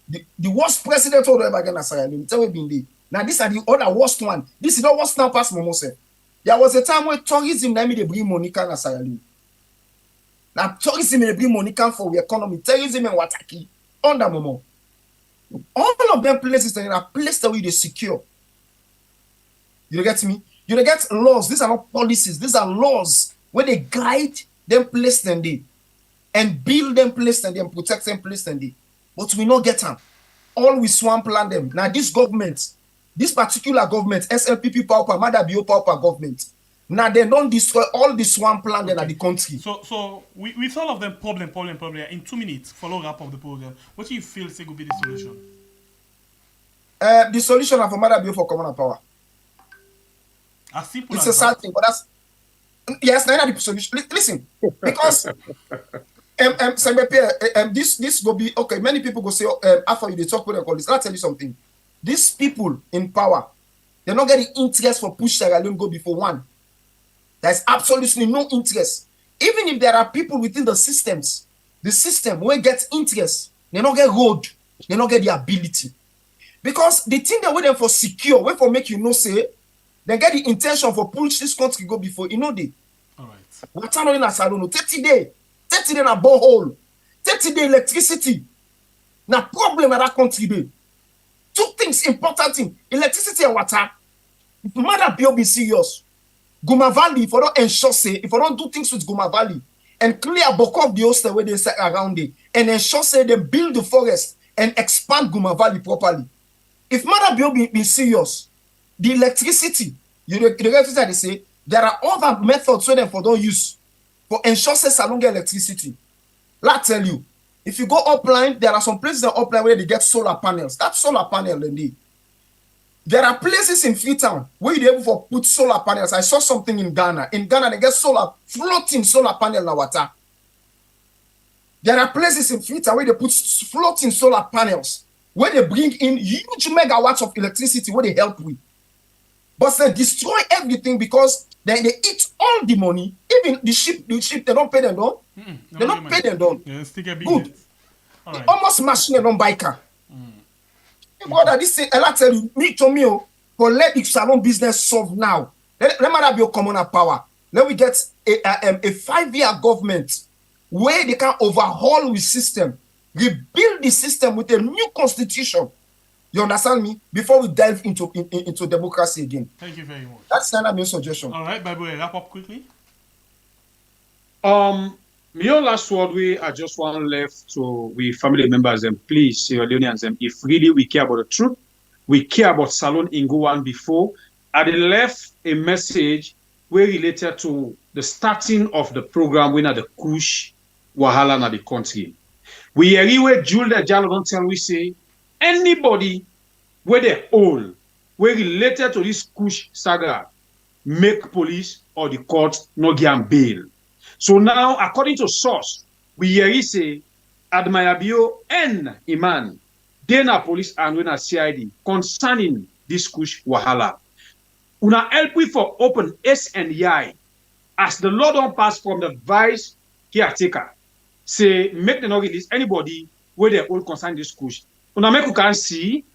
the worst president all ever again in Sierra Leone, tell you been there. Now this are the other worst one. This is not worst now past Momo say. There was a time when tourism let me they bring money can Sierra Leone. Now tourism they bring money can for the economy. Tourism and Wataki under Momo. All of them places are places that we they secure. You get me? You get laws. These are not policies. These are laws where they guide them, place them there, and build them, place them there, and protect them, place them there. But we not get them. All we swampland them. Now this government, this particular government, SLPP Pauper, Maada Pauper government. Now they don't destroy all the swampland in the country. So with all of them problem. In 2 minutes, follow wrap up the program. What do you feel say could be the solution? The solution of Maada for common power. As simple it's as a sad thing, but that's yes, not the solution. Listen, because this will be okay. Many people go say after you they talk with all this. I'll tell you something. These people in power, they're not getting interest for push Sierra Leone go before one. There's absolutely no interest. Even if there are people within the system will get interest, they don't get road, they don't get the ability. Because the thing they wait for secure, wait for make say, they get the intention for push this country go before, they. All right. What's not in a salon? 30 days in a borehole, 30 day electricity. Now problem in that country day. Two things, important thing, electricity and water. If Maada be serious, Guma Valley, if I don't ensure if I don't do things with Guma Valley and clear bulk of the hostel where they set around it and ensure they build the forest and expand Guma Valley properly. If Maada be serious, the electricity, the electricity they say, there are other methods where they don't use for ensure salon get electricity. Let's tell you, if you go upline, there are some places in upline where they get solar panels. That's solar panel indeed. There are places in Freetown where you're able to put solar panels. I saw something in Ghana. In Ghana, they get floating solar panel in the water. There are places in Freetown where they put floating solar panels, where they bring in huge megawatts of electricity where they help with. But they destroy everything because they eat all the money. Even the sheep, they don't pay them down. They don't pay them down. Yeah, good. All right. Almost machine don't buy car. Brother, this thing, I tell you, me to me, for let the salon business solve now. Let Maada be a commoner power. Let we get a 5-year government where they can overhaul the system, rebuild the system with a new constitution, You understand me? Before we dive into democracy again. Thank you very much. That's my main suggestion. All right, Bible, wrap up quickly. My last word I just want left to we family members and please Sierra Leoneans and if really we care about the truth, we care about Salon Inguan before. I left a message where related to the starting of the program when at the Kush Wahala na the country. We anyway Julia Jalo don't tell we say anybody where they old where related to this Kush saga make police or the court no give bail. So now, according to source, we hear say Admayabio and Iman, then a police and when a CID concerning this Kush Wahala. Una help we for open S and Y as the law don't pass from the vice caretaker. Say make the not release anybody where they all concern this Kush. Una make you can see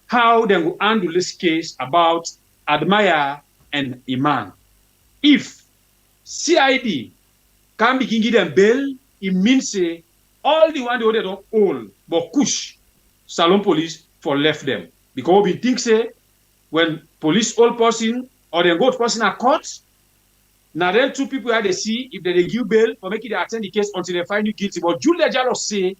how they will handle this case about Admire and Iman. If CID can begin give them bail, it means say all the one they don't own, but Kush, Salon police for left them. Because we think say when police old person or they go to person at court, now then two people had to see if they give bail for making they attend the case until they find you guilty. But Julia Jalo say,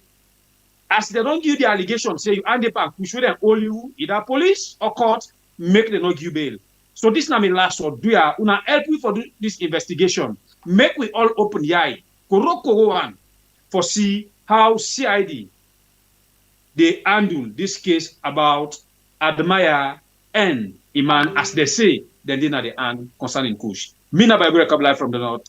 as they don't give the allegation, say you end up and Kush with them all you either police or court, make them not give bail. So this is not my last word. Do ya una help me for this investigation? Make we all open the eye. One for see how CID they handle this case about Admire and Iman as they say then at the end concerning Kush. Mina by Live from the North.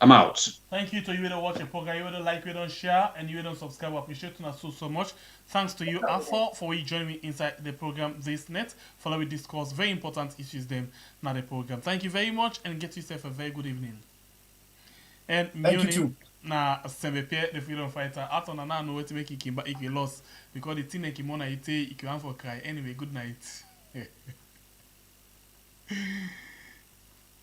I'm out. Thank you to you that watch the program, you that like, you don't share, and you don't subscribe. I appreciate you so much. Thanks to you, Arthur, for joining me inside the program this night. Follow we discuss very important issues then now the program. Thank you very much and get yourself a very good evening. And thank you too. Na Sembepie, the freedom fighter. Arthur na know what to make him but he lost because the thing he mona ite he can for cry. Anyway, good night.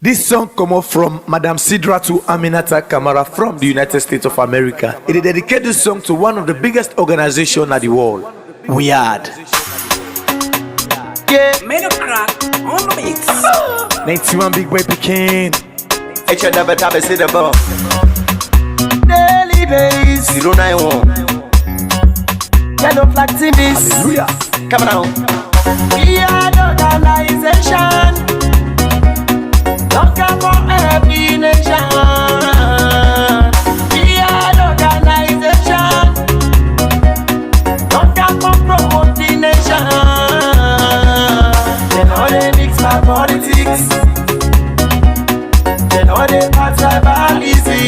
This song come up from Madam Sidra to Aminata Kamara from the United States of America. It is dedicated this song to one of the biggest organizations in the world, Weird. Yeah, made a crack on the mix. 91 big boy Pekin. It should never have a sit above. Daily days 091. Yellow flag TVs. Hallelujah. Come on. We are the organization. Looking for every nation. We are the organization. Looking for promote the nation. They know they mix my politics. They know they pass tribalism.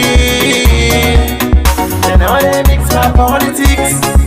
They know they mix my politics.